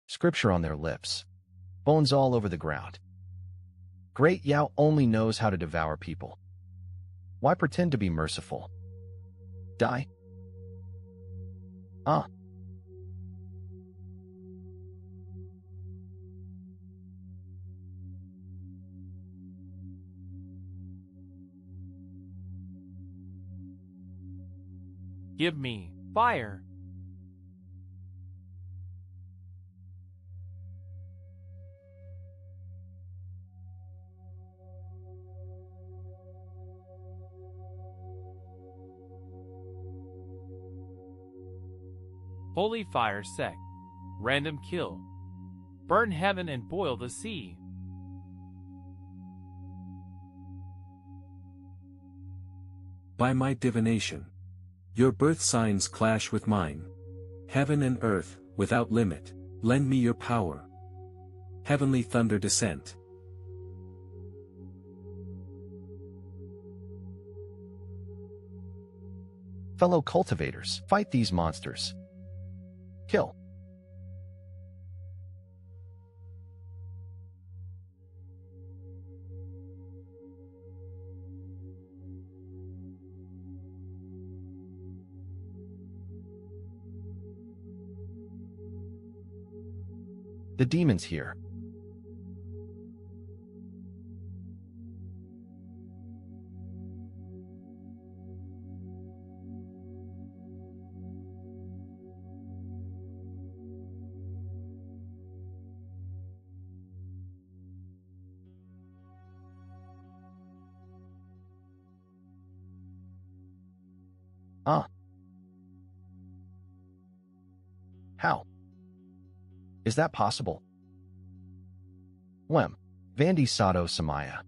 scripture on their lips, bones all over the ground. Great Yao only knows how to devour people. Why pretend to be merciful? Die? Ah. Give me fire. Holy fire sect. Random kill. Burn heaven and boil the sea. By my divination, your birth signs clash with mine. Heaven and earth, without limit, lend me your power. Heavenly thunder descent. Fellow cultivators, fight these monsters. Kill. The demon's here. Ah. How? Is that possible? Wem. Vandi Sato Samaya.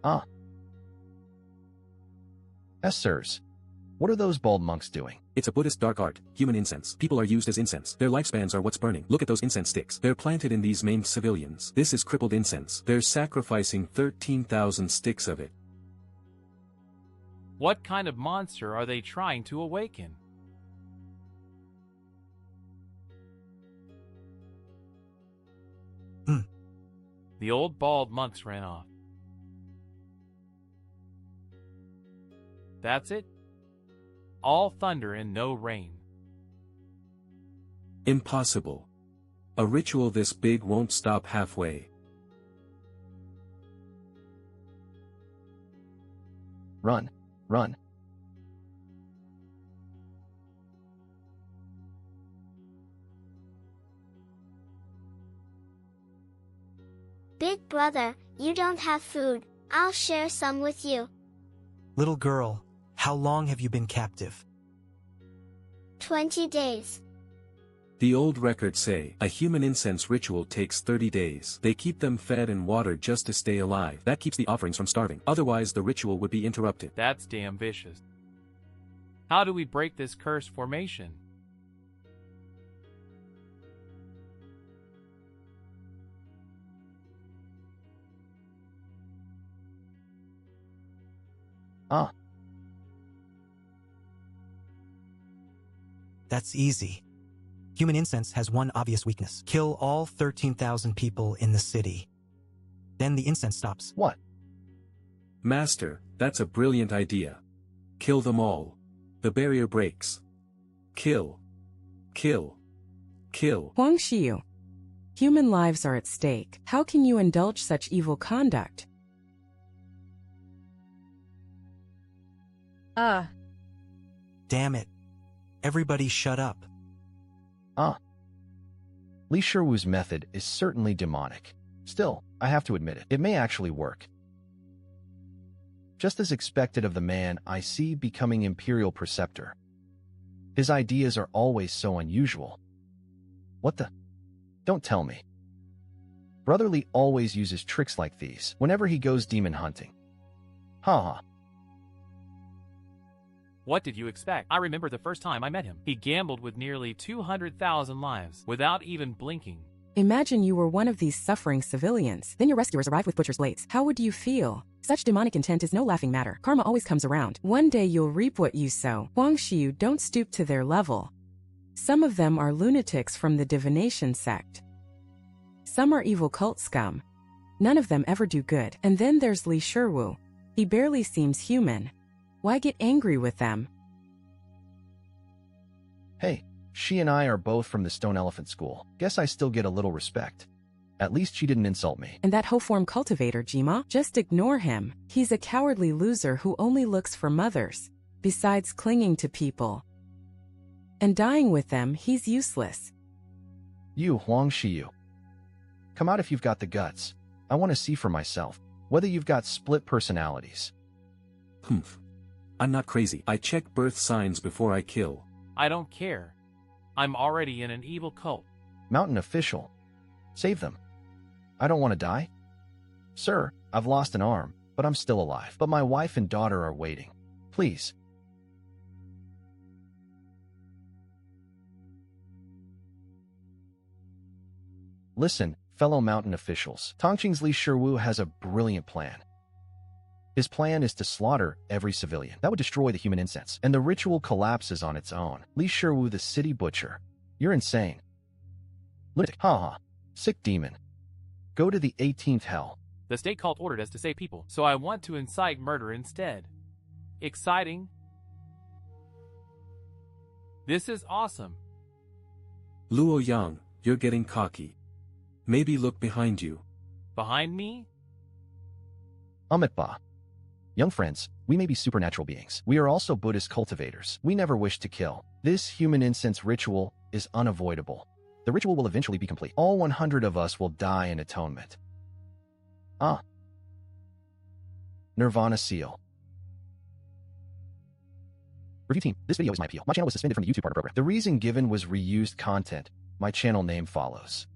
Ah. Yes, sirs. What are those bald monks doing? It's a Buddhist dark art, human incense. People are used as incense. Their lifespans are what's burning. Look at those incense sticks. They're planted in these maimed civilians. This is crippled incense. They're sacrificing 13,000 sticks of it. What kind of monster are they trying to awaken? The old bald monks ran off. That's it? All thunder and no rain. Impossible. A ritual this big won't stop halfway. Run, run. Big brother, you don't have food. I'll share some with you. Little girl, how long have you been captive? 20 days. The old records say a human incense ritual takes 30 days. They keep them fed and watered just to stay alive. That keeps the offerings from starving. Otherwise the ritual would be interrupted. That's damn vicious. How do we break this cursed formation? Ah. That's easy. Human incense has one obvious weakness. Kill all 13,000 people in the city. Then the incense stops. What? Master, that's a brilliant idea. Kill them all. The barrier breaks. Kill. Kill. Kill. Huang Xiu, human lives are at stake. How can you indulge such evil conduct? Damn it. Everybody shut up. Ah. Li Shiwu's method is certainly demonic. Still, I have to admit it. It may actually work. Just as expected of the man I see becoming Imperial Preceptor. His ideas are always so unusual. What the? Don't tell me. Brotherly always uses tricks like these whenever he goes demon hunting. Ha. What did you expect? I remember the first time I met him. He gambled with nearly 200,000 lives without even blinking. Imagine you were one of these suffering civilians. Then your rescuers arrive with butcher's blades. How would you feel? Such demonic intent is no laughing matter. Karma always comes around. One day you'll reap what you sow. Huangshiyu, don't stoop to their level. Some of them are lunatics from the divination sect. Some are evil cult scum. None of them ever do good. And then there's Li Shiwu. He barely seems human. Why get angry with them? Hey, she and I are both from the Stone Elephant School. Guess I still get a little respect. At least she didn't insult me. And that ho-form cultivator, Jima? Just ignore him. He's a cowardly loser who only looks for mothers. Besides clinging to people and dying with them, he's useless. You, Huangshiyu. Come out if you've got the guts. I want to see for myself whether you've got split personalities. Humph. I'm not crazy. I check birth signs before I kill. I don't care. I'm already in an evil cult. Mountain official. Save them. I don't want to die. Sir, I've lost an arm, but I'm still alive. But my wife and daughter are waiting. Please. Listen, fellow mountain officials. Tongqing's Li Shiwu has a brilliant plan. His plan is to slaughter every civilian. That would destroy the human incense, and the ritual collapses on its own. Li Shiwu, the city butcher. You're insane. Lunatic. Ha. Sick demon. Go to the 18th hell. The state cult ordered us to save people, so I want to incite murder instead. Exciting. This is awesome. Luo Yang, you're getting cocky. Maybe look behind you. Behind me? Amitba. Young friends, we may be supernatural beings. We are also Buddhist cultivators. We never wish to kill. This human incense ritual is unavoidable. The ritual will eventually be complete. All 100 of us will die in atonement. Nirvana seal. Review team, this video is my appeal. My channel was suspended from the YouTube partner program. The reason given was reused content. My channel name follows.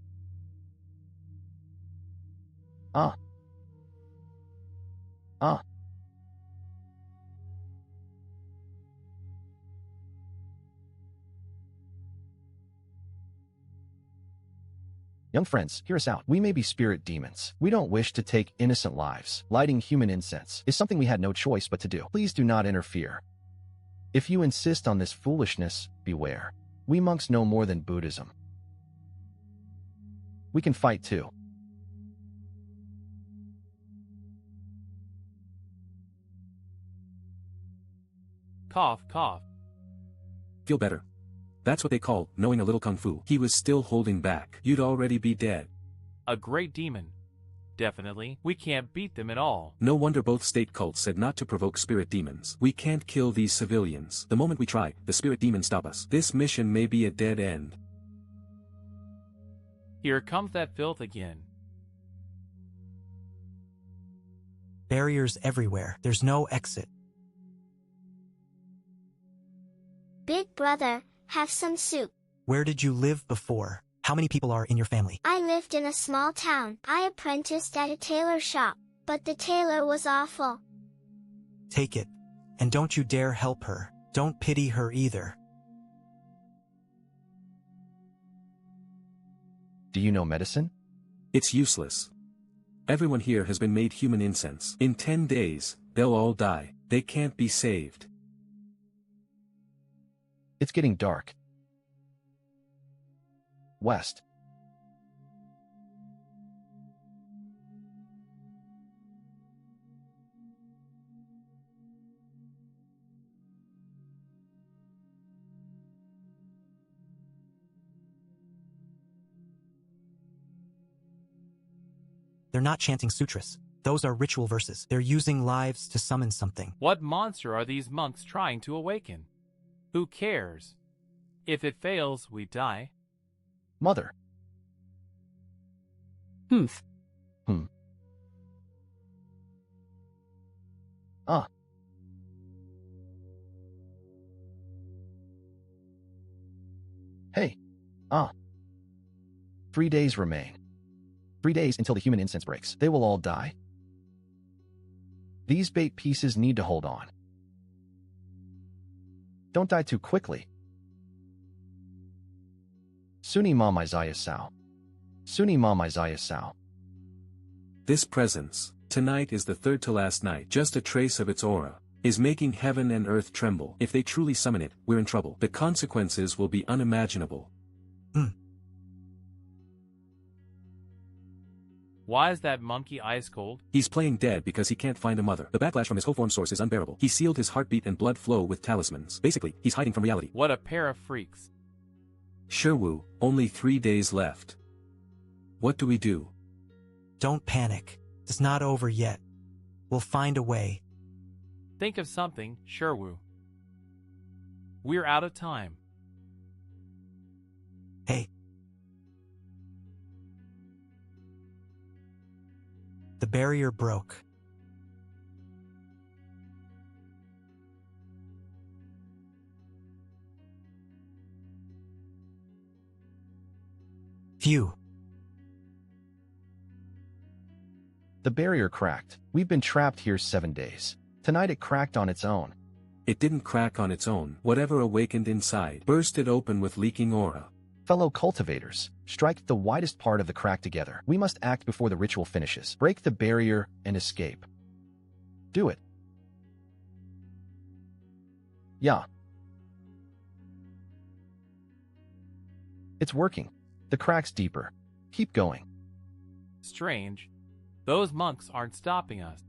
Young friends, hear us out. We may be spirit demons. We don't wish to take innocent lives. Lighting human incense is something we had no choice but to do. Please do not interfere. If you insist on this foolishness, beware. We monks know more than Buddhism. We can fight too. Cough, cough. Feel better. That's what they call knowing a little kung fu. He was still holding back. You'd already be dead. A great demon. Definitely. We can't beat them at all. No wonder both state cults said not to provoke spirit demons. We can't kill these civilians. The moment we try, the spirit demons stop us. This mission may be a dead end. Here comes that filth again. Barriers everywhere. There's no exit. Big brother, have some soup. Where did you live before? How many people are in your family? I lived in a small town. I apprenticed at a tailor shop, but the tailor was awful. Take it. And don't you dare help her. Don't pity her either. Do you know medicine? It's useless. Everyone here has been made human incense. In 10 days, they'll all die. They can't be saved. It's getting dark. West. They're not chanting sutras. Those are ritual verses. They're using lives to summon something. What monster are these monks trying to awaken? Who cares? If it fails, we die. Mother. Humph. Hey. 3 days remain. 3 days until the human incense breaks. They will all die. These bait pieces need to hold on. Don't die too quickly. Suni ma Isaiah Sao. Suni Mama Isaiah Sao. This presence, tonight is the third to last night, just a trace of its aura, is making heaven and earth tremble. If they truly summon it, we're in trouble. The consequences will be unimaginable. Why is that monkey ice cold? He's playing dead because he can't find a mother. The backlash from his whole form source is unbearable. He sealed his heartbeat and blood flow with talismans. Basically, he's hiding from reality. What a pair of freaks. Sherwu, only 3 days left. What do we do? Don't panic. It's not over yet. We'll find a way. Think of something, Sherwu. We're out of time. Hey. The barrier broke. Phew. The barrier cracked. We've been trapped here 7 days. Tonight it cracked on its own. It didn't crack on its own. Whatever awakened inside bursted open with leaking aura. Fellow cultivators, strike the widest part of the crack together. We must act before the ritual finishes. Break the barrier and escape. Do it. Yeah. It's working. The crack's deeper. Keep going. Strange. Those monks aren't stopping us.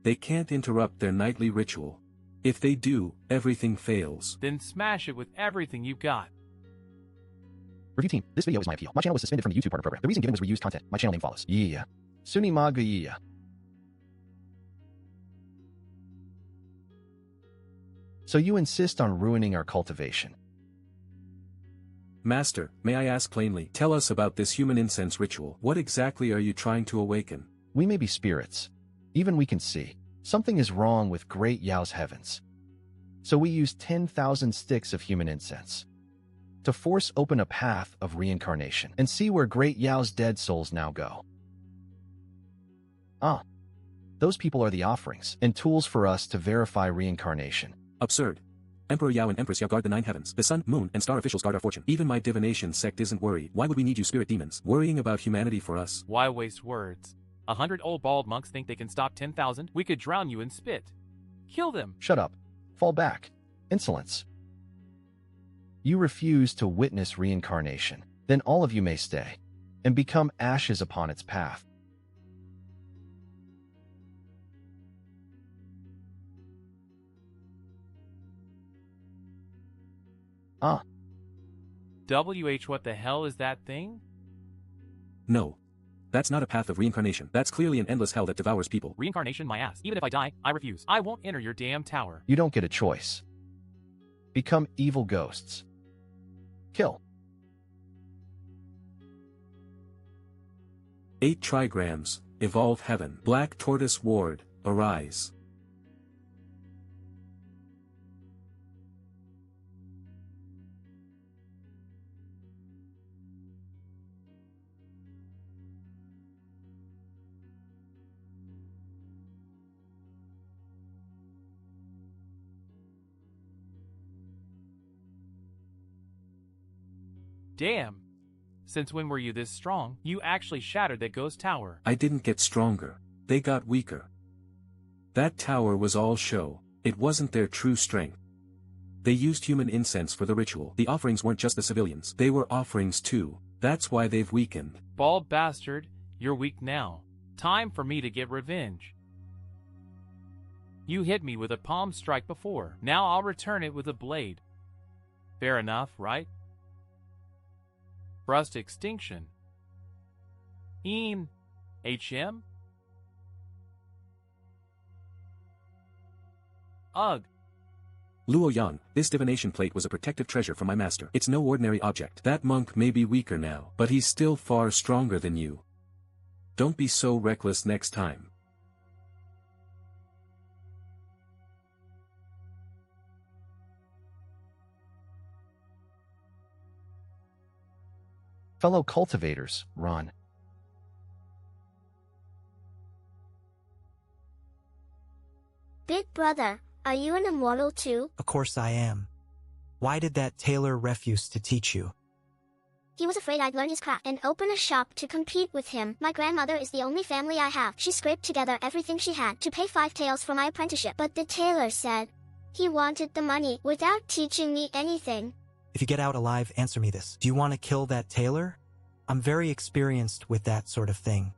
They can't interrupt their nightly ritual. If they do, everything fails. Then smash it with everything you've got. Review team, this video is my appeal. My channel was suspended from the YouTube partner program. The reason given was reused content. My channel name follows. Yeah. Suni Maga yeah. So you insist on ruining our cultivation. Master, may I ask plainly, tell us about this human incense ritual. What exactly are you trying to awaken? We may be spirits. Even we can see. Something is wrong with Great Yao's heavens. So we use 10,000 sticks of human incense to force open a path of reincarnation and see where Great Yao's dead souls now go. Those people are the offerings and tools for us to verify reincarnation. Absurd. Emperor Yao and Empress Yao guard the 9 heavens. The sun, moon, and star officials guard our fortune. Even my divination sect isn't worried. Why would we need you spirit demons? Worrying about humanity for us? Why waste words? 100 old bald monks think they can stop 10,000? We could drown you in spit. Kill them. Shut up. Fall back. Insolence. You refuse to witness reincarnation. Then all of you may stay and become ashes upon its path. What the hell is that thing? No. That's not a path of reincarnation. That's clearly an endless hell that devours people. Reincarnation my ass. Even if I die, I refuse. I won't enter your damn tower. You don't get a choice. Become evil ghosts. Kill. 8 trigrams, evolve heaven. Black tortoise ward, arise. Damn. Since when were you this strong? You actually shattered that ghost tower. I didn't get stronger. They got weaker. That tower was all show. It wasn't their true strength. They used human incense for the ritual. The offerings weren't just the civilians. They were offerings too. That's why they've weakened. Bald bastard, you're weak now. Time for me to get revenge. You hit me with a palm strike before. Now I'll return it with a blade. Fair enough, right? Rust extinction. HM? Ugh. Luo Yang, this divination plate was a protective treasure from my master. It's no ordinary object. That monk may be weaker now, but he's still far stronger than you. Don't be so reckless next time. Fellow cultivators, run. Big brother, are you an immortal too? Of course I am. Why did that tailor refuse to teach you? He was afraid I'd learn his craft and open a shop to compete with him. My grandmother is the only family I have. She scraped together everything she had to pay 5 taels for my apprenticeship. But the tailor said he wanted the money without teaching me anything. If you get out alive, answer me this. Do you want to kill that tailor? I'm very experienced with that sort of thing.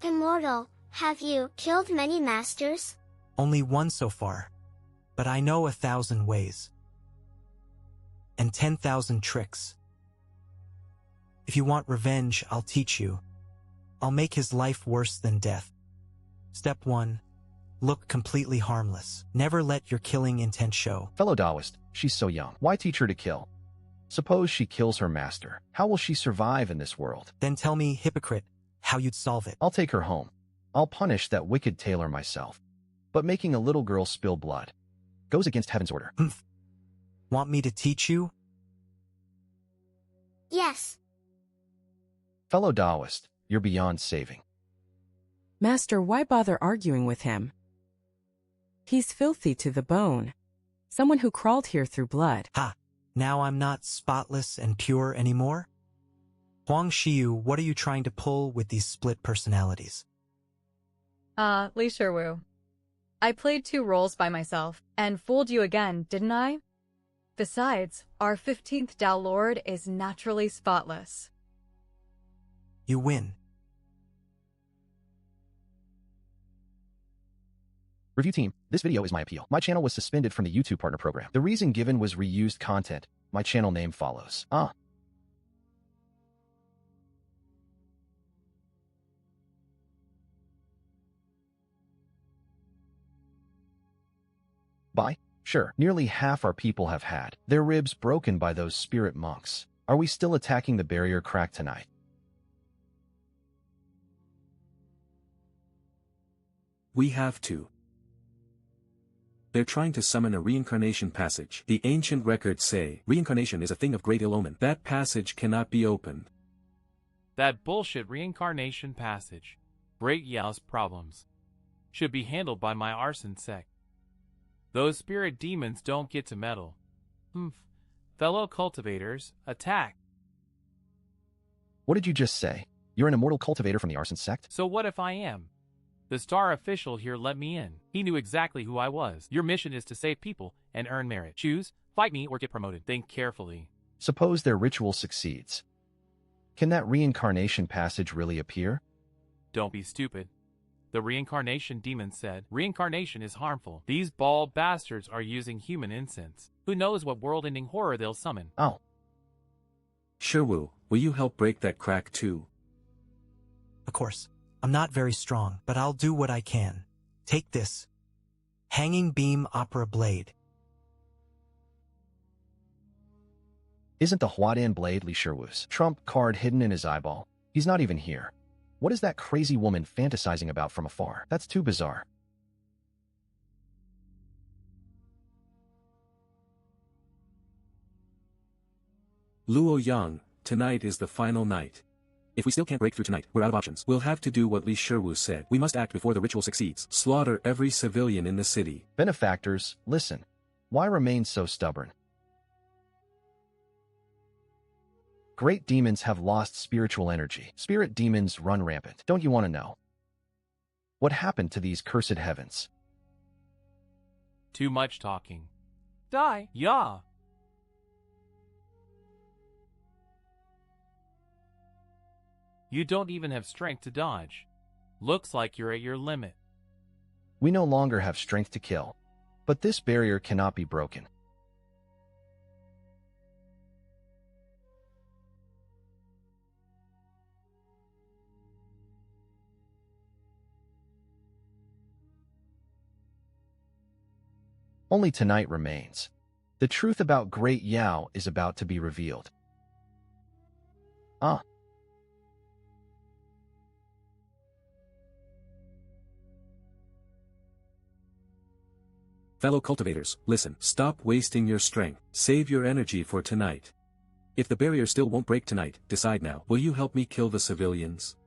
Immortal, have you killed many masters? Only one so far. But I know 1,000 ways. And 10,000 tricks. If you want revenge, I'll teach you. I'll make his life worse than death. Step 1. Look completely harmless. Never let your killing intent show. Fellow Taoist, she's so young. Why teach her to kill? Suppose she kills her master. How will she survive in this world? Then tell me, hypocrite, how you'd solve it. I'll take her home. I'll punish that wicked tailor myself. But making a little girl spill blood goes against heaven's order. Want me to teach you? Yes. Fellow Taoist, you're beyond saving. Master, why bother arguing with him? He's filthy to the bone. Someone who crawled here through blood. Ha! Now I'm not spotless and pure anymore? Huang Xiu, what are you trying to pull with these split personalities? Li Shiwu. I played 2 roles by myself, and fooled you again, didn't I? Besides, our 15th Dao Lord is naturally spotless. You win. Review team, this video is my appeal. My channel was suspended from the YouTube partner program. The reason given was reused content. My channel name follows. Bye? Sure, nearly half our people have had their ribs broken by those spirit monks. Are we still attacking the barrier crack tonight? We have to. They're trying to summon a reincarnation passage. The ancient records say, reincarnation is a thing of great ill omen. That passage cannot be opened. That bullshit reincarnation passage, Great Yao's problems, should be handled by my arson sect. Those spirit demons don't get to meddle. Fellow cultivators, attack. What did you just say? You're an immortal cultivator from the arson sect? So what if I am? The star official here let me in. He knew exactly who I was. Your mission is to save people and earn merit. Choose, fight me, or get promoted. Think carefully. Suppose their ritual succeeds. Can that reincarnation passage really appear? Don't be stupid. The reincarnation demon said, reincarnation is harmful. These bald bastards are using human incense. Who knows what world-ending horror they'll summon? Oh. Shiwu, will you help break that crack too? Of course. I'm not very strong, but I'll do what I can. Take this. Hanging Beam Opera Blade. Isn't the Huadan blade Li Shiwu's trump card hidden in his eyeball? He's not even here. What is that crazy woman fantasizing about from afar? That's too bizarre. Luo Yang, tonight is the final night. If we still can't break through tonight, we're out of options. We'll have to do what Li Shiwu said. We must act before the ritual succeeds. Slaughter every civilian in the city. Benefactors, listen. Why remain so stubborn? Great demons have lost spiritual energy. Spirit demons run rampant. Don't you want to know? What happened to these cursed heavens? Too much talking. Die. Yeah. You don't even have strength to dodge. Looks like you're at your limit. We no longer have strength to kill, but this barrier cannot be broken. Only tonight remains. The truth about Great Yao is about to be revealed. Fellow cultivators, listen. Stop wasting your strength. Save your energy for tonight. If the barrier still won't break tonight, decide now. Will you help me kill the civilians?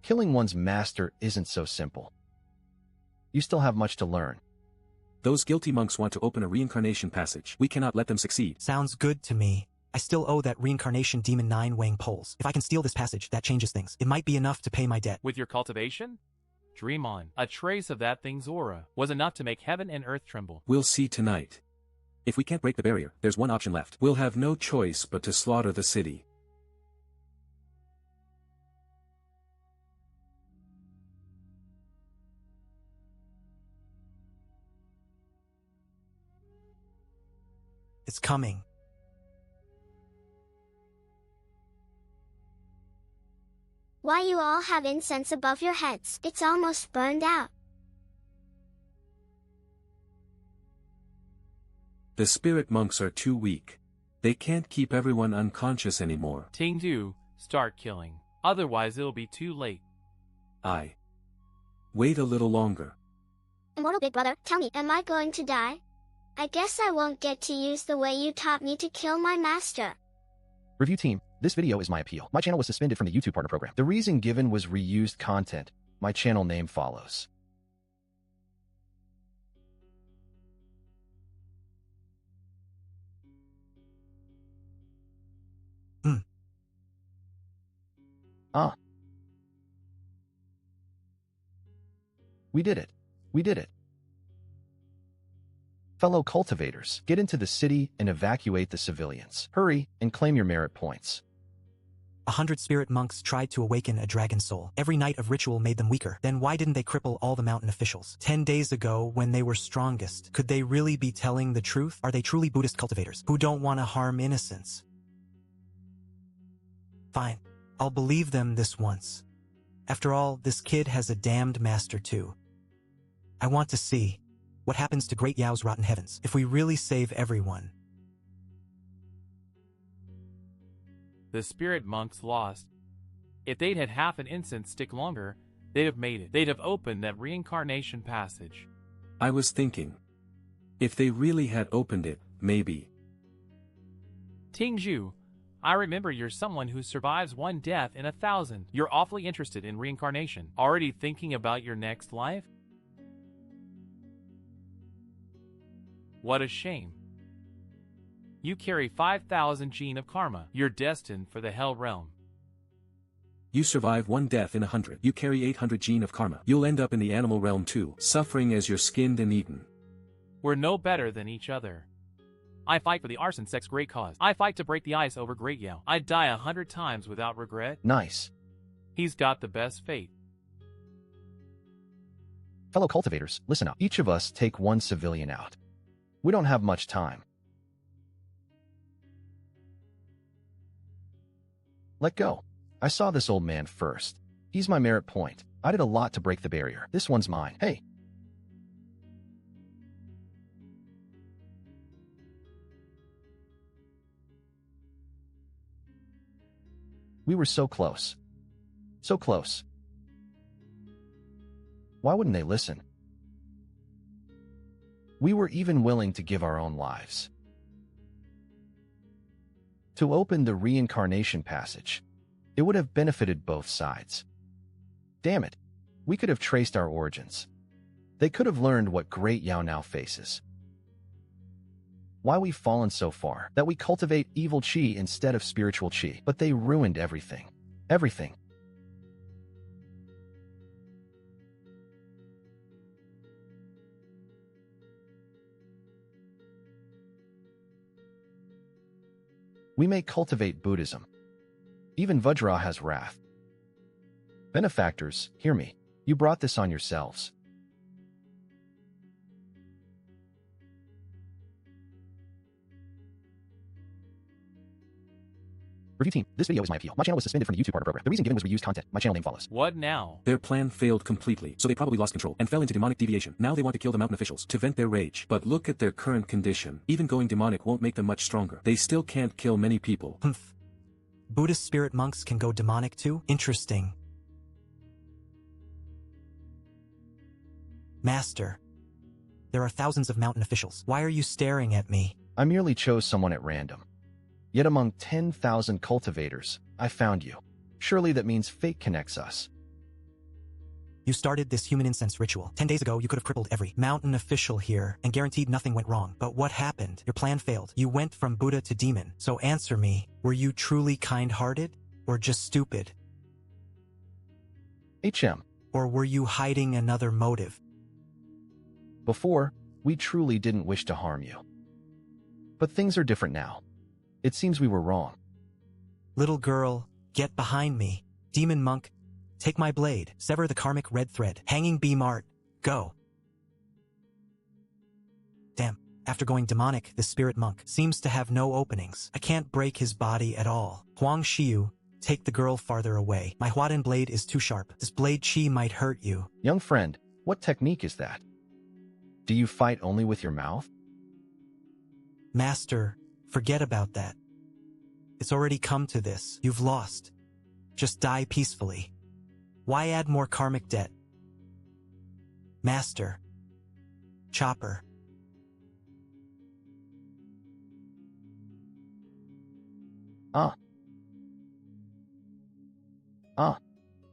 Killing one's master isn't so simple. You still have much to learn. Those guilty monks want to open a reincarnation passage. We cannot let them succeed. Sounds good to me. I still owe that reincarnation demon 9 weighing poles. If I can steal this passage, that changes things. It might be enough to pay my debt. With your cultivation? Dream on. A trace of that thing's aura was enough to make heaven and earth tremble. We'll see tonight. If we can't break the barrier, there's one option left. We'll have no choice but to slaughter the city. It's coming. Why you all have incense above your heads? It's almost burned out. The spirit monks are too weak. They can't keep everyone unconscious anymore. Ting-du, start killing. Otherwise it'll be too late. Wait a little longer. Immortal Big Brother, tell me, am I going to die? I guess I won't get to use the way you taught me to kill my master. Review team, this video is my appeal. My channel was suspended from the YouTube partner program. The reason given was reused content. My channel name follows. We did it. We did it. Fellow cultivators, get into the city and evacuate the civilians. Hurry and claim your merit points. 100 spirit monks tried to awaken a dragon soul. Every night of ritual made them weaker. Then why didn't they cripple all the mountain officials? 10 days ago, when they were strongest, could they really be telling the truth? Are they truly Buddhist cultivators who don't want to harm innocents? Fine, I'll believe them this once. After all, this kid has a damned master too. I want to see what happens to Great Yao's rotten heavens if we really save everyone. The spirit monks lost. If they'd had half an incense stick longer, they'd have made it. They'd have opened that reincarnation passage. I was thinking. If they really had opened it, maybe. Ting-ju, I remember you're someone who survives one death in 1,000. You're awfully interested in reincarnation. Already thinking about your next life? What a shame. You carry 5,000 gene of karma. You're destined for the hell realm. You survive one death in 100. You carry 800 gene of karma. You'll end up in the animal realm too, suffering as you're skinned and eaten. We're no better than each other. I fight for the arson sect's great cause. I fight to break the ice over Great Yao. I'd die 100 times without regret. Nice. He's got the best fate. Fellow cultivators, listen up. Each of us take one civilian out. We don't have much time. Let go. I saw this old man first. He's my merit point. I did a lot to break the barrier. This one's mine. Hey. We were so close. So close. Why wouldn't they listen? We were even willing to give our own lives. To open the reincarnation passage, it would have benefited both sides. Damn it, we could have traced our origins. They could have learned what Great Yao now faces. Why we've fallen so far, that we cultivate evil chi instead of spiritual chi, but they ruined everything. Everything. We may cultivate Buddhism. Even Vajra has wrath. Benefactors, hear me. You brought this on yourselves. Review team, this video is my appeal. My channel was suspended from the YouTube partner program. The reason given was reused content. My channel name follows. What now? Their plan failed completely, so they probably lost control and fell into demonic deviation. Now they want to kill the mountain officials to vent their rage. But look at their current condition. Even going demonic won't make them much stronger. They still can't kill many people. Humph. Buddhist spirit monks can go demonic too? Interesting. Master, there are thousands of mountain officials. Why are you staring at me? I merely chose someone at random. Yet among 10,000 cultivators, I found you. Surely that means fate connects us. You started this human incense ritual. 10 days ago, you could have crippled every mountain official here and guaranteed nothing went wrong. But what happened? Your plan failed. You went from Buddha to demon. So answer me, were you truly kind-hearted or just stupid? HM. Or were you hiding another motive? Before, we truly didn't wish to harm you. But things are different now. It seems we were wrong. Little girl, get behind me. Demon monk, take my blade. Sever the karmic red thread. Hanging beam art. Go. Damn. After going demonic, the spirit monk seems to have no openings. I can't break his body at all. Huang Xiu, take the girl farther away. My Huadan blade is too sharp. This blade chi might hurt you. Young friend, what technique is that? Do you fight only with your mouth? Master, forget about that. It's already come to this. You've lost. Just die peacefully. Why add more karmic debt? Master. Chopper.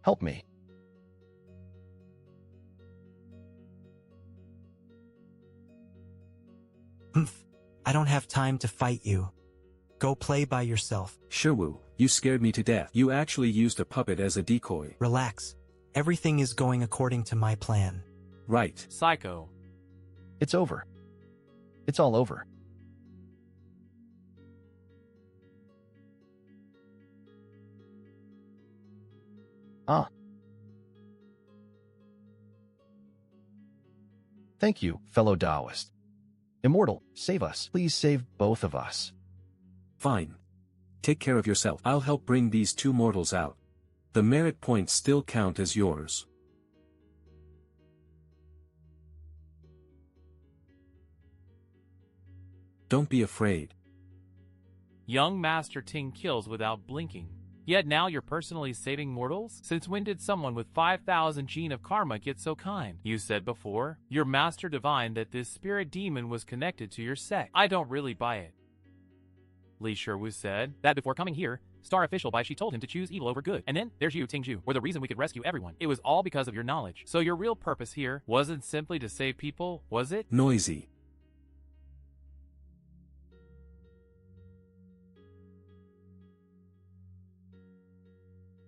Help me. I don't have time to fight you. Go play by yourself. Sherwu, you scared me to death. You actually used a puppet as a decoy. Relax. Everything is going according to my plan. Right. Psycho. It's over. It's all over. Thank you, fellow Taoist. Immortal, save us. Please save both of us. Fine. Take care of yourself. I'll help bring these two mortals out. The merit points still count as yours. Don't be afraid. Young Master Ting kills without blinking. Yet now you're personally saving mortals? Since when did someone with 5,000 gene of karma get so kind? You said before, your master divined that this spirit demon was connected to your sect. I don't really buy it. Li Shiwu said that before coming here, Star Official Bai Shi told him to choose evil over good. And then there's you, Tingju, were the reason we could rescue everyone. It was all because of your knowledge. So your real purpose here wasn't simply to save people, was it? Noisy.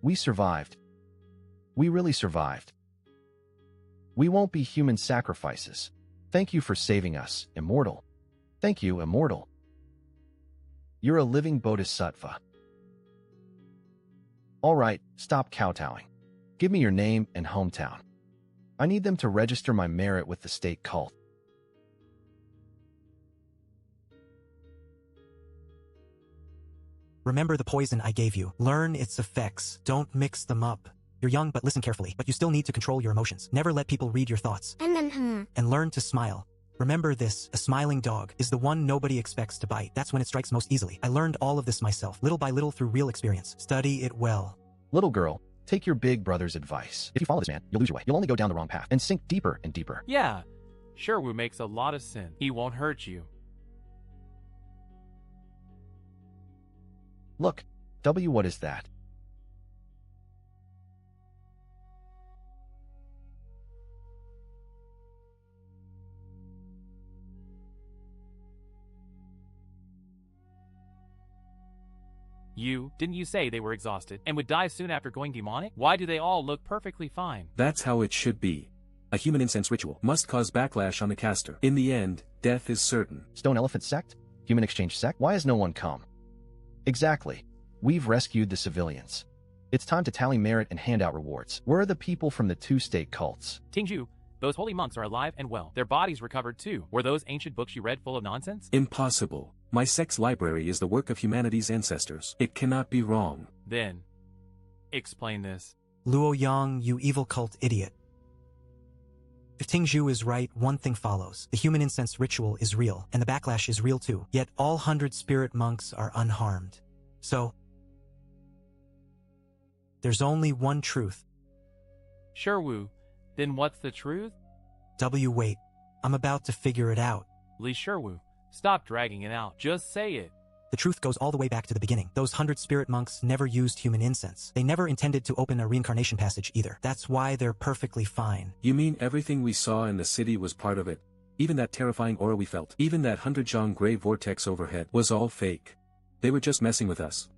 We survived. We really survived. We won't be human sacrifices. Thank you for saving us, Immortal. Thank you, Immortal. You're a living bodhisattva. All right, stop kowtowing. Give me your name and hometown. I need them to register my merit with the state cult. Remember the poison I gave you. Learn its effects. Don't mix them up. You're young, but listen carefully. But you still need to control your emotions. Never let people read your thoughts. And learn to smile. Remember this, a smiling dog is the one nobody expects to bite. That's when it strikes most easily. I learned all of this myself, little by little through real experience. Study it well. Little girl, take your big brother's advice. If you follow this man, you'll lose your way. You'll only go down the wrong path and sink deeper and deeper. Yeah, Sherwu makes a lot of sense. He won't hurt you. Look, W, what is that? Didn't you say they were exhausted and would die soon after going demonic? Why do they all look perfectly fine? That's how it should be. A human incense ritual must cause backlash on the caster. In the end, death is certain. Stone Elephant Sect? Human Exchange Sect? Why has no one come? Exactly. We've rescued the civilians. It's time to tally merit and hand out rewards. Where are the people from the two state cults? Tingju, those holy monks are alive and well. Their bodies recovered too. Were those ancient books you read full of nonsense? Impossible. My sect's library is the work of humanity's ancestors. It cannot be wrong. Then, explain this. Luo Yang, you evil cult idiot. If Tingju is right, one thing follows. The human incense ritual is real, and the backlash is real too. Yet all 100 spirit monks are unharmed. So, there's only one truth. Sherwu, then what's the truth? W, wait. I'm about to figure it out. Li Sherwu, stop dragging it out. Just say it. The truth goes all the way back to the beginning. Those 100 spirit monks never used human incense. They never intended to open a reincarnation passage either. That's why they're perfectly fine. You mean everything we saw in the city was part of it? Even that terrifying aura we felt, even that 100-Zhang gray vortex overhead, was all fake. They were just messing with us.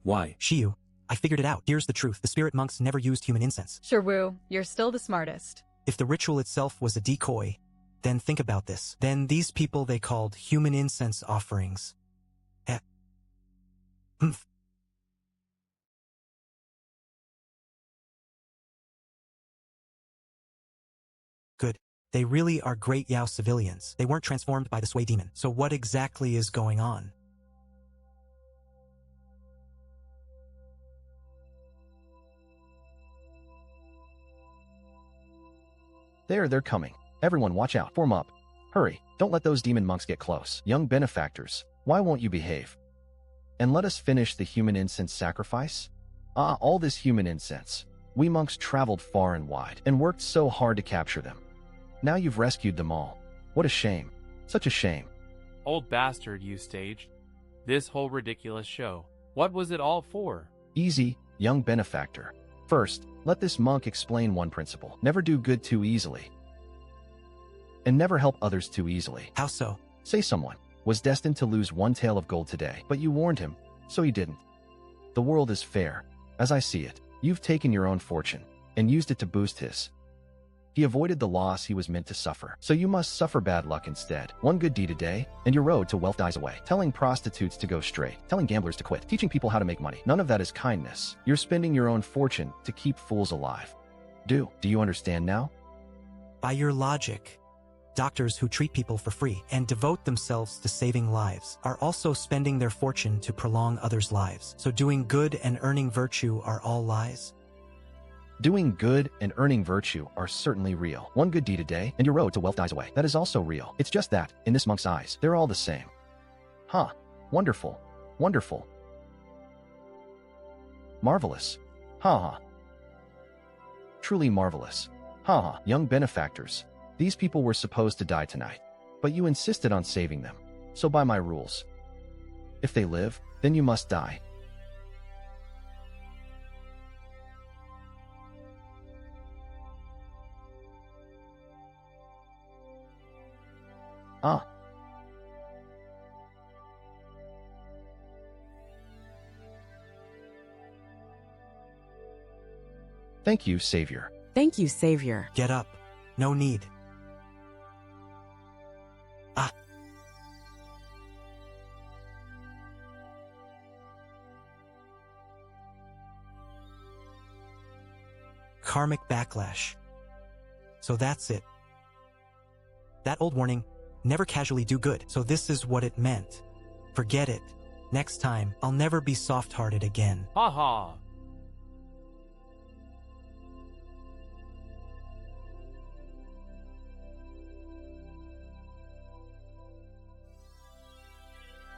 Why? Shiyu, I figured it out. Here's the truth. The spirit monks never used human incense. Sure, Wu, you're still the smartest. If the ritual itself was a decoy, then think about this. Then these people they called human incense offerings. Good. They really are great Yao civilians. They weren't transformed by the Sway demon. So what exactly is going on? They're coming. Everyone watch out. Form up. Hurry, don't let those demon monks get close. Young benefactors, why won't you behave? And let us finish the human incense sacrifice? All this human incense. We monks traveled far and wide, and worked so hard to capture them. Now you've rescued them all. What a shame. Such a shame. Old bastard you staged. This whole ridiculous show. What was it all for? Easy, young benefactor. First, let this monk explain one principle. Never do good too easily. And never help others too easily. How so? Say someone was destined to lose one tael of gold today, but you warned him, so he didn't. The world is fair. As I see it, you've taken your own fortune and used it to boost his. He avoided the loss he was meant to suffer, so you must suffer bad luck instead. One good deed a day, and your road to wealth dies away. Telling prostitutes to go straight, telling gamblers to quit, teaching people how to make money. None of that is kindness. You're spending your own fortune to keep fools alive. Do you understand now? By your logic, doctors who treat people for free and devote themselves to saving lives are also spending their fortune to prolong others' lives. So doing good and earning virtue are all lies? Doing good and earning virtue are certainly real. One good deed a day, and your road to wealth dies away. That is also real. It's just that, in this monk's eyes, they're all the same. Huh. Wonderful. Wonderful. Marvelous. Ha ha. Truly marvelous. Ha ha. Young benefactors. These people were supposed to die tonight, but you insisted on saving them. So by my rules, if they live, then you must die. Thank you, Savior. Thank you, Savior. Get up. No need. Karmic backlash. So that's it. That old warning, never casually do good. So this is what it meant. Forget it. Next time, I'll never be soft-hearted again. Ha ha.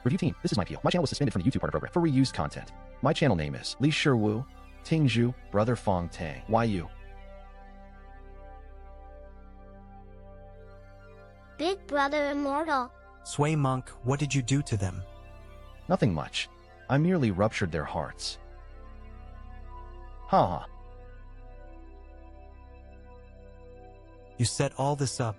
Review team, this is my appeal. My channel was suspended from the YouTube partner program for reused content. My channel name is Li Shiwu, Tingzhu, Brother Fong Tang. YU. Big brother immortal. Sway monk, what did you do to them? Nothing much. I merely ruptured their hearts. Ha ha. You set all this up,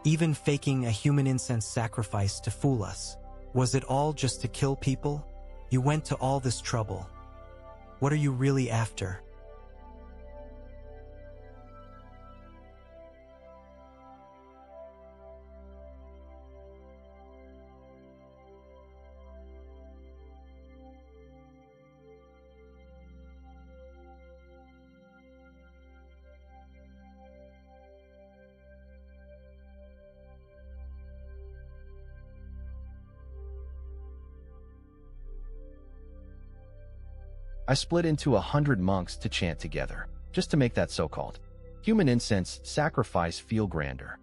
even faking a human incense sacrifice to fool us. Was it all just to kill people? You went to all this trouble. What are you really after? I split into 100 monks to chant together, just to make that so-called human incense sacrifice feel grander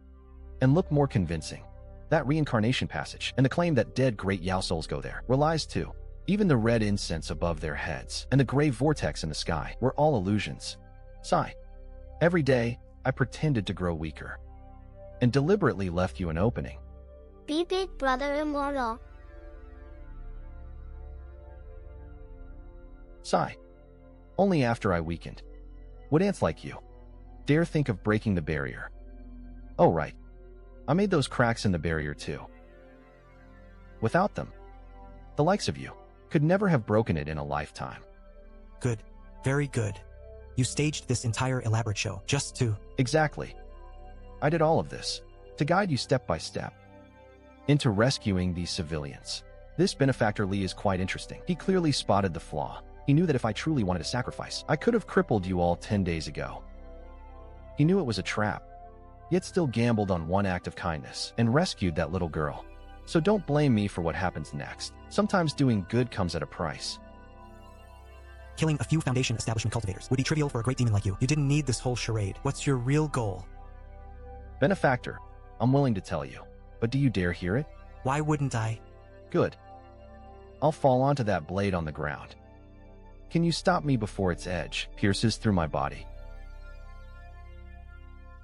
and look more convincing. That reincarnation passage and the claim that dead great Yao souls go there were lies too. Even the red incense above their heads and the gray vortex in the sky were all illusions. Sigh. Every day, I pretended to grow weaker and deliberately left you an opening. Be big brother immortal. Sigh. Only after I weakened. Would ants like you dare think of breaking the barrier? Oh right. I made those cracks in the barrier too. Without them, the likes of you could never have broken it in a lifetime. Good. Very good. You staged this entire elaborate show just to... Exactly. I did all of this to guide you step by step into rescuing these civilians. This benefactor Lee is quite interesting. He clearly spotted the flaw. He knew that if I truly wanted to sacrifice, I could have crippled you all 10 days ago. He knew it was a trap, yet still gambled on one act of kindness and rescued that little girl. So don't blame me for what happens next. Sometimes doing good comes at a price. Killing a few Foundation establishment cultivators would be trivial for a great demon like you. You didn't need this whole charade. What's your real goal? Benefactor, I'm willing to tell you, but do you dare hear it? Why wouldn't I? Good. I'll fall onto that blade on the ground. Can you stop me before its edge pierces through my body?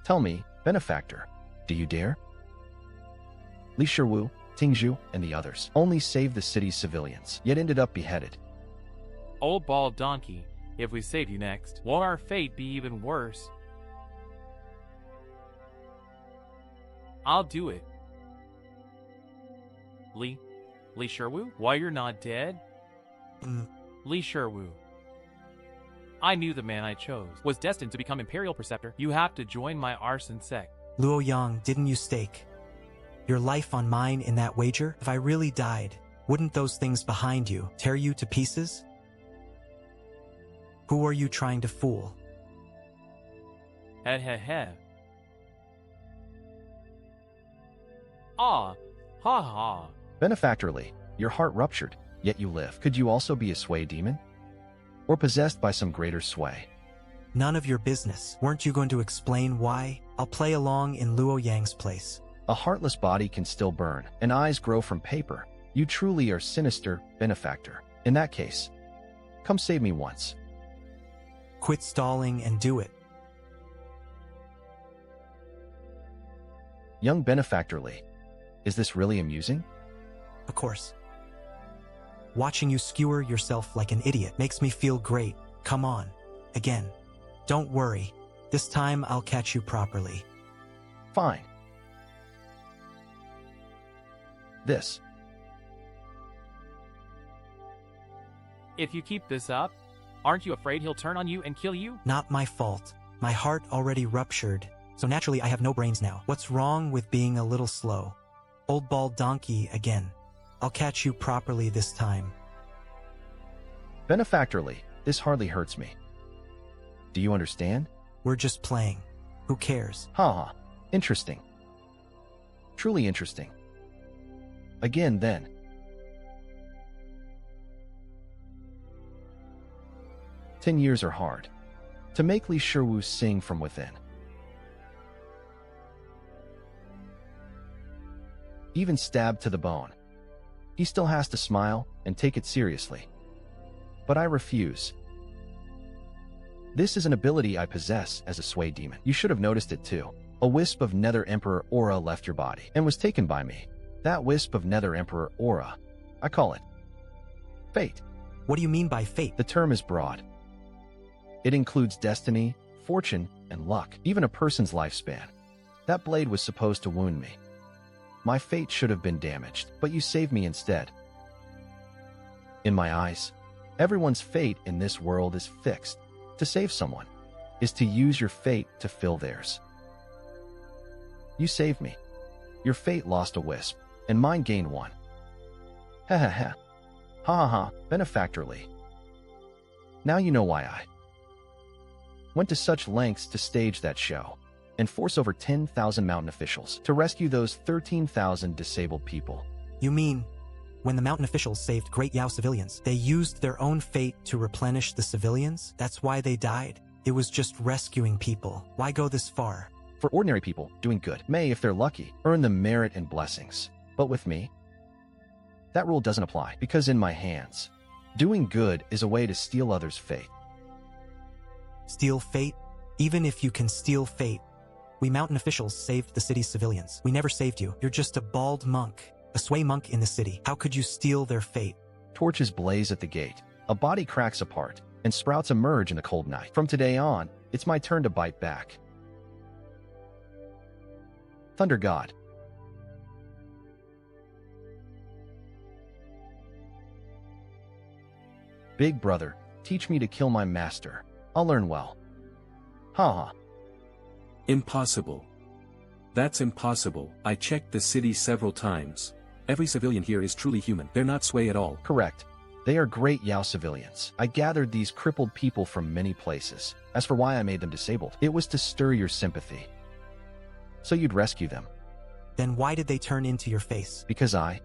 Tell me, Benefactor, do you dare? Li Shiwu, Tingzhu, and the others only saved the city's civilians, yet ended up beheaded. Old bald donkey, if we save you next, won't our fate be even worse? I'll do it. Li Shiwu, why you're not dead? Li Shiwu. I knew the man I chose was destined to become Imperial Preceptor. You have to join my arson sect. Luo Yang, didn't you stake your life on mine in that wager? If I really died, wouldn't those things behind you tear you to pieces? Who are you trying to fool? He he he. Ah, ha ha. Benefactor Li, your heart ruptured, yet you live. Could you also be a sway demon? Or possessed by some greater sway? None of your business. Weren't you going to explain why? I'll play along in Luo Yang's place. A heartless body can still burn, and eyes grow from paper. You truly are sinister, Benefactor. In that case, come save me once. Quit stalling and do it. Young Benefactor Li, is this really amusing? Of course. Watching you skewer yourself like an idiot makes me feel great. Come on. Again. Don't worry. This time I'll catch you properly. Fine. This. If you keep this up, aren't you afraid he'll turn on you and kill you? Not my fault. My heart already ruptured, so naturally I have no brains now. What's wrong with being a little slow? Old bald donkey again. I'll catch you properly this time. Benefactor Li, this hardly hurts me. Do you understand? We're just playing. Who cares? Ha. Interesting. Truly interesting. Again then. "10 years are hard to make Li Shiwu sing from within. Even stabbed to the bone, he still has to smile and take it seriously. But I refuse. This is an ability I possess as a sway demon. You should have noticed it too. A wisp of Nether Emperor aura left your body and was taken by me. That wisp of Nether Emperor aura, I call it fate. What do you mean by fate? The term is broad. It includes destiny, fortune, and luck, even a person's lifespan. That blade was supposed to wound me. My fate should have been damaged, but you saved me instead. In my eyes, everyone's fate in this world is fixed. To save someone is to use your fate to fill theirs. You saved me. Your fate lost a wisp, and mine gained one. Ha ha ha. Ha ha ha, Benefactor Li. Now you know why I went to such lengths to stage that show and force over 10,000 mountain officials to rescue those 13,000 disabled people. You mean, when the mountain officials saved Great Yao civilians, they used their own fate to replenish the civilians? That's why they died? It was just rescuing people. Why go this far? For ordinary people, doing good may, if they're lucky, earn them merit and blessings. But with me, that rule doesn't apply, because in my hands, doing good is a way to steal others' fate. Steal fate? Even if you can steal fate, we mountain officials saved the city's civilians. We never saved you. You're just a bald monk, a sway monk in the city. How could you steal their fate? Torches blaze at the gate. a body cracks apart, and sprouts emerge in the cold night. From today on, it's my turn to bite back. Thunder God. Big brother, teach me to kill my master. I'll learn well. Haha. Impossible. That's impossible. I checked the city several times. Every civilian here is truly human. They're not sway at all. Correct. They are great Yao civilians. I gathered these crippled people from many places. As for why I made them disabled, it was to stir your sympathy. So you'd rescue them. Then why did they turn into your face? Because I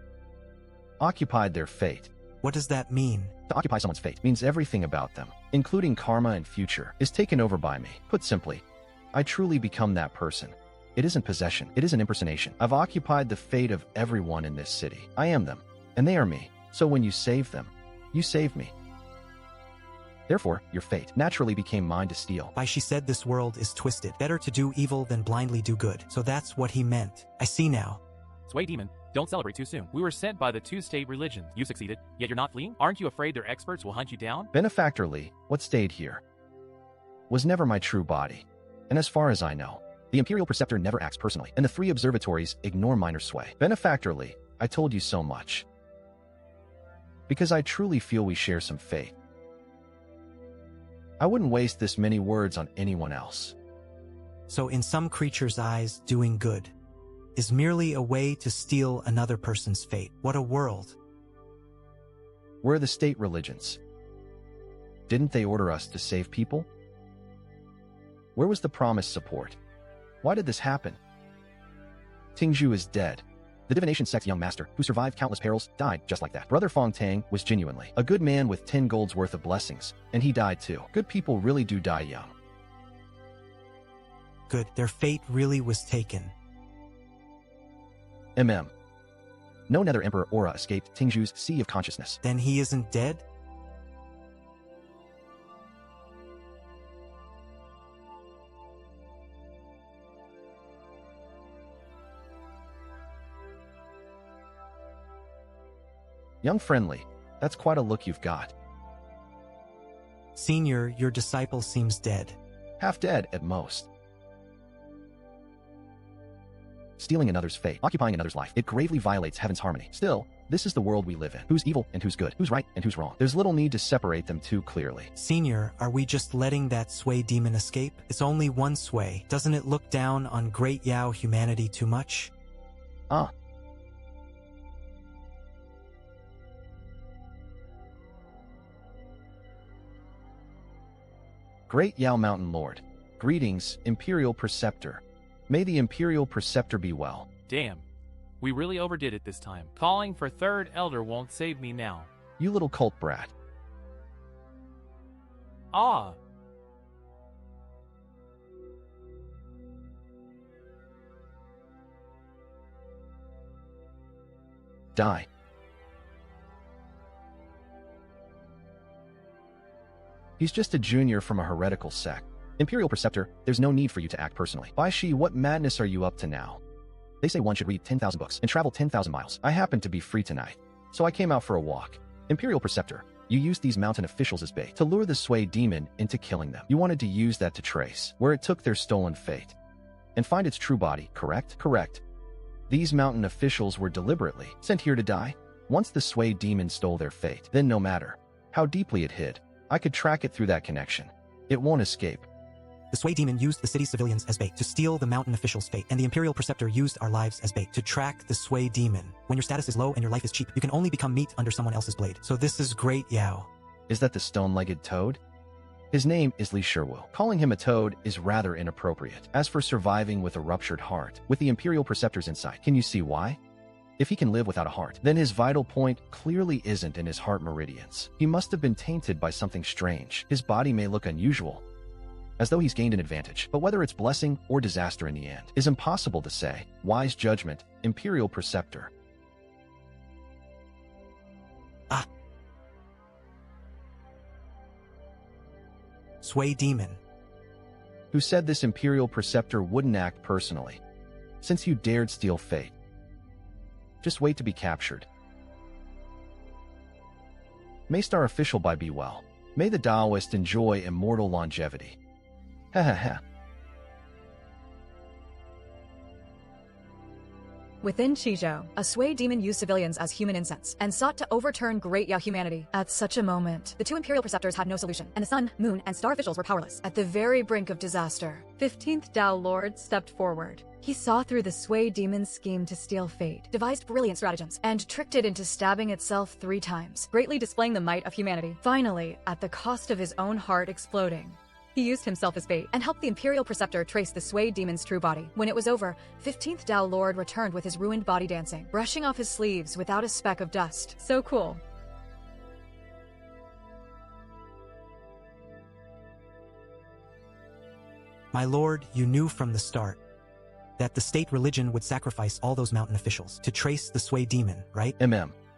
occupied their fate. What does that mean? To occupy someone's fate means everything about them, including karma and future, is taken over by me. Put simply, I truly become that person. It isn't possession, it is an impersonation. I've occupied the fate of everyone in this city. I am them, and they are me. So when you save them, you save me. Therefore, your fate naturally became mine to steal. Why, she said this world is twisted. Better to do evil than blindly do good. So that's what he meant. I see now. Sway demon, don't celebrate too soon. We were sent by the two-state religions. You succeeded, yet you're not fleeing? Aren't you afraid their experts will hunt you down? Benefactorly, what stayed here was never my true body. And as far as I know, the Imperial Preceptor never acts personally, and the 3 observatories ignore minor sway. Benefactorly, I told you so much. Because I truly feel we share some fate. I wouldn't waste this many words on anyone else. So in some creature's eyes, doing good is merely a way to steal another person's fate. What a world. We're the state religions. Didn't they order us to save people? Where was the promised support? Why did this happen? Tingzhu is dead. The divination sect's young master, who survived countless perils, died just like that. Brother Fong Tang was genuinely a good man with 10 gold's worth of blessings, and he died too. Good people really do die young. Good, their fate really was taken. No Nether Emperor aura escaped Tingzhu's sea of consciousness. Then he isn't dead? Young friendly, that's quite a look you've got. Senior, your disciple seems dead. Half dead at most. Stealing another's fate, occupying another's life, it gravely violates heaven's harmony. Still, this is the world we live in. Who's evil and who's good? Who's right and who's wrong? There's little need to separate them too clearly. Senior, are we just letting that sway demon escape? It's only one sway. Doesn't it look down on great Yao humanity too much? Ah. Great Yao Mountain Lord. Greetings, Imperial Preceptor. May the Imperial Preceptor be well. Damn. We really overdid it this time. Calling for third elder won't save me now. You little cult brat. Ah. Die. He's just a junior from a heretical sect. Imperial Preceptor, there's no need for you to act personally. Bai Shi, what madness are you up to now? They say one should read 10,000 books and travel 10,000 miles. I happen to be free tonight, so I came out for a walk. Imperial Preceptor, you used these mountain officials as bait to lure the Sway demon into killing them. You wanted to use that to trace where it took their stolen fate and find its true body, correct? Correct. These mountain officials were deliberately sent here to die. Once the Sway demon stole their fate, then no matter how deeply it hid, I could track it through that connection. It won't escape. The Sway demon used the city's civilians as bait to steal the mountain official's fate, and the Imperial Preceptor used our lives as bait to track the Sway demon. When your status is low and your life is cheap, you can only become meat under someone else's blade. So this is great Yao. Is that the stone-legged toad? His name is Li Shiwu. Calling him a toad is rather inappropriate. As for surviving with a ruptured heart, with the Imperial Preceptor's insight, can you see why? If he can live without a heart, then his vital point clearly isn't in his heart meridians. He must have been tainted by something strange. His body may look unusual, as though he's gained an advantage, but whether it's blessing or disaster in the end is impossible to say. Wise judgment, Imperial Preceptor. Ah. Sway demon. Who said this Imperial Preceptor wouldn't act personally, since you dared steal fate? Just wait to be captured. May star official by be well. May the Taoist enjoy immortal longevity. Ha ha ha. Within Shizhou, a Sui demon used civilians as human incense and sought to overturn Great Yao humanity. At such a moment, the two imperial preceptors had no solution, and the sun, moon, and star officials were powerless. At the very brink of disaster, 15th Dao Lord stepped forward. He saw through the Sui demon's scheme to steal fate, devised brilliant stratagems, and tricked it into stabbing itself 3 times, greatly displaying the might of humanity. Finally, at the cost of his own heart exploding, he used himself as bait and helped the Imperial Preceptor trace the Sui demon's true body. When it was over, 15th Dao Lord returned with his ruined body dancing, brushing off his sleeves without a speck of dust. So cool. My lord, you knew from the start that the state religion would sacrifice all those mountain officials to trace the Sui demon, right?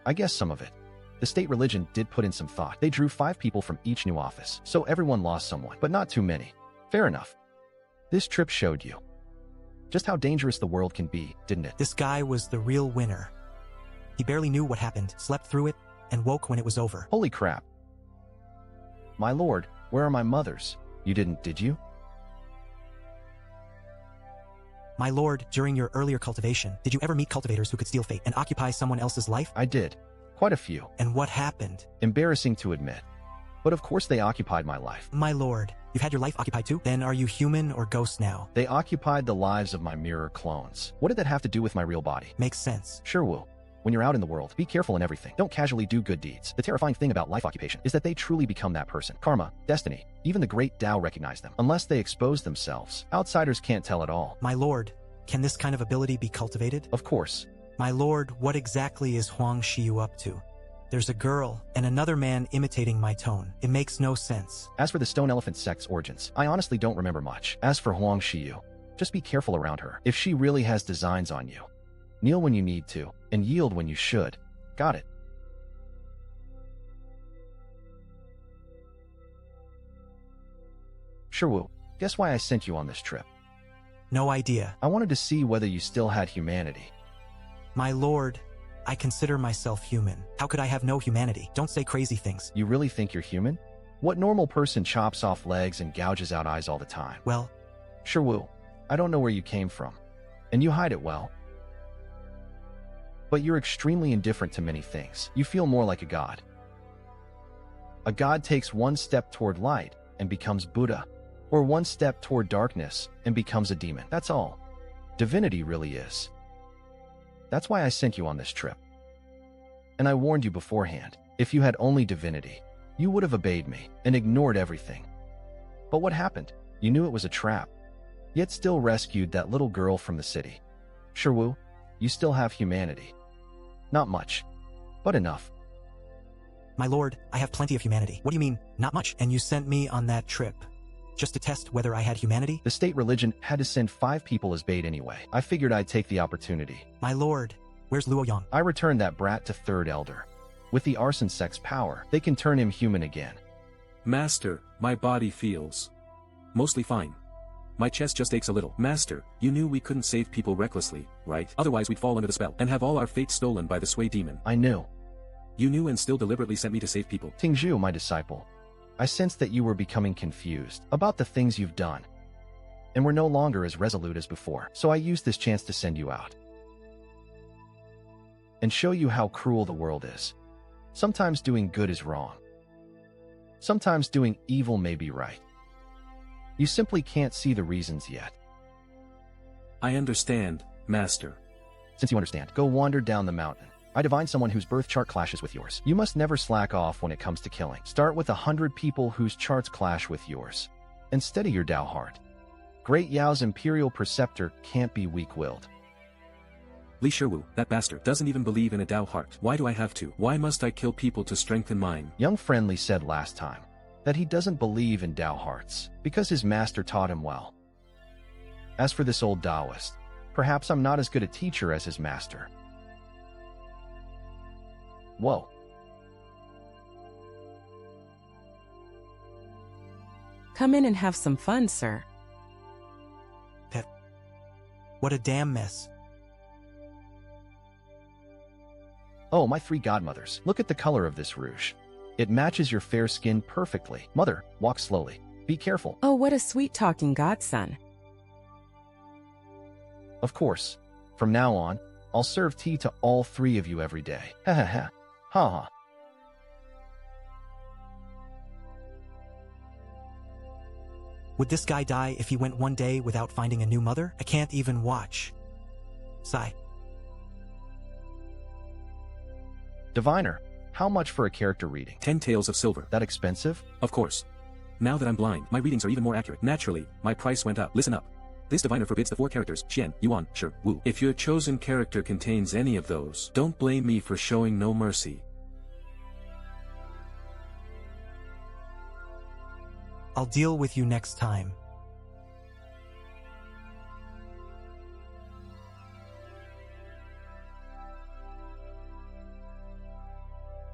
I guess some of it. The state religion did put in some thought. They drew 5 people from each new office, so everyone lost someone, but not too many. Fair enough. This trip showed you just how dangerous the world can be, didn't it? This guy was the real winner. He barely knew what happened, slept through it, and woke when it was over. Holy crap. My lord, where are my mothers? You didn't, did you? My lord, during your earlier cultivation, did you ever meet cultivators who could steal fate and occupy someone else's life? I did. Quite a few. And what happened? Embarrassing to admit. But of course they occupied my life. My lord, you've had your life occupied too? Then are you human or ghost now? They occupied the lives of my mirror clones. What did that have to do with my real body? Makes sense. Sure, Wu. When you're out in the world, be careful in everything. Don't casually do good deeds. The terrifying thing about life occupation is that they truly become that person. Karma, destiny, even the great Tao recognize them. Unless they expose themselves, outsiders can't tell at all. My lord, can this kind of ability be cultivated? Of course. My lord, what exactly is Huang Xiyu up to? There's a girl and another man imitating my tone. It makes no sense. As for the Stone Elephant sect's origins, I honestly don't remember much. As for Huang Xiyu, just be careful around her. If she really has designs on you, kneel when you need to, and yield when you should. Got it. Sure, Wu. Guess why I sent you on this trip? No idea. I wanted to see whether you still had humanity. My lord, I consider myself human. How could I have no humanity? Don't say crazy things. You really think you're human? What normal person chops off legs and gouges out eyes all the time? Well, sure, Wu. I don't know where you came from, and you hide it well. But you're extremely indifferent to many things. You feel more like a god. A god takes one step toward light and becomes Buddha, or one step toward darkness and becomes a demon. That's all. Divinity really is. That's why I sent you on this trip. And I warned you beforehand, if you had only divinity, you would have obeyed me and ignored everything. But what happened? You knew it was a trap, yet still rescued that little girl from the city. Sure, Wu, you still have humanity. Not much, but enough. My lord, I have plenty of humanity. What do you mean, not much? And you sent me on that trip just to test whether I had humanity? The state religion had to send 5 people as bait anyway. I figured I'd take the opportunity. My lord, where's Luo Yang? I returned that brat to Third Elder. With the arson sect's power, they can turn him human again. Master, my body feels mostly fine. My chest just aches a little. Master, you knew we couldn't save people recklessly, right? Otherwise we'd fall under the spell and have all our fate stolen by the Sui demon. I knew. You knew and still deliberately sent me to save people. Tingzhu, my disciple, I sensed that you were becoming confused about the things you've done, and were no longer as resolute as before. So I used this chance to send you out and show you how cruel the world is. Sometimes doing good is wrong. Sometimes doing evil may be right. You simply can't see the reasons yet. I understand, Master. Since you understand, go wander down the mountain. I divine someone whose birth chart clashes with yours. You must never slack off when it comes to killing. Start with 100 people whose charts clash with yours, and steady your Tao heart. Great Yao's Imperial Preceptor can't be weak-willed. Li Shiwu, that bastard, doesn't even believe in a Tao heart. Why do I have to? Why must I kill people to strengthen mine? Young Friendly said last time that he doesn't believe in Tao hearts because his master taught him well. As for this old Taoist, perhaps I'm not as good a teacher as his master. Whoa. Come in and have some fun, sir. What a damn mess. Oh, my 3 godmothers. Look at the color of this rouge. It matches your fair skin perfectly. Mother, walk slowly. Be careful. Oh, what a sweet-talking godson. Of course. From now on, I'll serve tea to all three of you every day. Ha ha ha. Ha ha. Would this guy die if he went one day without finding a new mother? I can't even watch. Sigh. Diviner, how much for a character reading? 10 taels of silver. That expensive? Of course. Now that I'm blind, my readings are even more accurate. Naturally, my price went up. Listen up. This diviner forbids the 4 characters, Xian, Yuan, Shi, Wu. If your chosen character contains any of those, don't blame me for showing no mercy. I'll deal with you next time.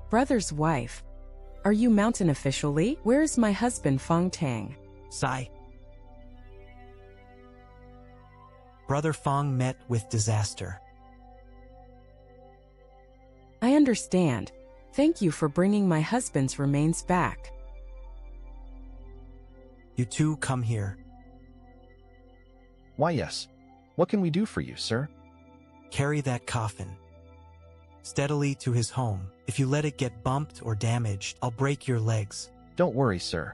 Brother's wife. Are you mountain officially? Where's my husband Feng Tang? Sigh. Brother Feng met with disaster. I understand. Thank you for bringing my husband's remains back. You two come here. Why yes. What can we do for you, sir? Carry that coffin steadily to his home. If you let it get bumped or damaged, I'll break your legs. Don't worry, sir.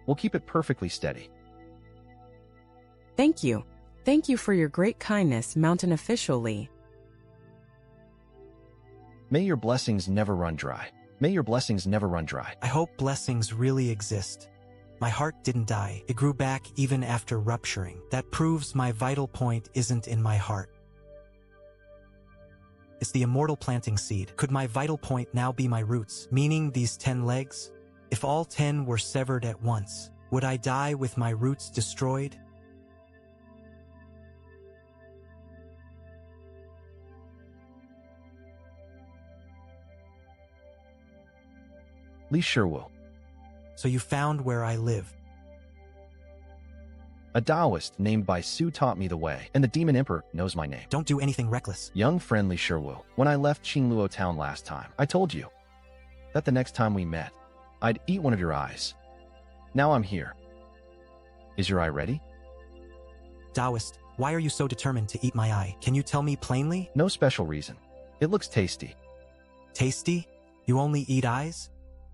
We'll keep it perfectly steady. Thank you. Thank you for your great kindness, mountain officially. May your blessings never run dry. May your blessings never run dry. I hope blessings really exist. My heart didn't die. It grew back even after rupturing. That proves my vital point isn't in my heart. It's the immortal planting seed. Could my vital point now be my roots, meaning these 10 legs? If all 10 were severed at once, would I die with my roots destroyed? Li Shiwu. So you found where I live. A Taoist named by Su taught me the way, and the Demon Emperor knows my name. Don't do anything reckless. Young friendly Shiwu. When I left Qingluo town last time, I told you that the next time we met, I'd eat one of your eyes. Now I'm here. Is your eye ready? Taoist, why are you so determined to eat my eye? Can you tell me plainly? No special reason. It looks tasty. Tasty? You only eat eyes?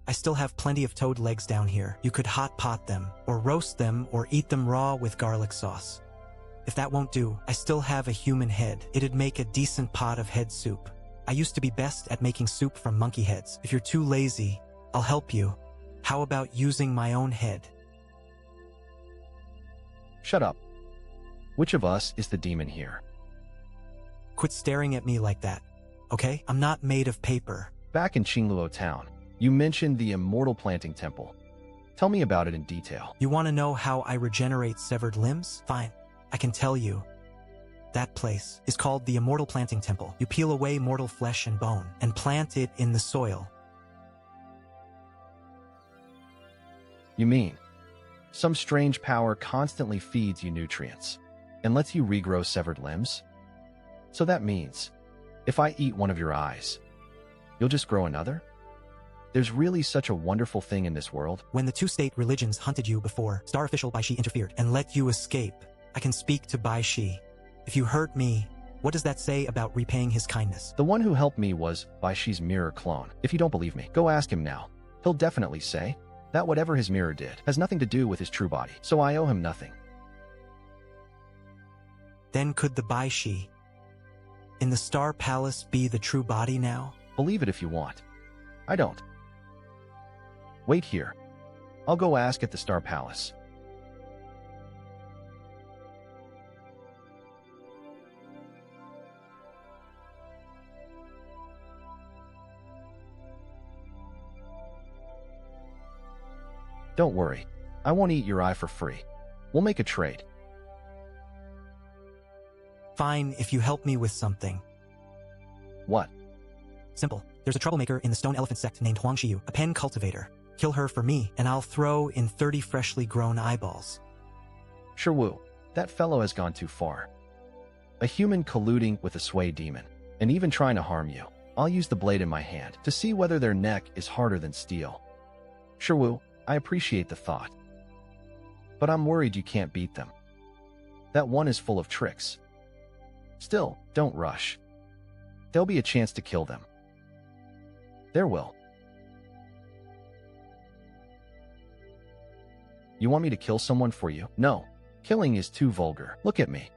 I still have plenty of toad legs down here. You could hot pot them, or roast them, or eat them raw with garlic sauce. If that won't do, I still have a human head. It'd make a decent pot of head soup. I used to be best at making soup from monkey heads. If you're too lazy, I'll help you. How about using my own head? Shut up. Which of us is the demon here? Quit staring at me like that, okay? I'm not made of paper. Back in Qingluo town, you mentioned the Immortal Planting Temple. Tell me about it in detail. You want to know how I regenerate severed limbs? Fine, I can tell you. That place is called the Immortal Planting Temple. You peel away mortal flesh and bone and plant it in the soil. You mean, some strange power constantly feeds you nutrients and lets you regrow severed limbs? So that means, if I eat one of your eyes, you'll just grow another? There's really such a wonderful thing in this world. When the two state religions hunted you before, Star Official Bai Shi interfered and let you escape. I can speak to Bai Shi. If you hurt me, what does that say about repaying his kindness? The one who helped me was Bai Shi's mirror clone. If you don't believe me, go ask him now. He'll definitely say that whatever his mirror did has nothing to do with his true body, so I owe him nothing. Then could the Bai Shi in the Star Palace be the true body now? Believe it if you want. I don't. Wait here. I'll go ask at the Star Palace. Don't worry. I won't eat your eye for free. We'll make a trade. Fine, if you help me with something. What? Simple. There's a troublemaker in the Stone Elephant sect named Huang Xiyu, a pen cultivator. Kill her for me, and I'll throw in 30 freshly grown eyeballs. Shiwu, that fellow has gone too far. A human colluding with a sway demon, and even trying to harm you. I'll use the blade in my hand to see whether their neck is harder than steel. Sherwoo, I appreciate the thought. But I'm worried you can't beat them. That one is full of tricks. Still, don't rush. There'll be a chance to kill them. There will. You want me to kill someone for you? No. Killing is too vulgar. Look at me.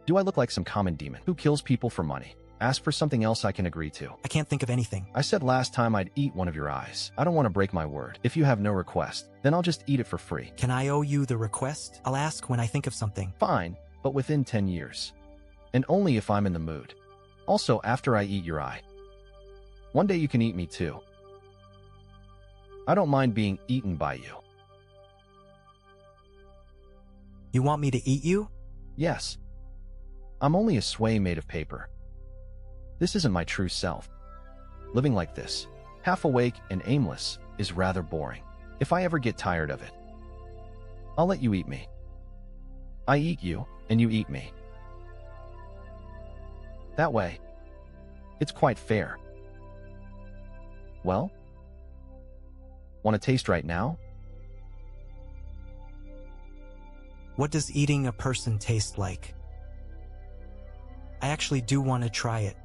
Do I look like some common demon who kills people for money? Ask for something else I can agree to. I can't think of anything. I said last time I'd eat one of your eyes. I don't want to break my word. If you have no request, then I'll just eat it for free. Can I owe you the request? I'll ask when I think of something. Fine, but within 10 years. And only if I'm in the mood. Also, after I eat your eye. One day you can eat me too. I don't mind being eaten by you. You want me to eat you? Yes. I'm only a sway made of paper. This isn't my true self. Living like this, half awake and aimless, is rather boring. If I ever get tired of it, I'll let you eat me. I eat you, and you eat me. That way, it's quite fair. Well? Want to taste right now? What does eating a person taste like? I actually do want to try it.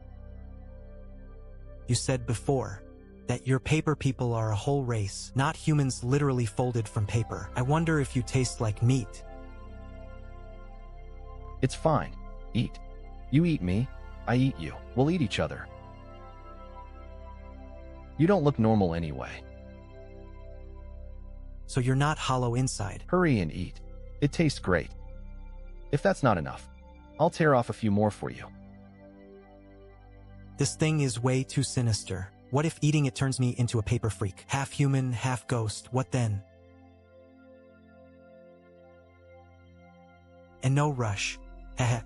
You said before that your paper people are a whole race, not humans literally folded from paper. I wonder if you taste like meat. It's fine. Eat. You eat me, I eat you. We'll eat each other. You don't look normal anyway. So you're not hollow inside. Hurry and eat. It tastes great. If that's not enough, I'll tear off a few more for you. This thing is way too sinister. What if eating it turns me into a paper freak? Half human, half ghost. What then? And no rush. Heh.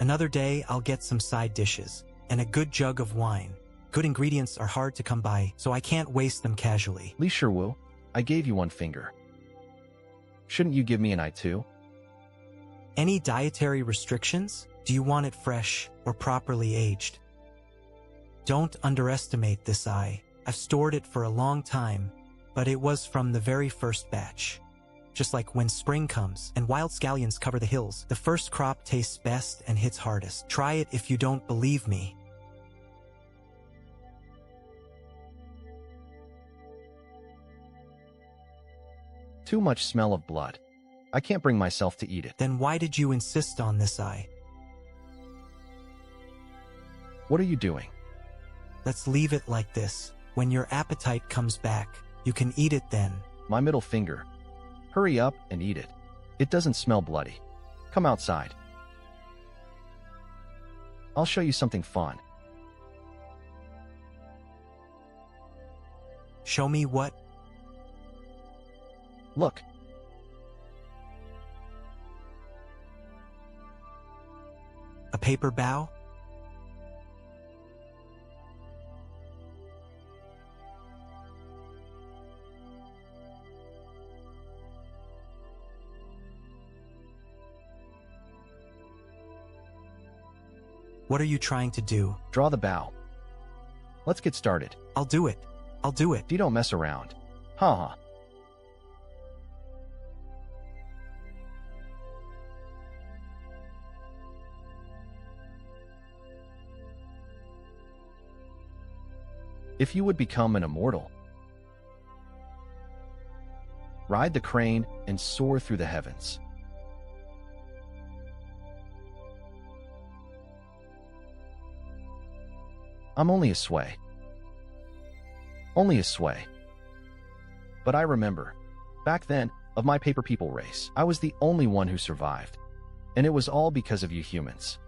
Another day, I'll get some side dishes and a good jug of wine. Good ingredients are hard to come by, so I can't waste them casually. Li Sherwoo, I gave you one finger. Shouldn't you give me an eye too? Any dietary restrictions? Do you want it fresh or properly aged? Don't underestimate this eye. I've stored it for a long time, but it was from the very first batch. Just like when spring comes and wild scallions cover the hills, the first crop tastes best and hits hardest. Try it if you don't believe me. Too much smell of blood. I can't bring myself to eat it. Then why did you insist on this eye? What are you doing? Let's leave it like this. When your appetite comes back, you can eat it then. My middle finger. Hurry up and eat it. It doesn't smell bloody. Come outside. I'll show you something fun. Show me what? Look. A paper bow? What are you trying to do? Draw the bow. Let's get started. I'll do it. I'll do it. If you don't mess around. Ha ha. If you would become an immortal, ride the crane and soar through the heavens. I'm only a sway. Only a sway. But I remember, back then, of my paper people race, I was the only one who survived. And it was all because of you humans.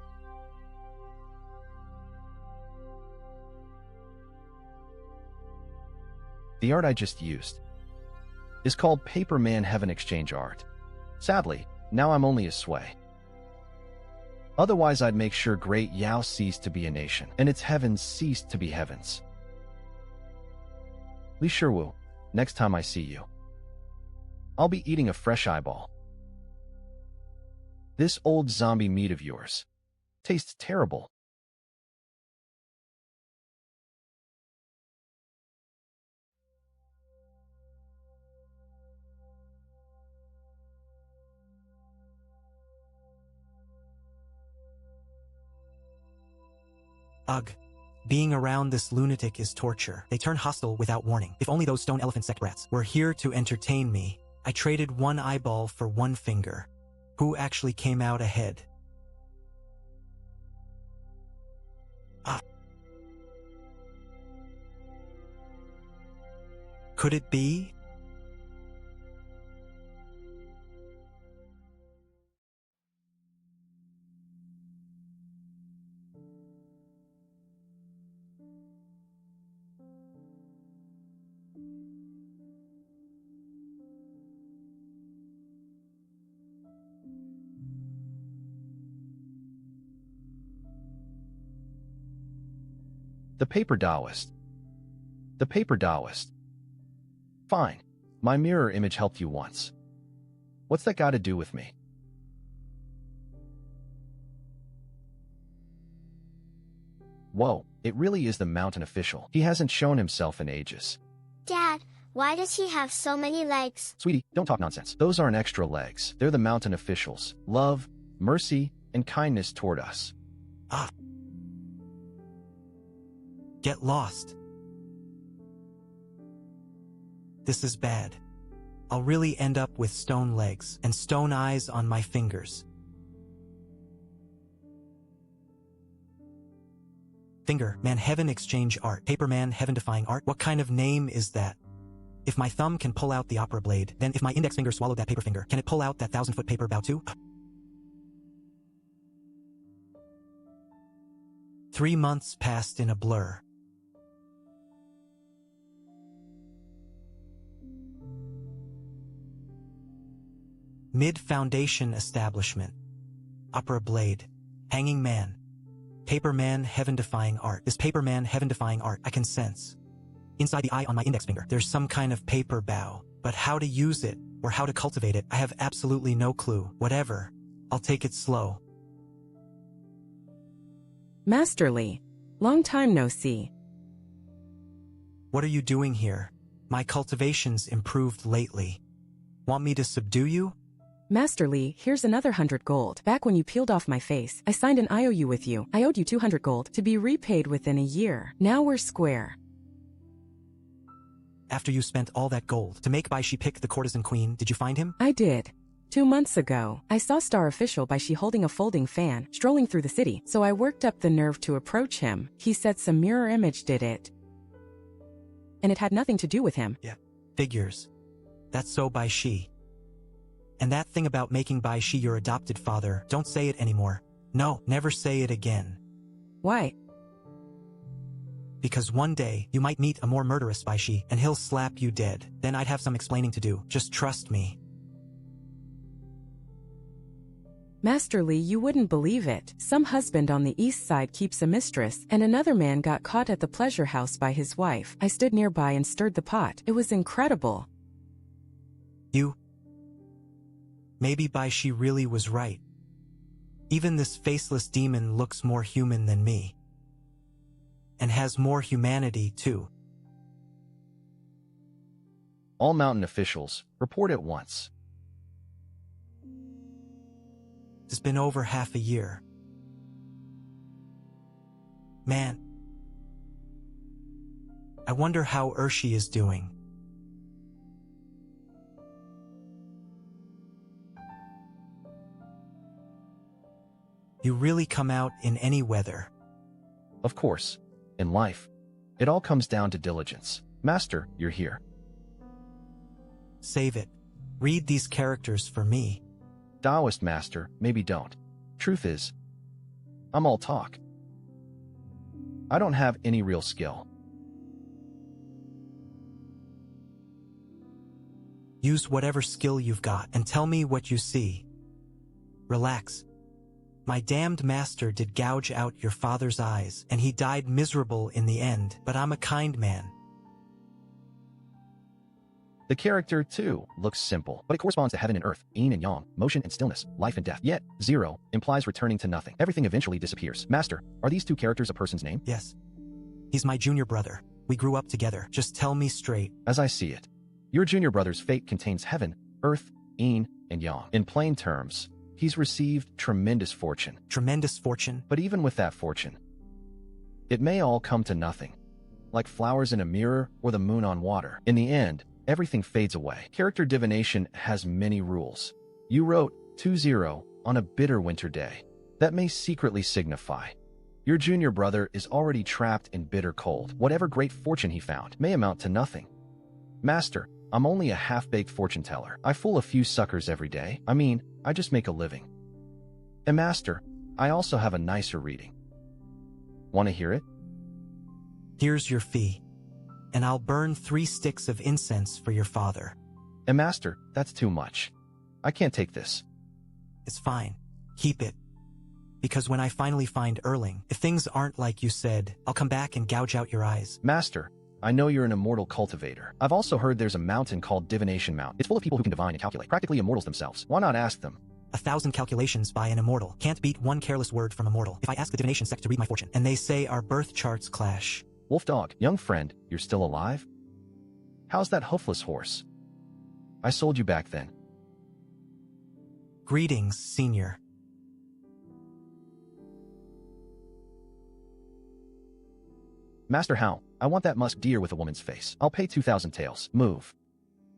The art I just used is called Paper Man Heaven Exchange Art. Sadly, now I'm only a sway. Otherwise, I'd make sure Great Yao ceased to be a nation, and its heavens ceased to be heavens. Li Sherwoo, next time I see you, I'll be eating a fresh eyeball. This old zombie meat of yours tastes terrible. Ugh. Being around this lunatic is torture. They turn hostile without warning. If only those stone elephant sect brats were here to entertain me. I traded one eyeball for one finger. Who actually came out ahead? Ah. Could it be? The paper Taoist. The paper Taoist. Fine. My mirror image helped you once. What's that got to do with me? Whoa, it really is the mountain official. He hasn't shown himself in ages. Dad, why does he have so many legs? Sweetie, don't talk nonsense. Those aren't extra legs. They're the mountain officials. Love, mercy, and kindness toward us. Ah. Get lost. This is bad. I'll really end up with stone legs and stone eyes on my fingers. Finger, man, heaven exchange art. Paper man, heaven defying art. What kind of name is that? If my thumb can pull out the opera blade, then if my index finger swallowed that paper finger, can it pull out that 1,000-foot paper bow too? 3 months passed in a blur. Mid-foundation establishment. Opera blade. Hanging man. Paper man, heaven-defying art. This paper man, heaven-defying art, I can sense. Inside the eye on my index finger, there's some kind of paper bow. But how to use it, or how to cultivate it, I have absolutely no clue. Whatever. I'll take it slow. Masterly. Long time no see. What are you doing here? My cultivation's improved lately. Want me to subdue you? Masterly, here's another 100 gold. Back when you peeled off my face, I signed an IOU with you. I owed you 200 gold to be repaid within a year. Now we're square. After you spent all that gold to make Baishi pick the courtesan queen, did you find him? I did. 2 months ago, I saw Star Official Baishi holding a folding fan, strolling through the city, so I worked up the nerve to approach him. He said some mirror image did it. And it had nothing to do with him. Yeah, figures. That's so Baishi. And that thing about making Baishi your adopted father, don't say it anymore. No, never say it again. Why? Because one day, you might meet a more murderous Baishi, and he'll slap you dead. Then I'd have some explaining to do. Just trust me. Masterly, you wouldn't believe it. Some husband on the east side keeps a mistress, and another man got caught at the pleasure house by his wife. I stood nearby and stirred the pot. It was incredible. Maybe Baishi really was right. Even this faceless demon looks more human than me. And has more humanity, too. All mountain officials, report at once. It's been over half a year. Man. I wonder how Urshi is doing. You really come out in any weather. Of course. In life, it all comes down to diligence. Master, you're here. Save it. Read these characters for me. Taoist master, maybe don't. Truth is, I'm all talk. I don't have any real skill. Use whatever skill you've got and tell me what you see. Relax. My damned master did gouge out your father's eyes, and he died miserable in the end, but I'm a kind man. The character, too, looks simple, but it corresponds to heaven and earth, yin and yang, motion and stillness, life and death. Yet, 0 implies returning to nothing. Everything eventually disappears. Master, are these 2 characters a person's name? Yes. He's my junior brother. We grew up together. Just tell me straight. As I see it, your junior brother's fate contains heaven, earth, yin, and yang. In plain terms, he's received tremendous fortune. Tremendous fortune? But even with that fortune, It may all come to nothing, like flowers in a mirror or the moon on water. In the end, everything fades away. Character divination has many rules. You wrote 2-0 on a bitter winter day. That may secretly signify your junior brother is already trapped in bitter cold. Whatever great fortune he found may amount to nothing. Master, I'm only a half-baked fortune teller. I fool a few suckers every day. I just make a living. And Master, I also have a nicer reading. Want to hear it? Here's your fee, and I'll burn 3 sticks of incense for your father. And Master, that's too much. I can't take this. It's fine. Keep it. Because when I finally find Erling, if things aren't like you said, I'll come back and gouge out your eyes. Master, I know you're an immortal cultivator. I've also heard there's a mountain called Divination Mountain. It's full of people who can divine and calculate, practically immortals themselves. Why not ask them? 1,000 calculations by an immortal can't beat one careless word from a mortal. If I ask the divination sect to read my fortune, and they say our birth charts clash. Wolfdog, young friend, you're still alive? How's that hoofless horse? I sold you back then. Greetings, senior. Master How, I want that musk deer with a woman's face. I'll pay 2,000 taels. Move.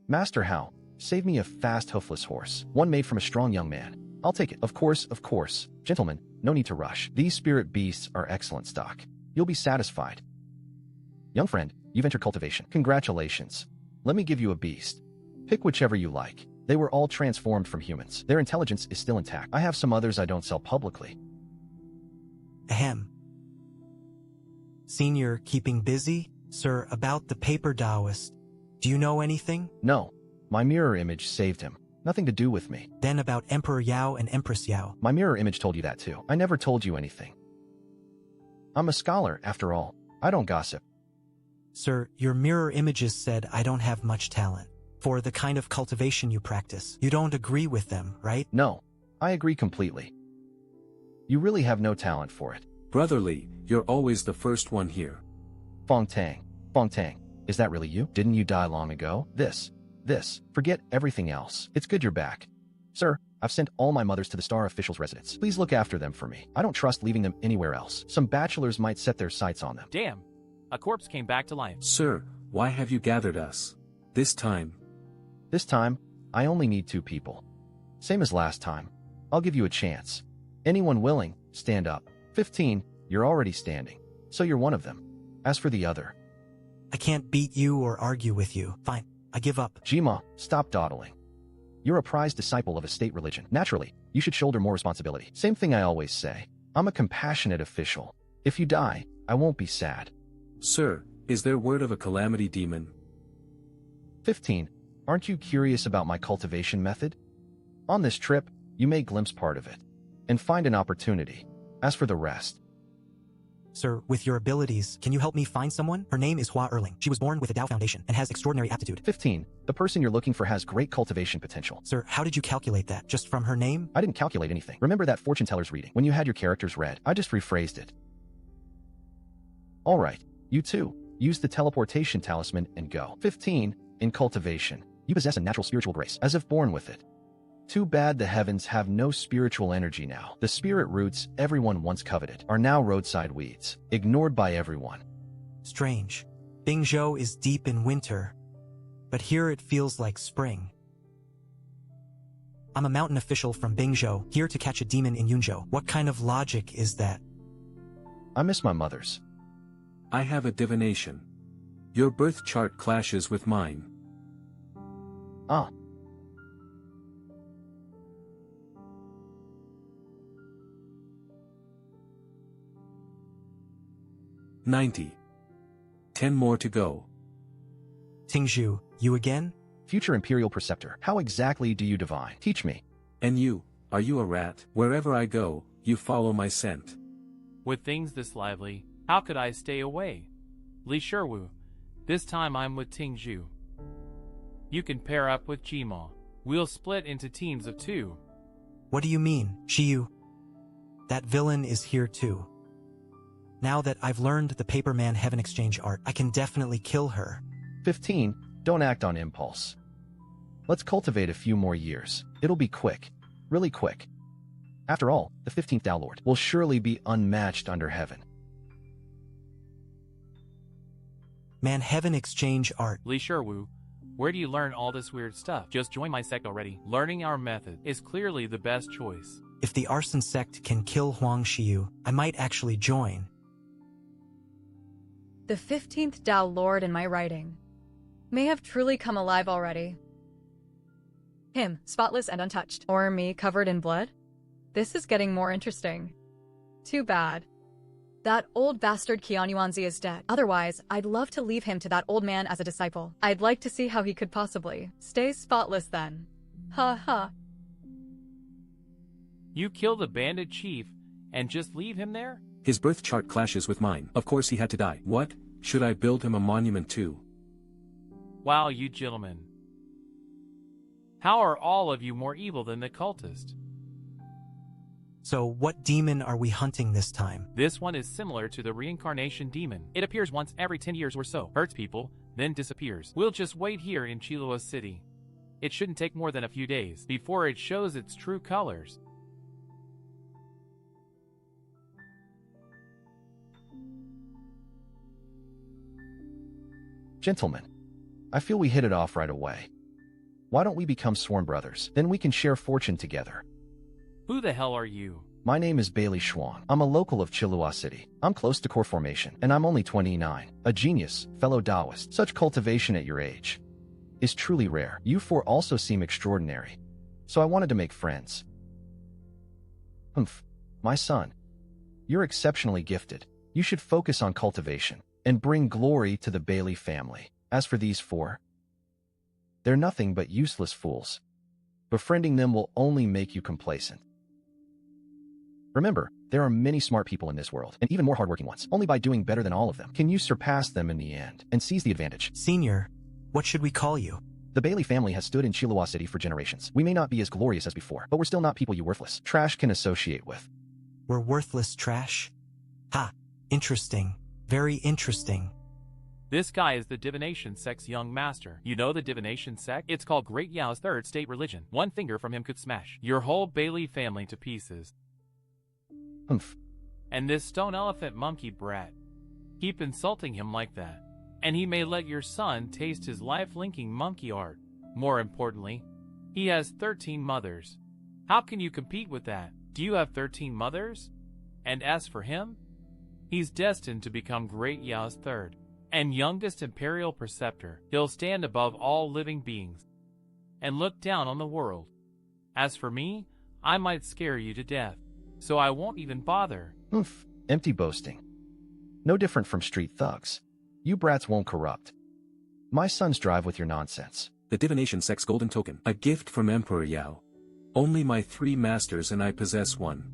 Master How, save me a fast hoofless horse, one made from a strong young man. I'll take it. Of course. Gentlemen, no need to rush. These spirit beasts are excellent stock. You'll be satisfied. Young friend, you've entered cultivation. Congratulations. Let me give you a beast. Pick whichever you like. They were all transformed from humans. Their intelligence is still intact. I have some others I don't sell publicly. Ahem. Senior, keeping busy? Sir, about the paper Taoist. Do you know anything? No. My mirror image saved him. Nothing to do with me. Then about Emperor Yao and Empress Yao. My mirror image told you that too. I never told you anything. I'm a scholar, after all. I don't gossip. Sir, your mirror images said I don't have much talent. For the kind of cultivation you practice. You don't agree with them, right? No. I agree completely. You really have no talent for it. Brotherly, you're always the first one here. Fong Tang, is that really you? Didn't you die long ago? This. Forget everything else. It's good you're back. Sir, I've sent all my mothers to the Star Official's residence. Please look after them for me. I don't trust leaving them anywhere else. Some bachelors might set their sights on them. Damn. A corpse came back to life. Sir, why have you gathered us? This time, I only need 2 people. Same as last time. I'll give you a chance. Anyone willing, stand up. 15, you're already standing. So you're one of them. As for the other, I can't beat you or argue with you. Fine, I give up. Jima, stop dawdling. You're a prized disciple of a state religion. Naturally, you should shoulder more responsibility. Same thing I always say. I'm a compassionate official. If you die, I won't be sad. Sir, is there word of a calamity demon? 15, aren't you curious about my cultivation method? On this trip, you may glimpse part of it, and find an opportunity. As for the rest, Sir, with your abilities, can you help me find someone? Her name is Hua Erling. She was born with a Tao foundation and has extraordinary aptitude. 15, the person you're looking for has great cultivation potential. Sir, how did you calculate that? Just from her name? I didn't calculate anything. Remember that fortune teller's reading? When you had your characters read, I just rephrased it. Alright, you too. Use the teleportation talisman and go. 15, in cultivation, you possess a natural spiritual grace, as if born with it. Too bad the heavens have no spiritual energy now. The spirit roots everyone once coveted are now roadside weeds, ignored by everyone. Strange. Bingzhou is deep in winter, but here it feels like spring. I'm a mountain official from Bingzhou, here to catch a demon in Yunzhou. What kind of logic is that? I miss my mothers. I have a divination. Your birth chart clashes with mine. Ah. "90. 10 more to go." Tingzhu, you again? Future Imperial Preceptor, how exactly do you divine? Teach me. And you, are you a rat? Wherever I go, you follow my scent. With things this lively, how could I stay away? Li Sherwu, this time I'm with Tingzhu. You can pair up with Jima. We'll split into teams of 2. What do you mean, Shiyu? That villain is here too. Now that I've learned the Paperman Heaven Exchange art, I can definitely kill her. 15, don't act on impulse. Let's cultivate a few more years. It'll be quick. Really quick. After all, the 15th Tao Lord will surely be unmatched under heaven. Man, heaven exchange art. Li Sherwu, where do you learn all this weird stuff? Just join my sect already. Learning our method is clearly the best choice. If the arson sect can kill Huang Xiu, I might actually join. The 15th Dao Lord in my writing may have truly come alive already. Him, spotless and untouched. Or me, covered in blood? This is getting more interesting. Too bad. That old bastard Qian Yuanzi is dead. Otherwise, I'd love to leave him to that old man as a disciple. I'd like to see how he could possibly stay spotless then. Ha ha. You kill the bandit chief and just leave him there? His birth chart clashes with mine. Of course he had to die. What? Should I build him a monument too? Wow, you gentlemen. How are all of you more evil than the cultist? So what demon are we hunting this time? This one is similar to the reincarnation demon. It appears once every 10 years or so, hurts people, then disappears. We'll just wait here in Chilua City. It shouldn't take more than a few days before it shows its true colors. Gentlemen, I feel we hit it off right away. Why don't we become sworn brothers? Then we can share fortune together. Who the hell are you? My name is Bailey Schwan. I'm a local of Chilua City. I'm close to core formation, and I'm only 29. A genius, fellow Taoist. Such cultivation at your age is truly rare. You four also seem extraordinary, so I wanted to make friends. My son, you're exceptionally gifted. You should focus on cultivation and bring glory to the Bailey family. As for these four, they're nothing but useless fools. Befriending them will only make you complacent. Remember, there are many smart people in this world, and even more hardworking ones. Only by doing better than all of them can you surpass them in the end and seize the advantage. Senior, what should we call you? The Bailey family has stood in Chilua City for generations. We may not be as glorious as before, but we're still not people you worthless trash can associate with. We're worthless trash? Ha, interesting. Very interesting. This guy is the divination sect's young master. You know the divination sect? It's called Great Yao's third state religion. One finger from him could smash your whole Bailey family to pieces. And this stone elephant monkey brat. Keep insulting him like that, and he may let your son taste his life-linking monkey art. More importantly, he has 13 mothers. How can you compete with that? Do you have 13 mothers? And as for him, he's destined to become Great Yao's third and youngest imperial preceptor. He'll stand above all living beings and look down on the world. As for me, I might scare you to death, so I won't even bother. Empty boasting. No different from street thugs. You brats won't corrupt. My sons drive with your nonsense. The divination sect's golden token. A gift from Emperor Yao. Only my 3 masters and I possess one.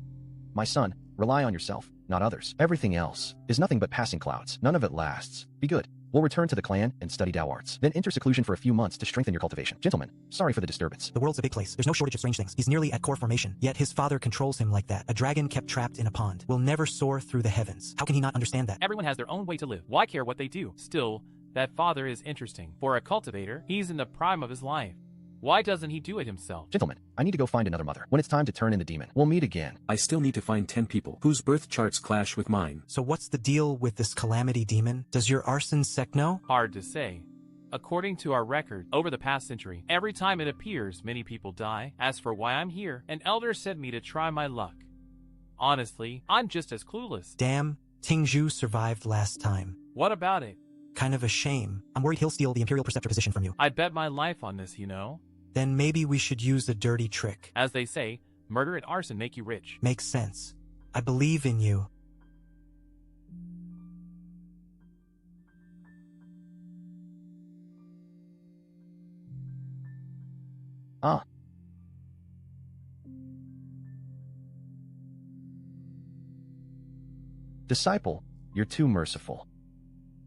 My son, rely on yourself, not others. Everything else is nothing but passing clouds. None of it lasts. Be good. We'll return to the clan and study Dao arts. Then enter seclusion for a few months to strengthen your cultivation. Gentlemen, sorry for the disturbance. The world's a big place. There's no shortage of strange things. He's nearly at core formation, yet his father controls him like that. A dragon kept trapped in a pond will never soar through the heavens. How can he not understand that? Everyone has their own way to live. Why care what they do? Still, that father is interesting. For a cultivator, he's in the prime of his life. Why doesn't he do it himself? Gentlemen, I need to go find another mother. When it's time to turn in the demon, we'll meet again. I still need to find 10 people whose birth charts clash with mine. So what's the deal with this calamity demon? Does your arson sect know? Hard to say. According to our record, over the past century, every time it appears, many people die. As for why I'm here, an elder sent me to try my luck. Honestly, I'm just as clueless. Damn, Tingzhu survived last time. What about it? Kind of a shame. I'm worried he'll steal the Imperial Preceptor position from you. I'd bet my life on this, you know. Then maybe we should use a dirty trick. As they say, murder and arson make you rich. Makes sense. I believe in you. Disciple, you're too merciful.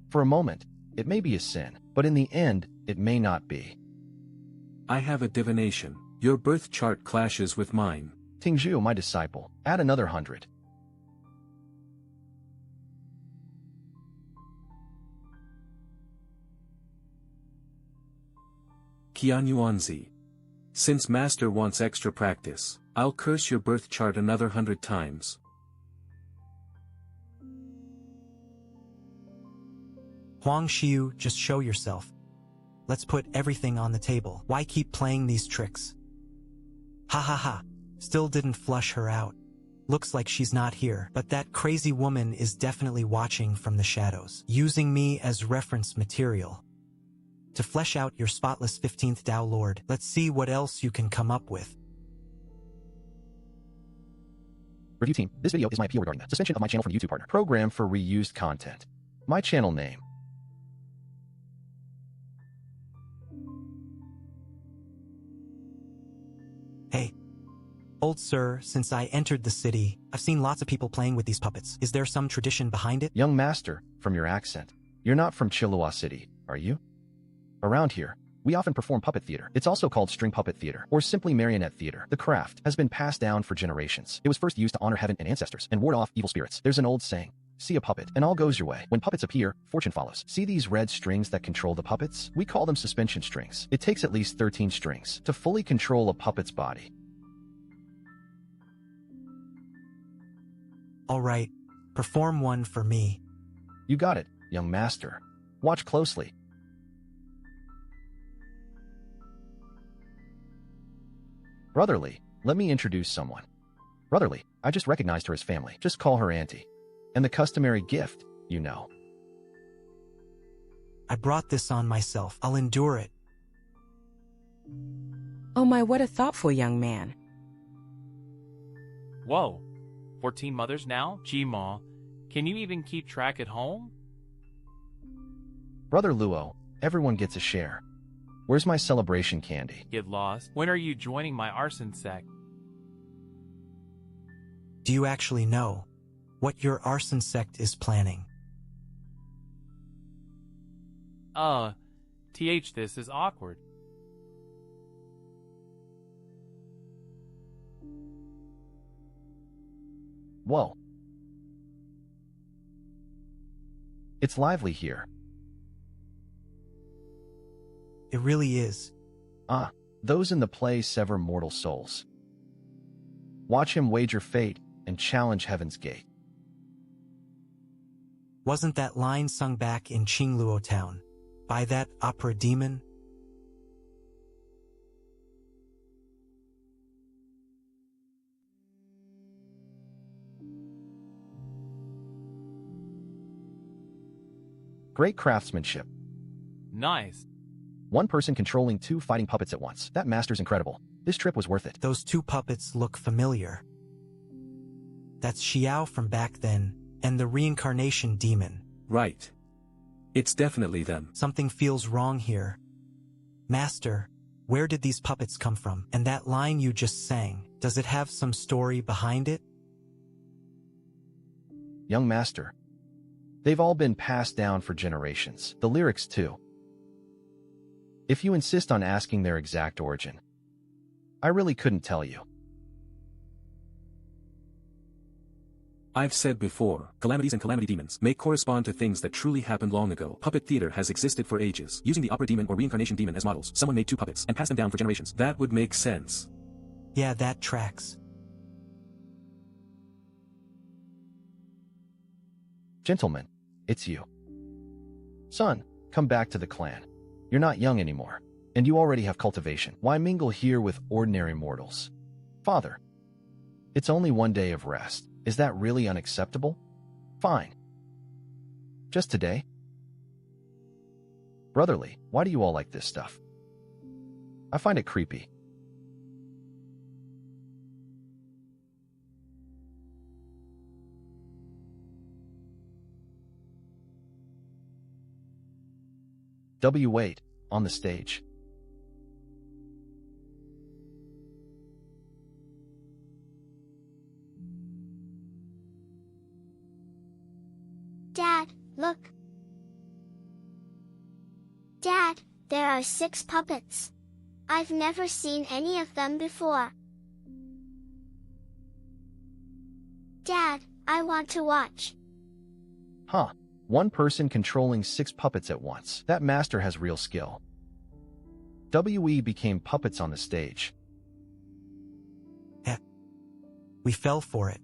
For a moment, it may be a sin, but in the end, it may not be. I have a divination. Your birth chart clashes with mine. Tingzhu, my disciple, add another 100. Qian Yuanzi. Since Master wants extra practice, I'll curse your birth chart another 100 times. Huang Xiu, just show yourself. Let's put everything on the table. Why keep playing these tricks? Ha ha ha. Still didn't flush her out. Looks like she's not here, but that crazy woman is definitely watching from the shadows, using me as reference material. To flesh out your spotless 15th Dao Lord, let's see what else you can come up with. Review team, this video is my appeal regarding the suspension of my channel from YouTube partner. Program for reused content. My channel name. Hey. Old sir, since I entered the city, I've seen lots of people playing with these puppets. Is there some tradition behind it? Young master, from your accent, you're not from Chilua City, are you? Around here, we often perform puppet theater. It's also called string puppet theater, or simply marionette theater. The craft has been passed down for generations. It was first used to honor heaven and ancestors and ward off evil spirits. There's an old saying, see a puppet, and all goes your way. When puppets appear, fortune follows. See these red strings that control the puppets? We call them suspension strings. It takes at least 13 strings to fully control a puppet's body. All right, perform one for me. You got it, young master. Watch closely. Brotherly, let me introduce someone. Brotherly, I just recognized her as family. Just call her auntie. And the customary gift, you know. I brought this on myself. I'll endure it. Oh my, what a thoughtful young man. Whoa. 14 mothers now? Gee-ma, can you even keep track at home? Brother Luo, everyone gets a share. Where's my celebration candy? Get lost. When are you joining my arson sect? Do you actually know what your arson sect is planning? This is awkward. Whoa. It's lively here. It really is. Ah, those in the play sever mortal souls. Watch him wager fate and challenge heaven's gate. Wasn't that line sung back in Qingluo town by that opera demon? Great craftsmanship. Nice. One person controlling 2 fighting puppets at once. That master's incredible. This trip was worth it. Those 2 puppets look familiar. That's Xiao from back then, and the Reincarnation demon. Right. It's definitely them. Something feels wrong here. Master, where did these puppets come from? And that line you just sang, does it have some story behind it? Young master. They've all been passed down for generations. The lyrics too. If you insist on asking their exact origin, I really couldn't tell you. I've said before, calamities and calamity demons may correspond to things that truly happened long ago. Puppet theater has existed for ages. Using the opera demon or reincarnation demon as models, someone made 2 puppets and passed them down for generations. That would make sense. Yeah, that tracks. Gentlemen, it's you. Son, come back to the clan. You're not young anymore, and you already have cultivation. Why mingle here with ordinary mortals? Father, it's only 1 day of rest. Is that really unacceptable? Fine. Just today? Brotherly, why do you all like this stuff? I find it creepy. Wait, on the stage. Dad, look. Dad, there are 6 puppets. I've never seen any of them before. Dad, I want to watch. Huh. 1 person controlling 6 puppets at once. That master has real skill. We became puppets on the stage. We fell for it.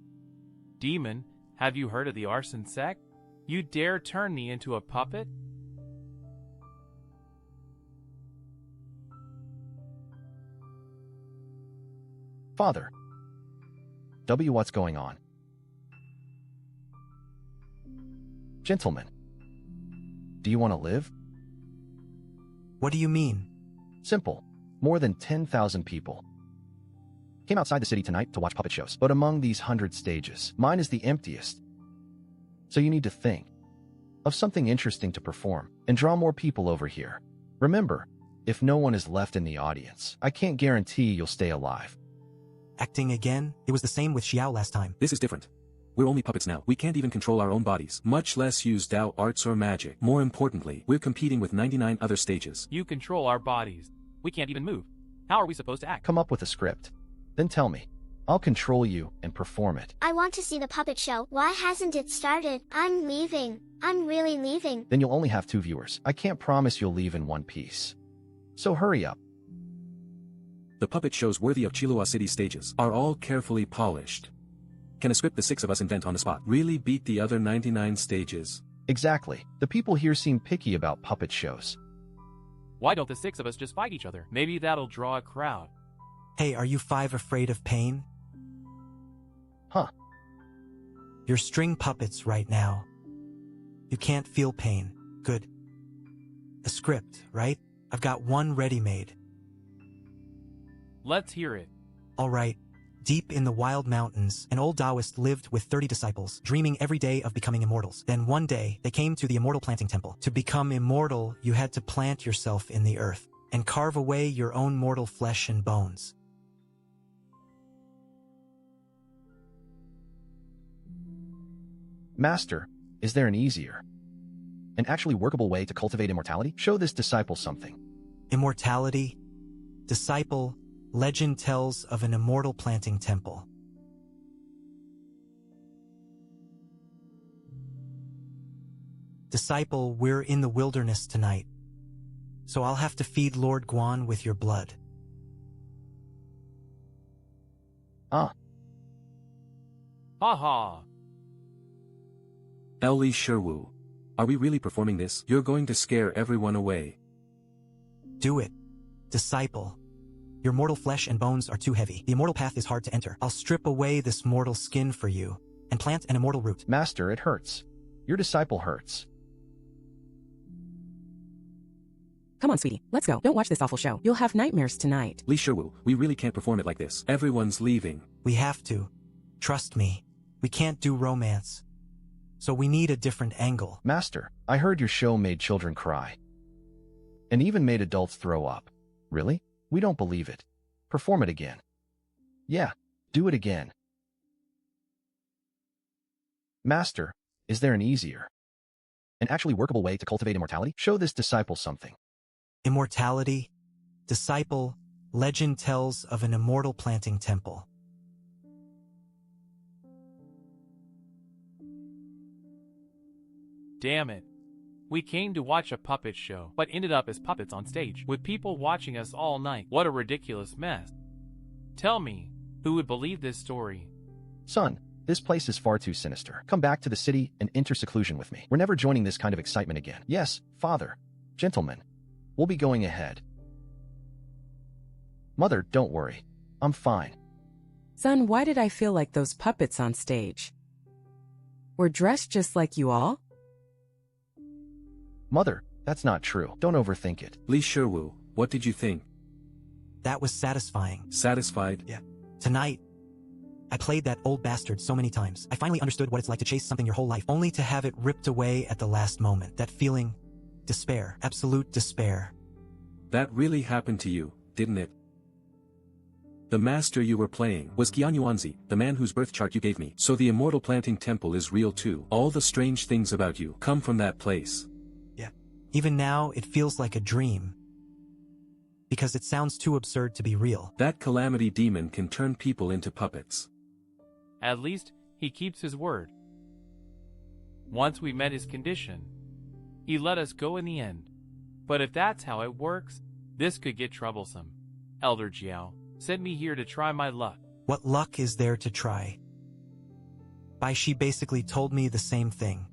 Demon, have you heard of the arson sect? You dare turn me into a puppet? Father. What's going on? Gentlemen. Do you want to live? What do you mean? Simple. More than 10,000 people came outside the city tonight to watch puppet shows. But among these 100 stages, mine is the emptiest. So you need to think of something interesting to perform and draw more people over here. Remember, if no one is left in the audience, I can't guarantee you'll stay alive. Acting again? It was the same with Xiao last time. This is different. We're only puppets now. We can't even control our own bodies, much less use Dao arts or magic. More importantly, we're competing with 99 other stages. You control our bodies. We can't even move. How are we supposed to act? Come up with a script. Then tell me. I'll control you and perform it. I want to see the puppet show. Why hasn't it started? I'm leaving. I'm really leaving. Then you'll only have 2 viewers. I can't promise you'll leave in one piece. So hurry up. The puppet shows worthy of Chilua City stages are all carefully polished. Can a script the 6 of us invent on the spot really beat the other 99 stages? Exactly. The people here seem picky about puppet shows. Why don't the 6 of us just fight each other? Maybe that'll draw a crowd. Hey, are you 5 afraid of pain? Huh. You're string puppets right now. You can't feel pain. Good. A script, right? I've got one ready-made. Let's hear it. All right. Deep in the wild mountains, an old Taoist lived with 30 disciples, dreaming every day of becoming immortals. Then one day, they came to the immortal planting temple. To become immortal, you had to plant yourself in the earth and carve away your own mortal flesh and bones. Master, is there an easier and actually workable way to cultivate immortality? Show this disciple something. Immortality? Disciple, legend tells of an immortal planting temple. Disciple, we're in the wilderness tonight, so I'll have to feed Lord Guan with your blood. Ah. Ha ha. Li Sherwu. Are we really performing this? You're going to scare everyone away. Do it, disciple. Your mortal flesh and bones are too heavy. The immortal path is hard to enter. I'll strip away this mortal skin for you and plant an immortal root. Master, it hurts. Your disciple hurts. Come on, sweetie. Let's go. Don't watch this awful show. You'll have nightmares tonight. Li Sherwu, we really can't perform it like this. Everyone's leaving. We have to. Trust me. We can't do romance. So we need a different angle. Master, I heard your show made children cry. And even made adults throw up. Really? We don't believe it. Perform it again. Yeah, do it again. Master, is there an easier and actually workable way to cultivate immortality? Show this disciple something. Immortality? Disciple, legend tells of an immortal planting temple. Damn it. We came to watch a puppet show, but ended up as puppets on stage, with people watching us all night. What a ridiculous mess. Tell me, who would believe this story? Son, this place is far too sinister. Come back to the city and enter seclusion with me. We're never joining this kind of excitement again. Yes, father. Gentlemen, we'll be going ahead. Mother, don't worry. I'm fine. Son, why did I feel like those puppets on stage were dressed just like you all? Mother, that's not true. Don't overthink it. Li Sherwu, what did you think? That was satisfying. Satisfied? Yeah. Tonight, I played that old bastard so many times. I finally understood what it's like to chase something your whole life, only to have it ripped away at the last moment. That feeling, despair, absolute despair. That really happened to you, didn't it? The master you were playing was Qianyuanzi, the man whose birth chart you gave me. So the immortal planting temple is real too. All the strange things about you come from that place. Yeah. Even now, it feels like a dream. Because it sounds too absurd to be real. That calamity demon can turn people into puppets. At least, he keeps his word. Once we met his condition, he let us go in the end. But if that's how it works, this could get troublesome. Elder Jiao sent me here to try my luck. What luck is there to try? Baishi basically told me the same thing.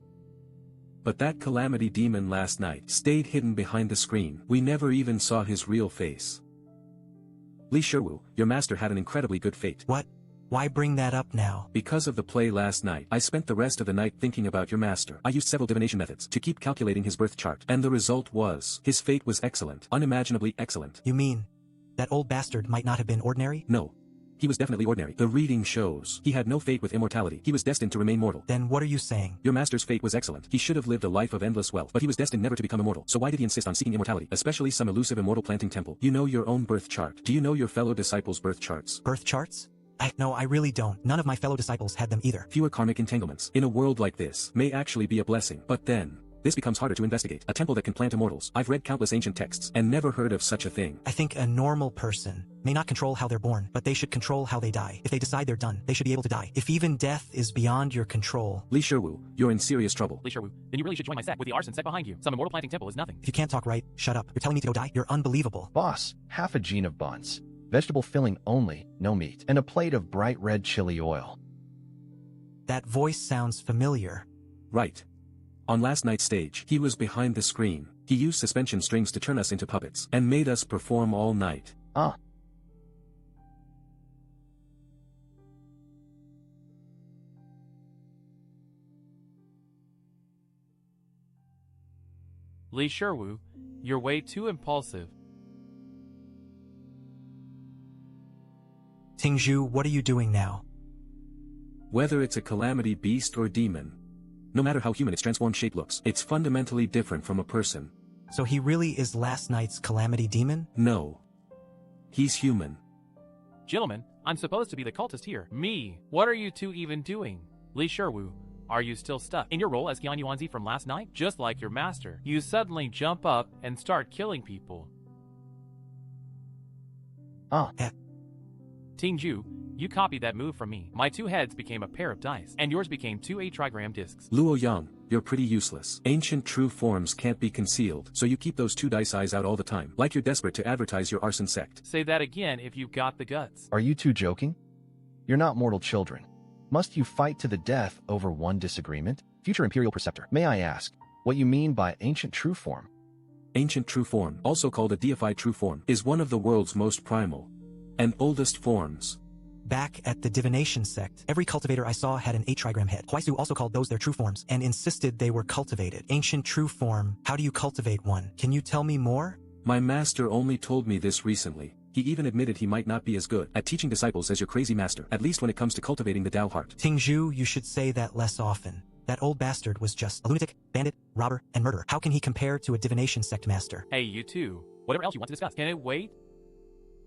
But that calamity demon last night stayed hidden behind the screen. We never even saw his real face. Li Shiwu, your master had an incredibly good fate. What? Why bring that up now? Because of the play last night, I spent the rest of the night thinking about your master. I used several divination methods to keep calculating his birth chart, and the result was, his fate was excellent, unimaginably excellent. You mean, that old bastard might not have been ordinary? No. He was definitely ordinary. The reading shows he had no fate with immortality. He was destined to remain mortal. Then what are you saying? Your master's fate was excellent. He should have lived a life of endless wealth, but he was destined never to become immortal. So why did he insist on seeking immortality, especially some elusive immortal planting temple? You know your own birth chart. Do you know your fellow disciples' birth charts? Birth charts? No, I really don't. None of my fellow disciples had them either. Fewer karmic entanglements in a world like this may actually be a blessing, but then this becomes harder to investigate. A temple that can plant immortals. I've read countless ancient texts and never heard of such a thing. I think a normal person may not control how they're born, but they should control how they die. If they decide they're done, they should be able to die. If even death is beyond your control... Li Shiwu, you're in serious trouble. Li Shiwu, then you really should join my sect with the arson sect behind you. Some immortal planting temple is nothing. If you can't talk right, shut up. You're telling me to go die? You're unbelievable. Boss, half a gene of buns. Vegetable filling only, no meat. And a plate of bright red chili oil. That voice sounds familiar. Right. On last night's stage, he was behind the screen. He used suspension strings to turn us into puppets, and made us perform all night. Ah. Li Shiwu, you're way too impulsive. Tingzhu, what are you doing now? Whether it's a calamity beast or demon, no matter how human its transformed shape looks, it's fundamentally different from a person. So he really is last night's calamity demon? No. He's human. Gentlemen, I'm supposed to be the cultist here. Me. What are you two even doing? Li Shiwu, are you still stuck in your role as Qian Yuanzi from last night? Just like your master, you suddenly jump up and start killing people. Ah. Tingzhu, you copied that move from me. My two heads became a pair of dice, and yours became two 8-trigram discs. Luo Yang, you're pretty useless. Ancient true forms can't be concealed, so you keep those two dice eyes out all the time, like you're desperate to advertise your arson sect. Say that again if you've got the guts. Are you two joking? You're not mortal children. Must you fight to the death over one disagreement? Future Imperial Preceptor, may I ask, what you mean by ancient true form? Ancient true form, also called a deified true form, is one of the world's most primal and oldest forms. Back at the divination sect, every cultivator I saw had an 8-trigram head. Huaisu also called those their true forms, and insisted they were cultivated. Ancient true form, how do you cultivate one? Can you tell me more? My master only told me this recently. He even admitted he might not be as good at teaching disciples as your crazy master, at least when it comes to cultivating the Tao heart. Tingzhu, you should say that less often. That old bastard was just a lunatic, bandit, robber, and murderer. How can he compare to a divination sect master? Hey, you two. Whatever else you want to discuss. Can it wait?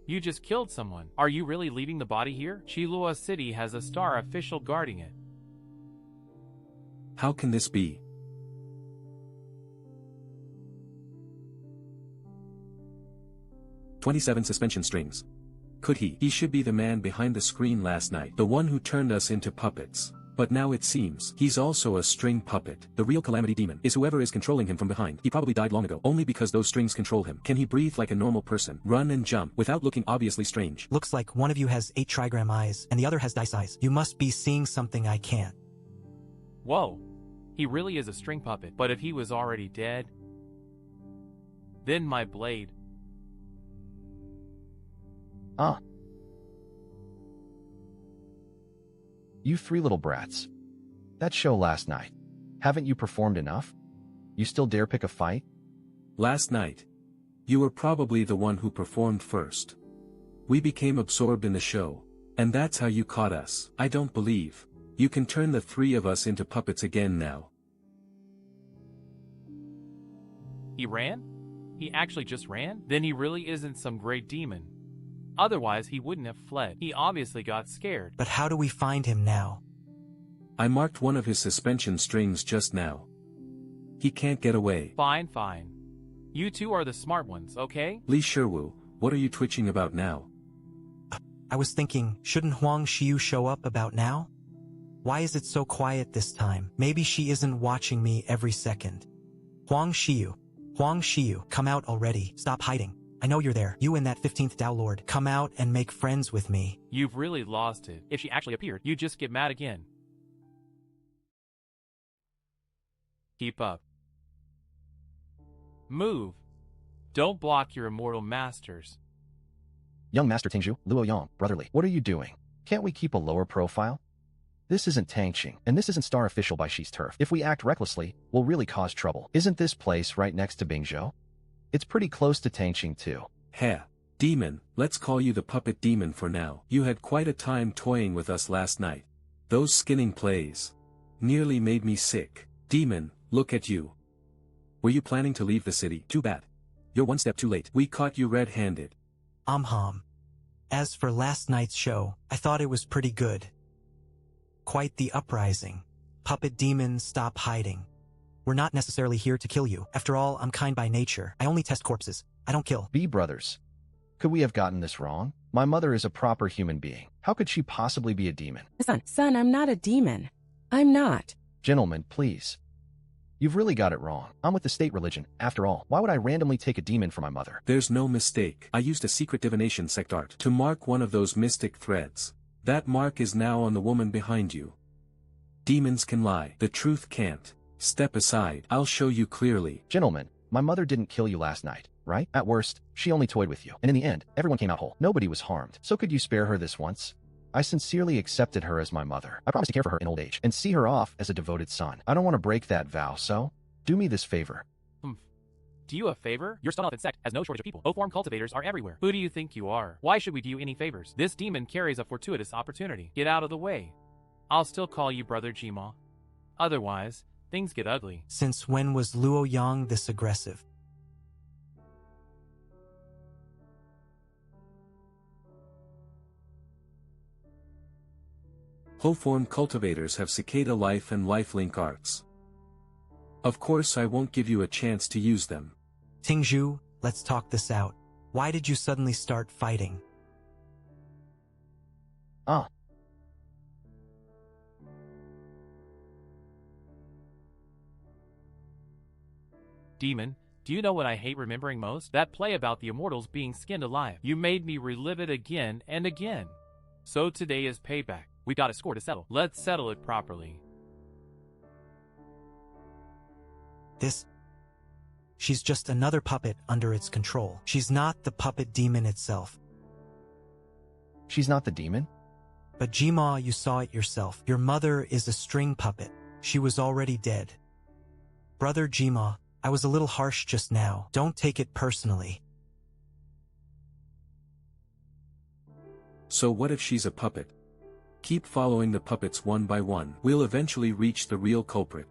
You just killed someone. Are you really leaving the body here? Chilua City has a star official guarding it. How can this be? "27 suspension strings. Could he? He should be the man behind the screen last night, the one who turned us into puppets. But now it seems he's also a string puppet. The real calamity demon is whoever is controlling him from behind. He probably died long ago, only because those strings control him. Can he breathe like a normal person, run and jump, without looking obviously strange?" Looks like one of you has 8-trigram eyes, and the other has dice eyes. You must be seeing something I can't. Whoa. He really is a string puppet. But if he was already dead, then my blade. Ah. You three little brats. That show last night. Haven't you performed enough? You still dare pick a fight? Last night. You were probably the one who performed first. We became absorbed in the show. And that's how you caught us. I don't believe you can turn the three of us into puppets again now. He ran? He actually just ran? Then he really isn't some great demon. Otherwise, he wouldn't have fled. He obviously got scared. But how do we find him now? I marked one of his suspension strings just now. He can't get away. Fine, fine. You two are the smart ones, okay? Li Shiwu, what are you twitching about now? I was thinking, shouldn't Huang Xiu show up about now? Why is it so quiet this time? Maybe she isn't watching me every second. Huang Xiu, come out already. Stop hiding. I know you're there. You and that 15th Tao Lord. Come out and make friends with me. You've really lost it. If she actually appeared, you'd just get mad again. Keep up. Move. Don't block your immortal masters. Young Master Tingzhu, Luo Yang, brotherly. What are you doing? Can't we keep a lower profile? This isn't Tangqing, and this isn't Star Official by Shi's Turf. If we act recklessly, we'll really cause trouble. Isn't this place right next to Bingzhou? It's pretty close to Tangqing too. Heh. Demon, let's call you the puppet demon for now. You had quite a time toying with us last night. Those skinning plays nearly made me sick. Demon, look at you. Were you planning to leave the city? Too bad. You're one step too late. We caught you red-handed. As for last night's show, I thought it was pretty good. Quite the uprising. Puppet demons, stop hiding. We're not necessarily here to kill you. After all, I'm kind by nature. I only test corpses. I don't kill. Be brothers. Could we have gotten this wrong? My mother is a proper human being. How could she possibly be a demon? Son, I'm not a demon. I'm not. Gentlemen, please. You've really got it wrong. I'm with the state religion. After all, why would I randomly take a demon for my mother? There's no mistake. I used a secret divination sect art to mark one of those mystic threads. That mark is now on the woman behind you. Demons can lie. The truth can't. Step aside. I'll show you clearly. Gentlemen, my mother didn't kill you last night, right? At worst, she only toyed with you. And in the end, everyone came out whole. Nobody was harmed. So could you spare her this once? I sincerely accepted her as my mother. I promise to care for her in old age and see her off as a devoted son. I don't want to break that vow, so do me this favor. Do you a favor? Your stun sect has no shortage of people. O-form cultivators are everywhere. Who do you think you are? Why should we do you any favors? This demon carries a fortuitous opportunity. Get out of the way. I'll still call you Brother Jima. Otherwise, things get ugly. Since when was Luo Yang this aggressive? Ho-form cultivators have cicada life and lifelink arts. Of course I won't give you a chance to use them. Tingzhu, let's talk this out. Why did you suddenly start fighting? Demon, do you know what I hate remembering most? That play about the immortals being skinned alive. You made me relive it again and again. So today is payback. We got a score to settle. Let's settle it properly. She's just another puppet under its control. She's not the puppet demon itself. She's not the demon? But Jima, you saw it yourself. Your mother is a string puppet. She was already dead. Brother Jima, I was a little harsh just now. Don't take it personally. So what if she's a puppet? Keep following the puppets one by one. We'll eventually reach the real culprit.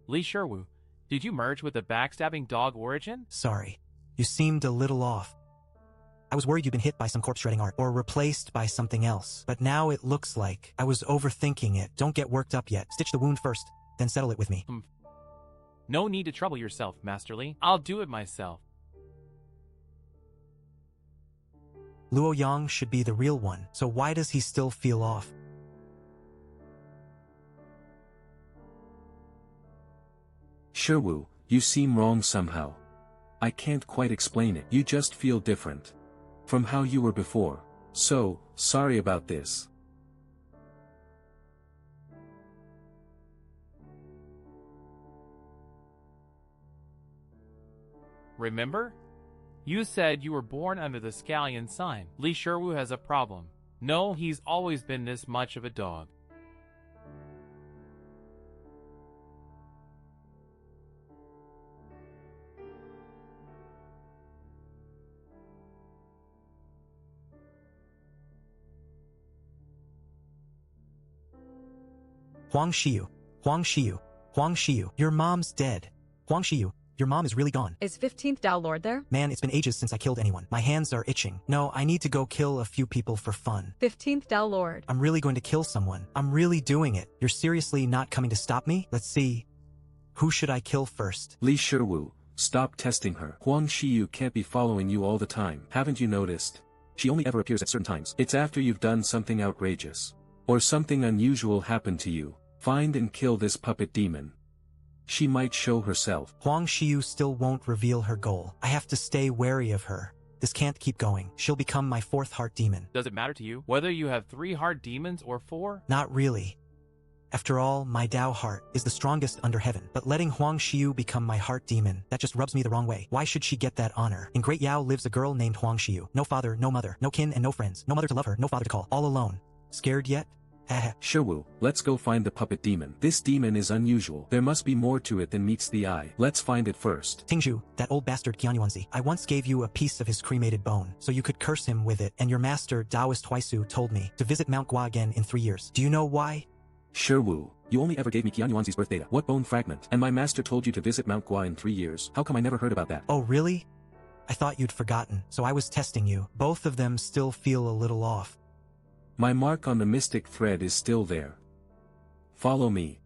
Li Sherwu, did you merge with the backstabbing dog origin? Sorry. You seemed a little off. I was worried you'd been hit by some corpse-shredding art, or replaced by something else. But now it looks like I was overthinking it. Don't get worked up yet. Stitch the wound first, then settle it with me. No need to trouble yourself, Master Li. I'll do it myself. Luo Yang should be the real one, so why does he still feel off? Sherwu, you seem wrong somehow. I can't quite explain it. You just feel different from how you were before. So, sorry about this. Remember? You said you were born under the scallion sign. Li Sherwu has a problem. No, he's always been this much of a dog. Huang Shiyu, your mom's dead. Huang Shiyu, your mom is really gone. Is 15th Dao Lord there? Man, it's been ages since I killed anyone. My hands are itching. No, I need to go kill a few people for fun. 15th Dao Lord. I'm really going to kill someone. I'm really doing it. You're seriously not coming to stop me? Let's see. Who should I kill first? Li Sherwu, stop testing her. Huang Shiyu can't be following you all the time. Haven't you noticed? She only ever appears at certain times. It's after you've done something outrageous, or something unusual happened to you. Find and kill this puppet demon. She might show herself. Huang Shiyu still won't reveal her goal. I have to stay wary of her. This can't keep going. She'll become my fourth heart demon. Does it matter to you whether you have 3 heart demons or 4? Not really. After all, my Tao heart is the strongest under heaven. But letting Huang Xiu become my heart demon, that just rubs me the wrong way. Why should she get that honor? In Great Yao lives a girl named Huang Xiu. No father, no mother, no kin and no friends. No mother to love her, no father to call. All alone. Scared yet? Shiwu, let's go find the puppet demon. This demon is unusual. There must be more to it than meets the eye. Let's find it first. Tingzhu, that old bastard Qianyuanzi. I once gave you a piece of his cremated bone, so you could curse him with it, and your master Taoist Huaisu told me to visit Mount Gua again in 3 years. Do you know why? Shiwu, you only ever gave me Qianyuanzi's birth data. What bone fragment? And my master told you to visit Mount Gua in 3 years. How come I never heard about that? Oh really? I thought you'd forgotten, so I was testing you. Both of them still feel a little off. My mark on the mystic thread is still there. Follow me.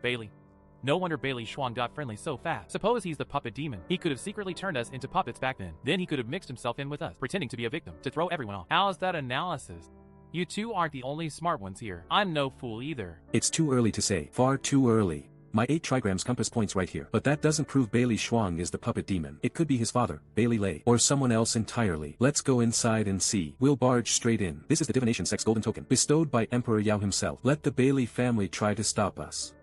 Bailey. No wonder Bailey Shuang got friendly so fast. Suppose he's the puppet demon. He could have secretly turned us into puppets back then. Then he could have mixed himself in with us, pretending to be a victim, to throw everyone off. How is that analysis? You two aren't the only smart ones here. I'm no fool either. It's too early to say. Far too early. My 8 trigrams compass points right here. But that doesn't prove Bailey Shuang is the puppet demon. It could be his father, Bailey Lei, or someone else entirely. Let's go inside and see. We'll barge straight in. This is the divination sect's golden token, bestowed by Emperor Yao himself. Let the Bailey family try to stop us.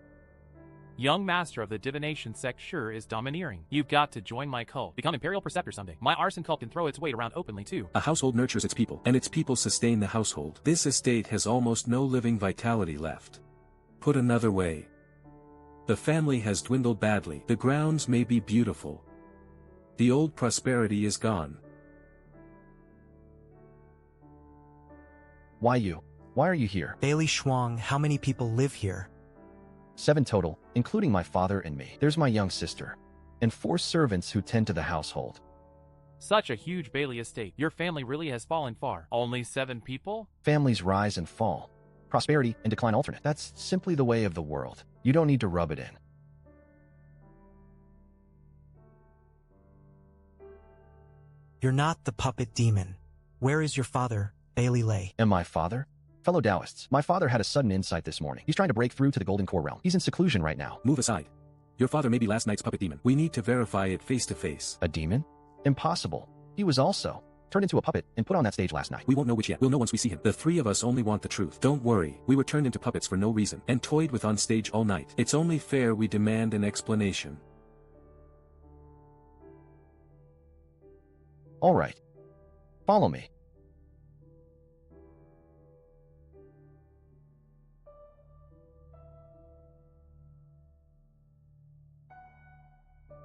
Young master of the divination sect sure is domineering. You've got to join my cult. Become Imperial Preceptor someday. My arson cult can throw its weight around openly too. A household nurtures its people, and its people sustain the household. This estate has almost no living vitality left. Put another way, the family has dwindled badly. The grounds may be beautiful. The old prosperity is gone. Why you? Why are you here? Bailey Shuang, how many people live here? 7 total, including my father and me. There's my young sister. And 4 servants who tend to the household. Such a huge Bailey estate. Your family really has fallen far. Only 7 people? Families rise and fall. Prosperity and decline alternate. That's simply the way of the world. You don't need to rub it in. You're not the puppet demon. Where is your father, Bailey Lei? And my father? Fellow Taoists, my father had a sudden insight this morning. He's trying to break through to the Golden Core realm. He's in seclusion right now. Move aside. Your father may be last night's puppet demon. We need to verify it face to face. A demon? Impossible. He was also turned into a puppet and put on that stage last night. We won't know which yet. We'll know once we see him. The 3 of us only want the truth. Don't worry. We were turned into puppets for no reason and toyed with on stage all night. It's only fair we demand an explanation. All right. Follow me.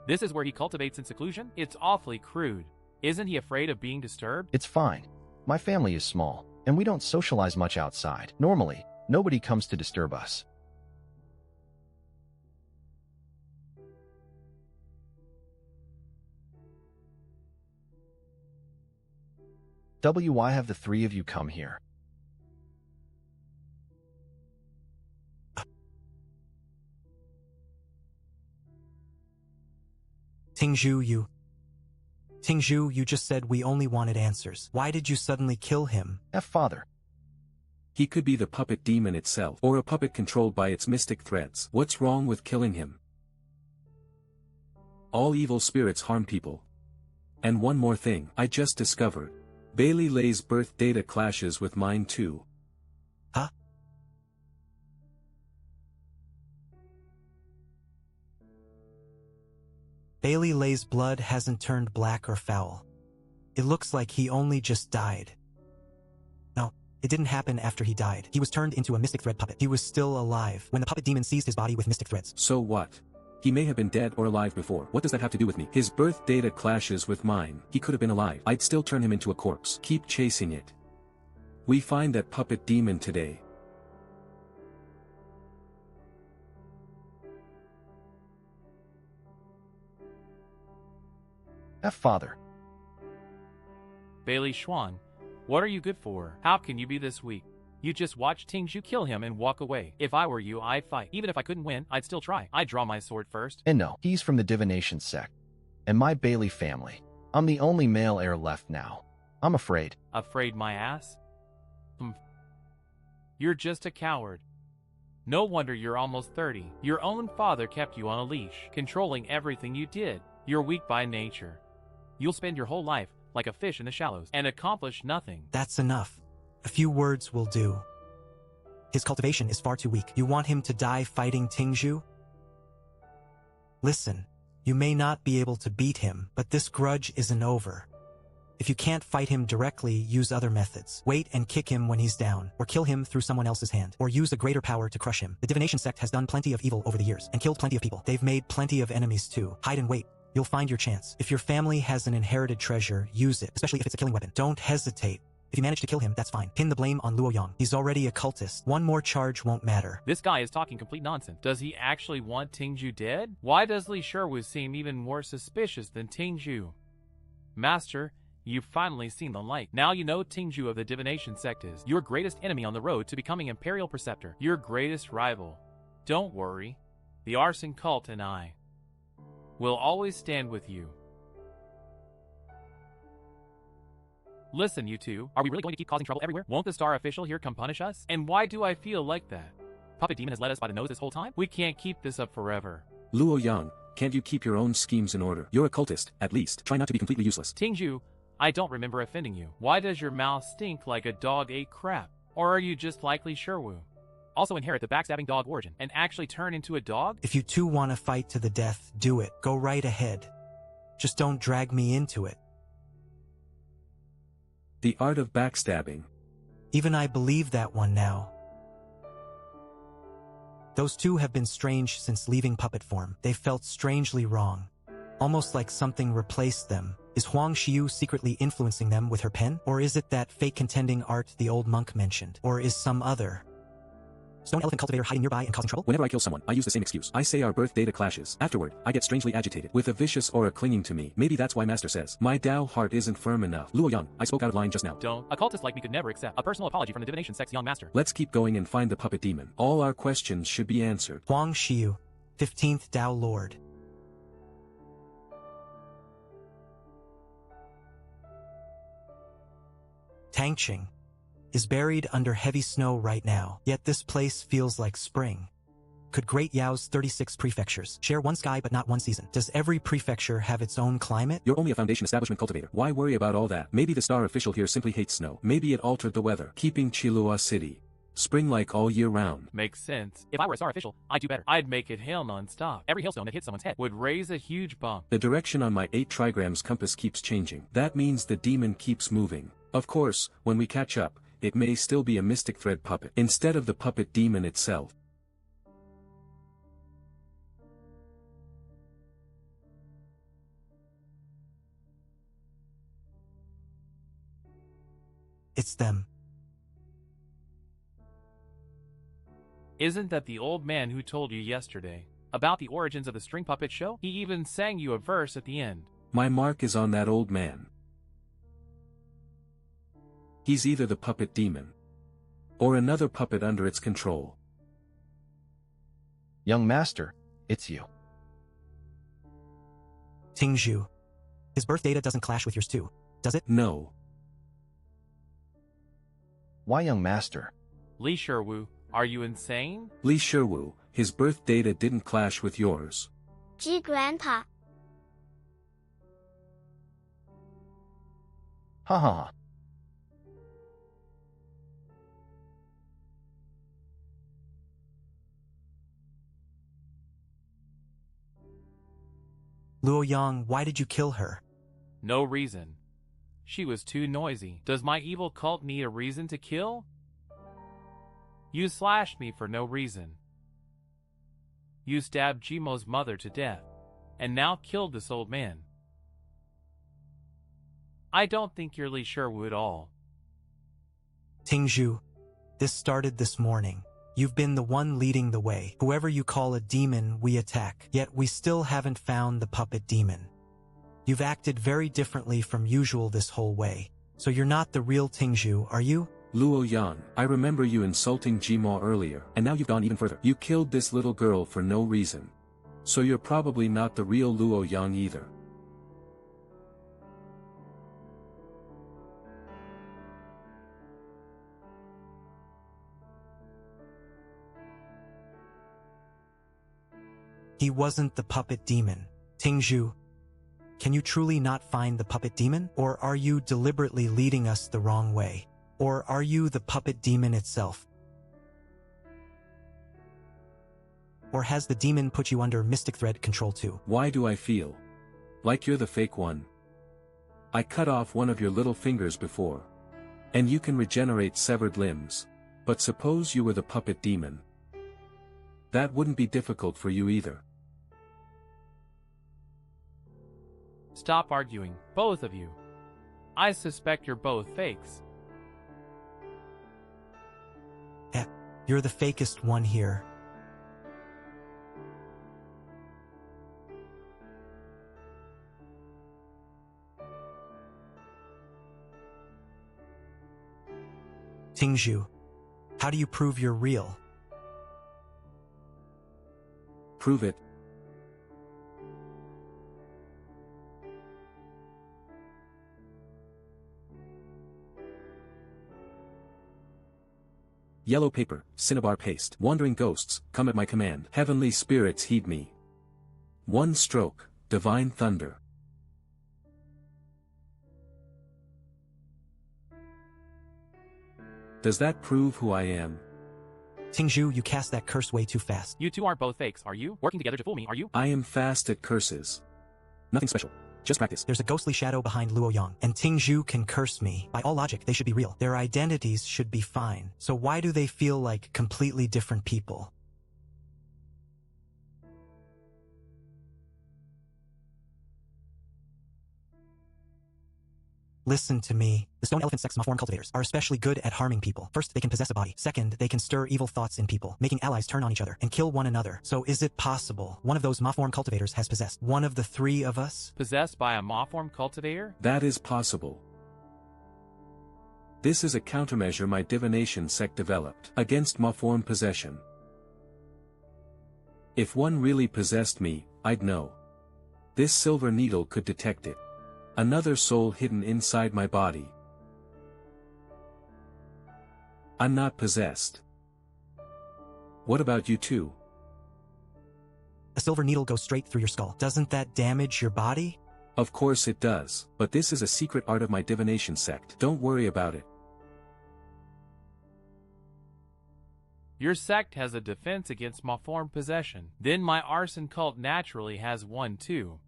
This is where he cultivates in seclusion? It's awfully crude. Isn't he afraid of being disturbed? It's fine. My family is small, and we don't socialize much outside. Normally, nobody comes to disturb us. Why have the 3 of you come here? Tingzhu, you just said we only wanted answers. Why did you suddenly kill him? Father. He could be the puppet demon itself, or a puppet controlled by its mystic threads. What's wrong with killing him? All evil spirits harm people. And one more thing, I just discovered. Bailey Lei's birth data clashes with mine too. Huh? Bailey Lei's blood hasn't turned black or foul. It looks like he only just died. No, it didn't happen after he died. He was turned into a mystic thread puppet. He was still alive when the puppet demon seized his body with mystic threads. So what? He may have been dead or alive before. What does that have to do with me? His birth data clashes with mine. He could have been alive. I'd still turn him into a corpse. Keep chasing it. We find that puppet demon today. Father. Bailey Shuang, what are you good for? How can you be this weak? You just watch Tingzhu kill him and walk away. If I were you, I'd fight. Even if I couldn't win, I'd still try. I'd draw my sword first. And no, he's from the divination sect. And my Bailey family. I'm the only male heir left now. I'm afraid. Afraid my ass? You're just a coward. No wonder you're almost 30. Your own father kept you on a leash, controlling everything you did. You're weak by nature. You'll spend your whole life like a fish in the shallows and accomplish nothing. That's enough. A few words will do. His cultivation is far too weak. You want him to die fighting Tingzhu? Listen, you may not be able to beat him, but this grudge isn't over. If you can't fight him directly, use other methods. Wait and kick him when he's down, or kill him through someone else's hand, or use a greater power to crush him. The divination sect has done plenty of evil over the years, and killed plenty of people. They've made plenty of enemies too. Hide and wait. You'll find your chance. If your family has an inherited treasure, use it, especially if it's a killing weapon. Don't hesitate. If you manage to kill him, that's fine. Pin the blame on Luo Yang. He's already a cultist. One more charge won't matter. This guy is talking complete nonsense. Does he actually want Tingzhu dead? Why does Li Sherwu seem even more suspicious than Tingzhu? Master, you've finally seen the light. Now you know Tingzhu of the divination sect is your greatest enemy on the road to becoming Imperial Preceptor. Your greatest rival. Don't worry. The arson cult and I will always stand with you. Listen, you two, are we really going to keep causing trouble everywhere? Won't the star official here come punish us? And why do I feel like that? Puppet Demon has led us by the nose this whole time? We can't keep this up forever. Luo Yang, can't you keep your own schemes in order? You're a cultist, at least. Try not to be completely useless. Tingzhu, I don't remember offending you. Why does your mouth stink like a dog ate crap? Or are you just like Li Sherwu? Also inherit the backstabbing dog origin and actually turn into a dog? If you two want to fight to the death, do it. Go right ahead. Just don't drag me into it. The art of backstabbing. Even I believe that one now. Those two have been strange since leaving puppet form. They felt strangely wrong. Almost like something replaced them. Is Huang Xiu secretly influencing them with her pen? Or is it that fake contending art the old monk mentioned? Or is some other stone elephant cultivator hiding nearby and causing trouble? Whenever I kill someone, I use the same excuse. I say our birth data clashes. Afterward, I get strangely agitated, with a vicious aura clinging to me. Maybe that's why Master says, my Dao heart isn't firm enough. Luo Yang, I spoke out of line just now. Don't. A cultist like me could never accept a personal apology from the divination sect's young master. Let's keep going and find the puppet demon. All our questions should be answered. Huang Xiu, 15th Dao Lord. Tangqing is buried under heavy snow right now, yet this place feels like spring. Could Great Yao's 36 prefectures share one sky but not one season? Does every prefecture have its own climate? You're only a foundation establishment cultivator. Why worry about all that? Maybe the star official here simply hates snow. Maybe it altered the weather, keeping Chilua City spring-like all year round. Makes sense. If I were a star official, I'd do better. I'd make it hail non-stop. Every hailstone that hits someone's head would raise a huge bump. The direction on my 8 trigrams compass keeps changing. That means the demon keeps moving. Of course, when we catch up, it may still be a mystic thread puppet, instead of the puppet demon itself. It's them. Isn't that the old man who told you yesterday about the origins of the string puppet show? He even sang you a verse at the end. My mark is on that old man. He's either the puppet demon or another puppet under its control. Young master, it's you. Tingzhu. His birth data doesn't clash with yours too, does it? No. Why, young master? Li Sherwu, are you insane? Li Sherwu, his birth data didn't clash with yours. Gee, Grandpa. Ha ha ha. Luo Yang, why did you kill her? No reason. She was too noisy. Does my evil cult need a reason to kill? You slashed me for no reason. You stabbed Jimo's mother to death, and now killed this old man. I don't think you're Li Sherwu at all. Tingzhu, this started this morning. You've been the one leading the way. Whoever you call a demon, we attack. Yet we still haven't found the puppet demon. You've acted very differently from usual this whole way. So you're not the real Tingzhu, are you? Luo Yang, I remember you insulting Jimo earlier, and now you've gone even further. You killed this little girl for no reason. So you're probably not the real Luo Yang either. He wasn't the puppet demon. Tingzhu, can you truly not find the puppet demon? Or are you deliberately leading us the wrong way? Or are you the puppet demon itself? Or has the demon put you under mystic thread control too? Why do I feel like you're the fake one? I cut off one of your little fingers before. And you can regenerate severed limbs. But suppose you were the puppet demon. That wouldn't be difficult for you either. Stop arguing, both of you. I suspect you're both fakes. You're the fakest one here. Tingzhu, how do you prove you're real? Prove it. Yellow paper, cinnabar paste. Wandering ghosts, come at my command. Heavenly spirits heed me. One stroke, divine thunder. Does that prove who I am? Tingzhu, you cast that curse way too fast. You two aren't both fakes, are you? Working together to fool me, are you? I am fast at curses. Nothing special. Just practice. There's a ghostly shadow behind Luoyang, and Tingzhu can curse me. By all logic, they should be real. Their identities should be fine. So why do they feel like completely different people? Listen to me. The stone elephant sex Maform cultivators are especially good at harming people. First, they can possess a body. Second, they can stir evil thoughts in people, making allies turn on each other and kill one another. So is it possible one of those Maform cultivators has possessed one of the three of us? Possessed by a Maform cultivator? That is possible. This is a countermeasure my divination sect developed against Maform possession. If one really possessed me, I'd know. This silver needle could detect it. Another soul hidden inside my body. I'm not possessed. What about you two? A silver needle goes straight through your skull. Doesn't that damage your body? Of course it does, but this is a secret art of my divination sect. Don't worry about it. Your sect has a defense against Maform possession. Then my arson cult naturally has one too.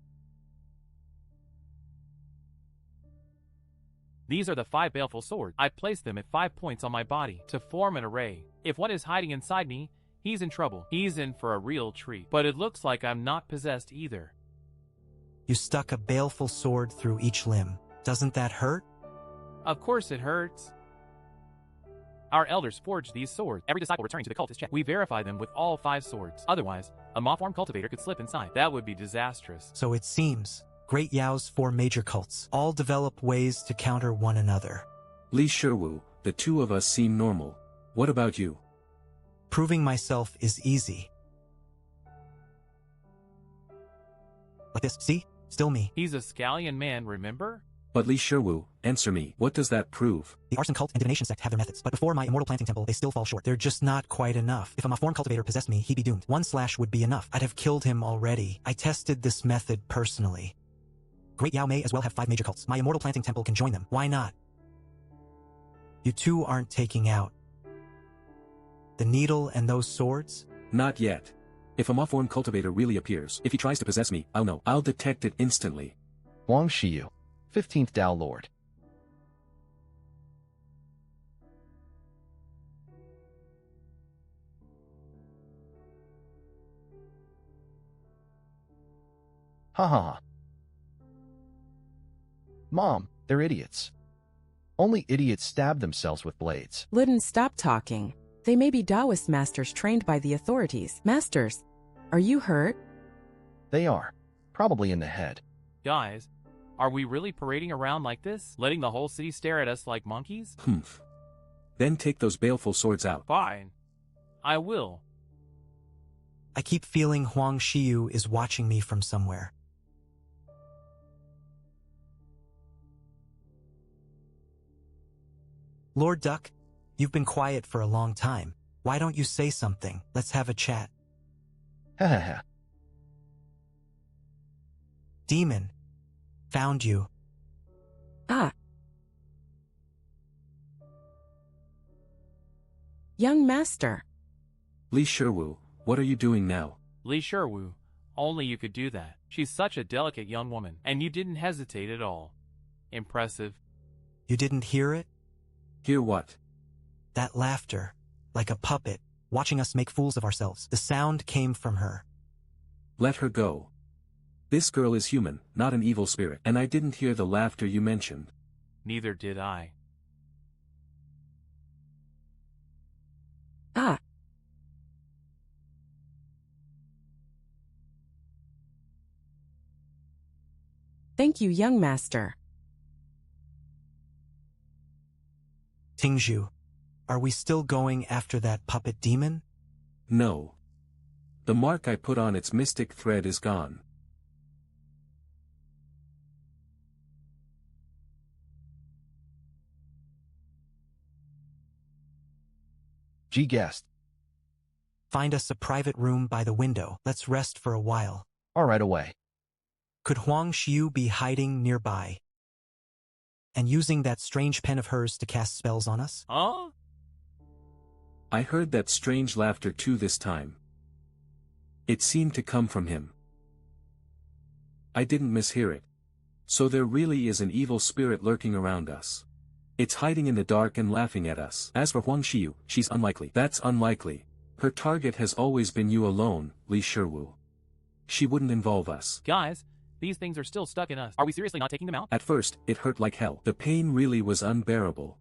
These are the 5 baleful swords. I placed them at 5 points on my body to form an array. If one is hiding inside me, he's in trouble. He's in for a real treat. But it looks like I'm not possessed either. You stuck a baleful sword through each limb. Doesn't that hurt? Of course it hurts. Our elders forged these swords. Every disciple returning to the cult is checked. We verify them with all 5 swords. Otherwise, a Maform cultivator could slip inside. That would be disastrous. So it seems Great Yao's 4 major cults all develop ways to counter one another. Li Shiwu, the two of us seem normal. What about you? Proving myself is easy. Like this, see? Still me. He's a scallion man, remember? But Li Shiwu, answer me, what does that prove? The arson cult and divination sect have their methods, but before my immortal planting temple they still fall short. They're just not quite enough. If a Maform cultivator possessed me, he'd be doomed. 1 slash would be enough. I'd have killed him already. I tested this method personally. Great Yao may as well have 5 major cults. My immortal planting temple can join them. Why not? You two aren't taking out the needle and those swords? Not yet. If a Maform cultivator really appears, if he tries to possess me, I'll know. I'll detect it instantly. Wang Shiyu, 15th Tao Lord. Ha ha ha. Mom, they're idiots. Only idiots stab themselves with blades. Luden, stop talking. They may be Taoist masters trained by the authorities. Masters, are you hurt? They are. Probably in the head. Guys, are we really parading around like this? Letting the whole city stare at us like monkeys? Humph. Then take those baleful swords out. Fine. I will. I keep feeling Huang Shiyu is watching me from somewhere. Lord Duck, you've been quiet for a long time. Why don't you say something? Let's have a chat. Ha ha ha. Demon. Found you. Ah. Young master. Li Shiwu, what are you doing now? Li Shiwu, only you could do that. She's such a delicate young woman, and you didn't hesitate at all. Impressive. You didn't hear it? Hear what? That laughter, like a puppet, watching us make fools of ourselves. The sound came from her. Let her go. This girl is human, not an evil spirit, and I didn't hear the laughter you mentioned. Neither did I. Ah. Thank you, young master. Tingzhu, are we still going after that puppet demon? No. The mark I put on its mystic thread is gone. Guest. Find us a private room by the window. Let's rest for a while. All right, away. Could Huang Xiu be hiding nearby and using that strange pen of hers to cast spells on us? Huh? I heard that strange laughter too this time. It seemed to come from him. I didn't mishear it. So there really is an evil spirit lurking around us. It's hiding in the dark and laughing at us. As for Huang Xiu, she's unlikely. That's unlikely. Her target has always been you alone, Li Shiwu. She wouldn't involve us. Guys, these things are still stuck in us. Are we seriously not taking them out? At first, it hurt like hell. The pain really was unbearable.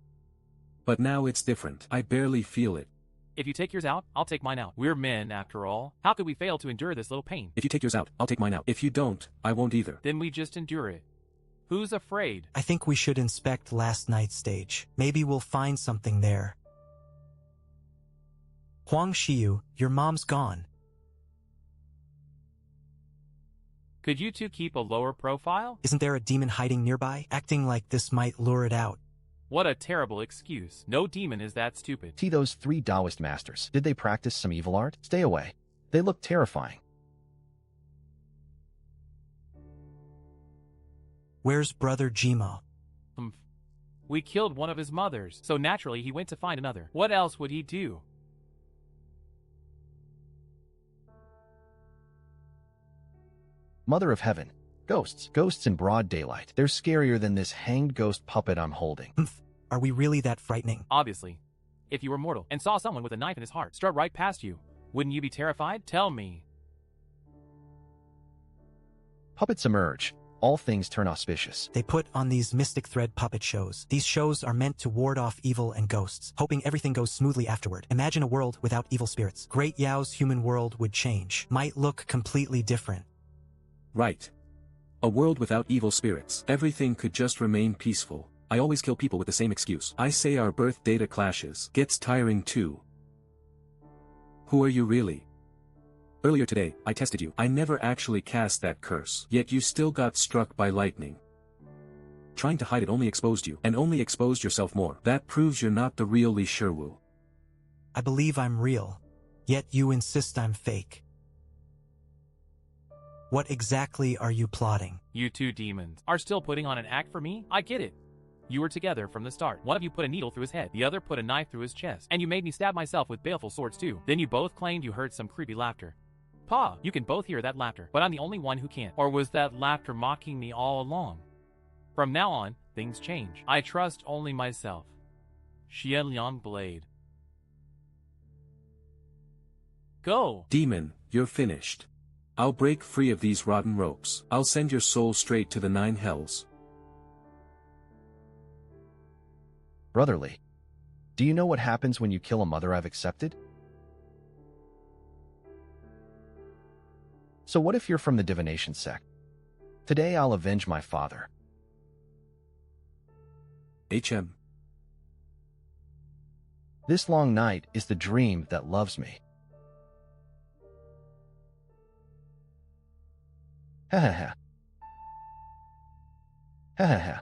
But now it's different. I barely feel it. If you take yours out, I'll take mine out. We're men, after all. How could we fail to endure this little pain? If you take yours out, I'll take mine out. If you don't, I won't either. Then we just endure it. Who's afraid? I think we should inspect last night's stage. Maybe we'll find something there. Huang Xiu, your mom's gone. Could you two keep a lower profile? Isn't there a demon hiding nearby? Acting like this might lure it out. What a terrible excuse. No demon is that stupid. See those 3 Taoist masters. Did they practice some evil art? Stay away. They look terrifying. Where's Brother Jima? We killed one of his mothers, so naturally he went to find another. What else would he do? Mother of heaven. Ghosts. Ghosts in broad daylight. They're scarier than this hanged ghost puppet I'm holding. Are we really that frightening? Obviously. If you were mortal and saw someone with a knife in his heart strut right past you, wouldn't you be terrified? Tell me. Puppets emerge. All things turn auspicious. They put on these mystic thread puppet shows. These shows are meant to ward off evil and ghosts, hoping everything goes smoothly afterward. Imagine a world without evil spirits. Great Yao's human world would change. Might look completely different. Right. A world without evil spirits. Everything could just remain peaceful. I always kill people with the same excuse. I say our birth data clashes. Gets tiring too. Who are you really? Earlier today, I tested you. I never actually cast that curse. Yet you still got struck by lightning. Trying to hide it only exposed you, and only exposed yourself more. That proves you're not the real Li Shiwu. I believe I'm real. Yet you insist I'm fake. What exactly are you plotting? You two demons are still putting on an act for me? I get it. You were together from the start. One of you put a needle through his head, the other put a knife through his chest, and you made me stab myself with baleful swords too. Then you both claimed you heard some creepy laughter. Pa, you can both hear that laughter, but I'm the only one who can't. Or was that laughter mocking me all along? From now on, things change. I trust only myself. Xianliang Blade. Go! Demon, you're finished. I'll break free of these rotten ropes. I'll send your soul straight to the 9 hells. Brotherly. Do you know what happens when you kill a mother I've accepted? So what if you're from the divination sect? Today I'll avenge my father. HM. This long night is the dream that loves me. Ha ha ha. Ha ha ha.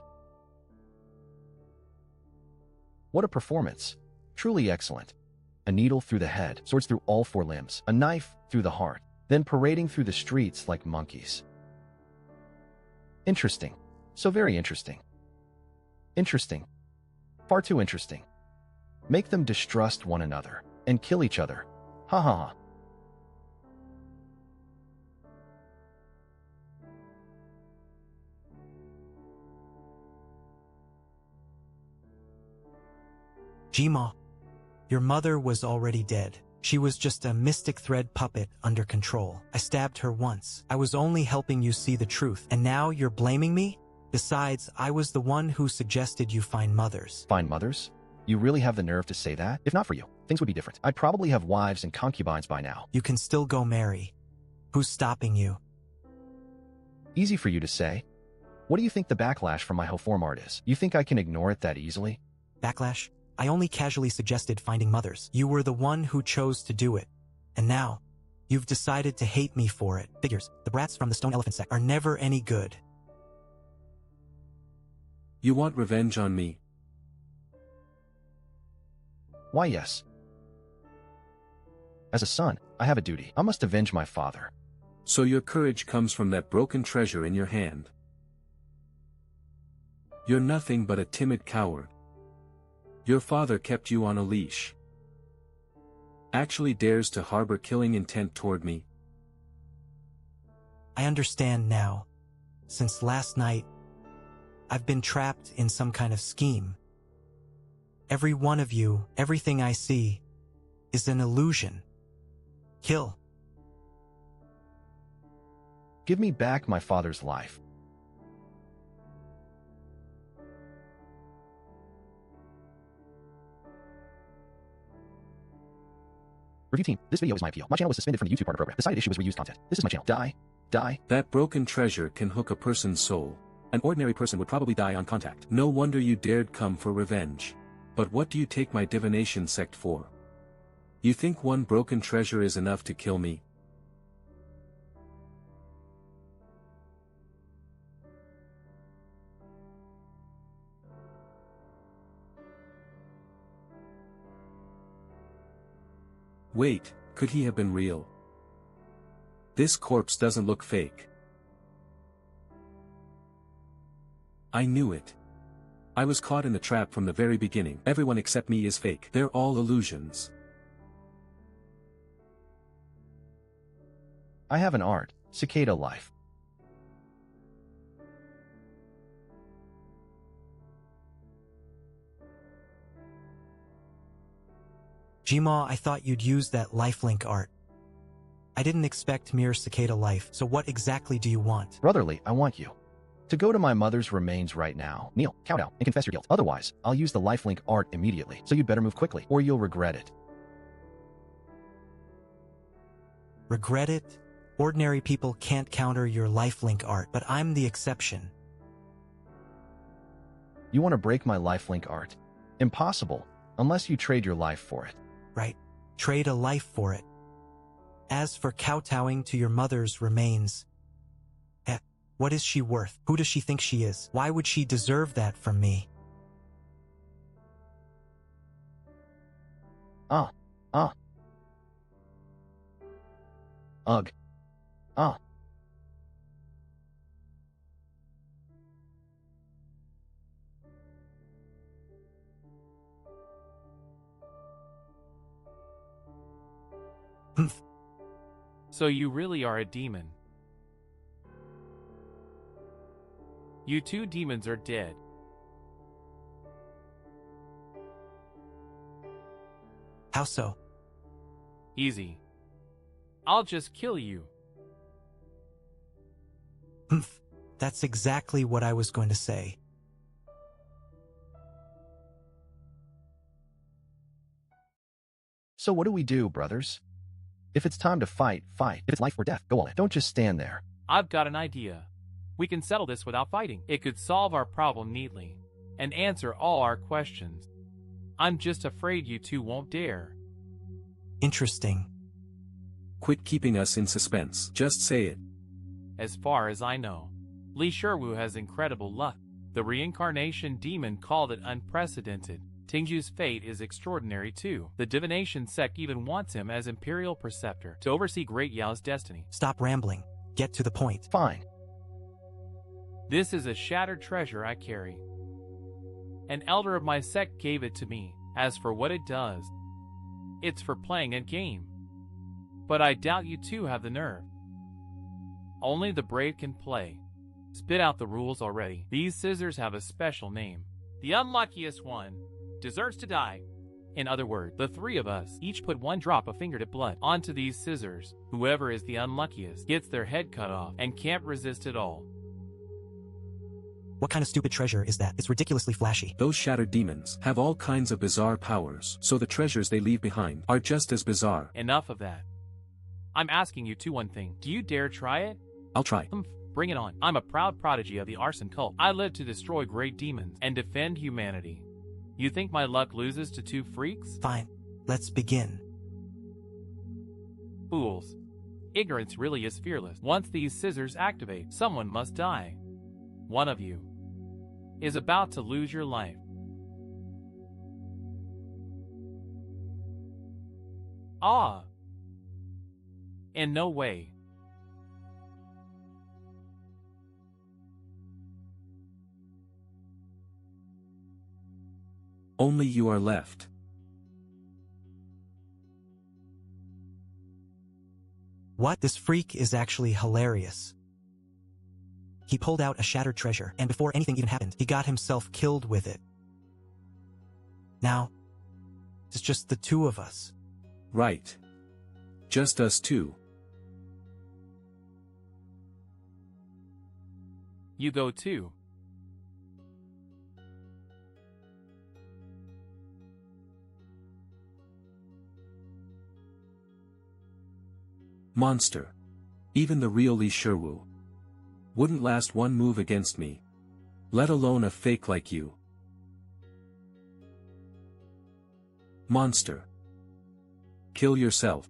What a performance. Truly excellent. A needle through the head, swords through all 4 limbs, a knife through the heart, then parading through the streets like monkeys. Interesting. So very interesting. Interesting. Far too interesting. Make them distrust one another and kill each other. Ha ha ha. Jima, your mother was already dead. She was just a mystic thread puppet under control. I stabbed her once. I was only helping you see the truth. And now you're blaming me? Besides, I was the one who suggested you find mothers. Find mothers? You really have the nerve to say that? If not for you, things would be different. I'd probably have wives and concubines by now. You can still go marry. Who's stopping you? Easy for you to say. What do you think the backlash from my Hoform art is? You think I can ignore it that easily? Backlash? I only casually suggested finding mothers. You were the one who chose to do it. And now, you've decided to hate me for it. Figures, the brats from the Stone Elephant sect are never any good. You want revenge on me? Why, yes. As a son, I have a duty. I must avenge my father. So your courage comes from that broken treasure in your hand. You're nothing but a timid coward. Your father kept you on a leash. Actually dares to harbor killing intent toward me. I understand now. Since last night, I've been trapped in some kind of scheme. Every one of you, everything I see, is an illusion. Kill. Give me back my father's life. Review team, this video is my appeal. My channel was suspended from the YouTube partner program. The cited issue was reused content. This is my channel. Die. That broken treasure can hook a person's soul. An ordinary person would probably die on contact. No wonder you dared come for revenge. But what do you take my divination sect for? You think one broken treasure is enough to kill me? Wait, could he have been real? This corpse doesn't look fake. I knew it. I was caught in the trap from the very beginning. Everyone except me is fake. They're all illusions. I have an art, cicada life. Jima, I thought you'd use that lifelink art. I didn't expect mere cicada life, so what exactly do you want? Brotherly, I want you to go to my mother's remains right now. Kneel, kowtow, and confess your guilt. Otherwise, I'll use the lifelink art immediately. So you'd better move quickly, or you'll regret it. Regret it? Ordinary people can't counter your lifelink art, but I'm the exception. You want to break my lifelink art? Impossible, unless you trade your life for it. Right. Trade a life for it. As for kowtowing to your mother's remains, what is she worth? Who does she think she is? Why would she deserve that from me? Ugh. So you really are a demon. You two demons are dead. How so? Easy. I'll just kill you. That's exactly what I was going to say. So what do we do, brothers? If it's time to fight, fight. If it's life or death, go all in. Don't just stand there. I've got an idea. We can settle this without fighting. It could solve our problem neatly and answer all our questions. I'm just afraid you two won't dare. Interesting. Quit keeping us in suspense. Just say it. As far as I know, Li Shiwu has incredible luck. The reincarnation demon called it unprecedented. Tingju's fate is extraordinary too. The divination sect even wants him as imperial preceptor to oversee Great Yao's destiny. Stop rambling. Get to the point. Fine. This is a shattered treasure I carry. An elder of my sect gave it to me. As for what it does, it's for playing a game. But I doubt you two have the nerve. Only the brave can play. Spit out the rules already. These scissors have a special name. The unluckiest one deserves to die. In other words, the three of us each put 1 drop of fingertip blood onto these scissors. Whoever is the unluckiest gets their head cut off and can't resist at all. What kind of stupid treasure is that? It's ridiculously flashy. Those shattered demons have all kinds of bizarre powers, so the treasures they leave behind are just as bizarre. Enough of that. I'm asking you two one thing. Do you dare try it? I'll try. Bring it on. I'm a proud prodigy of the arson cult. I live to destroy great demons and defend humanity. You think my luck loses to 2 freaks? Fine. Let's begin. Fools. Ignorance really is fearless. Once these scissors activate, someone must die. One of you is about to lose your life. Ah! In no way. Only you are left. What? This freak is actually hilarious. He pulled out a shattered treasure, and before anything even happened, he got himself killed with it. Now, it's just the 2 of us. Right. Just us 2. You go too. Monster. Even the real Li Shiwu wouldn't last 1 move against me. Let alone a fake like you. Monster. Kill yourself.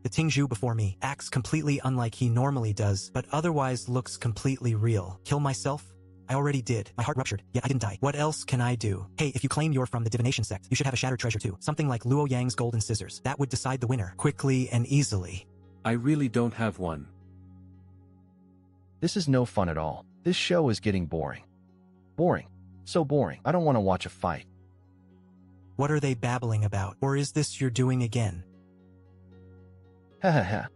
The Tingzhu before me acts completely unlike he normally does, but otherwise looks completely real. Kill myself? I already did. My heart ruptured, yet I didn't die. What else can I do? Hey, if you claim you're from the divination sect, you should have a shattered treasure too. Something like Luo Yang's golden scissors. That would decide the winner, quickly and easily. I really don't have one. This is no fun at all. This show is getting boring. Boring. So boring. I don't want to watch a fight. What are they babbling about? Or is this you're doing again? Ha ha ha.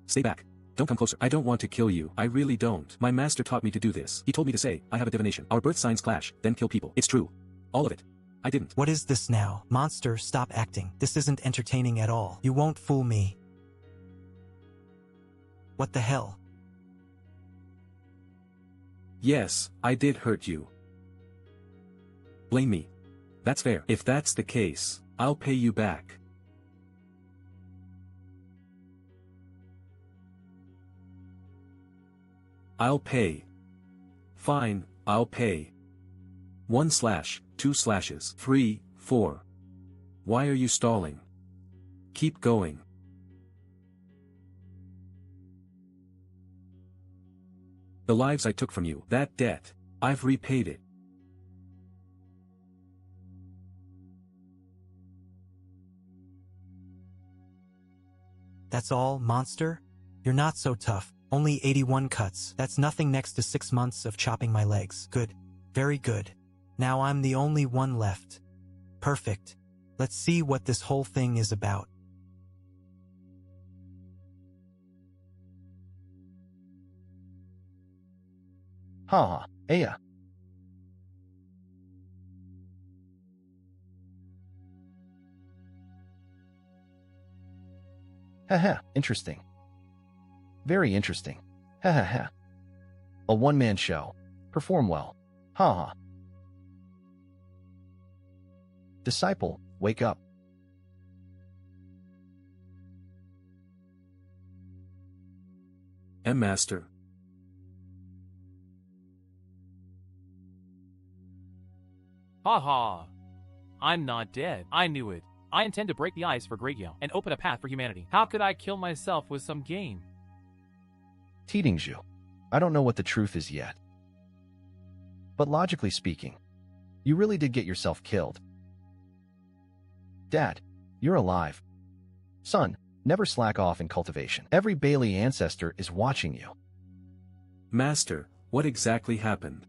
Stay back. Don't come closer. I don't want to kill you. I really don't. My master taught me to do this. He told me to say, I have a divination. Our birth signs clash, then kill people. It's true. All of it. I didn't. What is this now? Monster, stop acting. This isn't entertaining at all. You won't fool me. What the hell? Yes, I did hurt you. Blame me. That's fair. If that's the case, I'll pay you back. I'll pay. Fine, I'll pay. 1 slash, 2 slashes, 3, 4. Why are you stalling? Keep going. The lives I took from you, that debt, I've repaid it. That's all, monster? You're not so tough. Only 81 cuts. That's nothing next to 6 months of chopping my legs. Good. Very good. Now I'm the only one left. Perfect. Let's see what this whole thing is about. Ha ha. Aya. Ha ha. Interesting. Very interesting. Ha ha ha. A one-man show. Perform well. Ha ha. Disciple, wake up. Master. Ha ha. I'm not dead. I knew it. I intend to break the ice for Great Yell and open a path for humanity. How could I kill myself with some game? Tingzhu. I don't know what the truth is yet. But logically speaking, you really did get yourself killed. Dad, you're alive. Son, never slack off in cultivation. Every Bailey ancestor is watching you. Master, what exactly happened?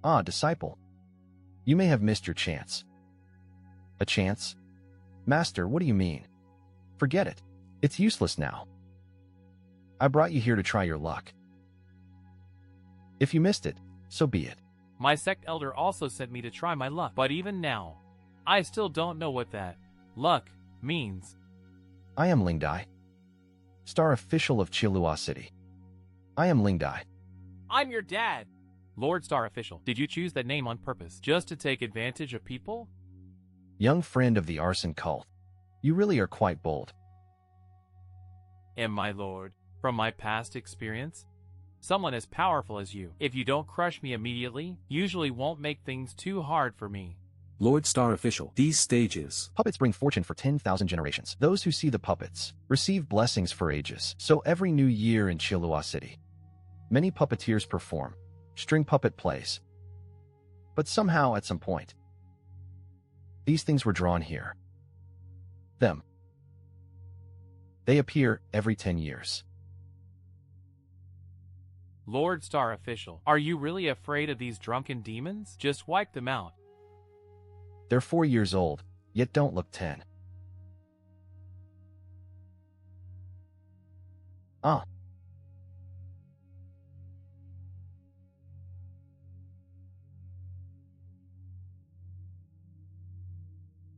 Ah, disciple. You may have missed your chance. A chance? Master, what do you mean? Forget it. It's useless now. I brought you here to try your luck. If you missed it, so be it. My sect elder also sent me to try my luck, but even now, I still don't know what that luck means. I am Lingdai, star official of Chilua City. I am Lingdai. I'm your dad. Lord Star Official, did you choose that name on purpose, just to take advantage of people? Young friend of the arson cult. You really are quite bold. And my lord, from my past experience, someone as powerful as you, if you don't crush me immediately, usually won't make things too hard for me. Lord Star Official, these stages. Puppets bring fortune for 10,000 generations. Those who see the puppets receive blessings for ages. So every new year in Chilua City, many puppeteers perform string puppet plays. But somehow, at some point, these things were drawn here. Them. They appear every 10 years. Lord Star Official, are you really afraid of these drunken demons? Just wipe them out. They're 4 years old, yet don't look 10. Ah.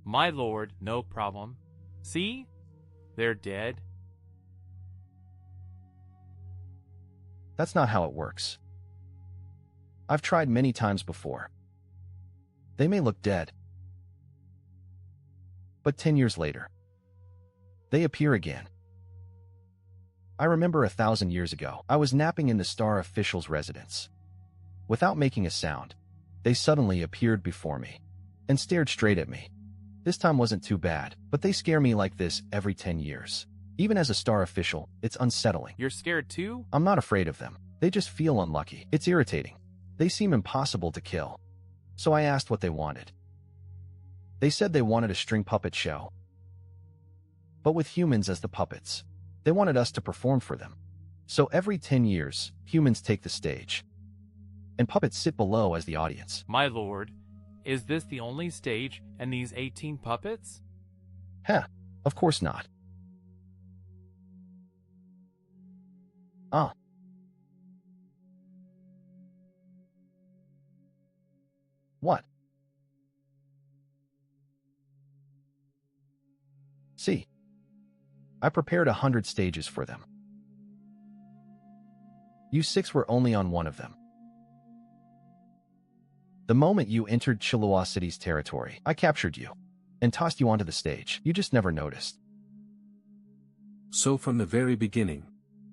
My lord, no problem. See? They're dead. That's not how it works. I've tried many times before. They may look dead, but 10 years later, they appear again. I remember 1,000 years ago, I was napping in the Star Official's residence. Without making a sound, they suddenly appeared before me and stared straight at me. This time wasn't too bad, but they scare me like this every 10 years. Even as a Star Official, it's unsettling. You're scared too? I'm not afraid of them. They just feel unlucky. It's irritating. They seem impossible to kill. So I asked what they wanted. They said they wanted a string puppet show. But with humans as the puppets, they wanted us to perform for them. So every 10 years, humans take the stage, and puppets sit below as the audience. My lord, is this the only stage and these 18 puppets? Heh, of course not. Ah. What? See, I prepared 100 stages for them. You 6 were only on one of them. The moment you entered Chilua City's territory, I captured you and tossed you onto the stage. You just never noticed. So from the very beginning,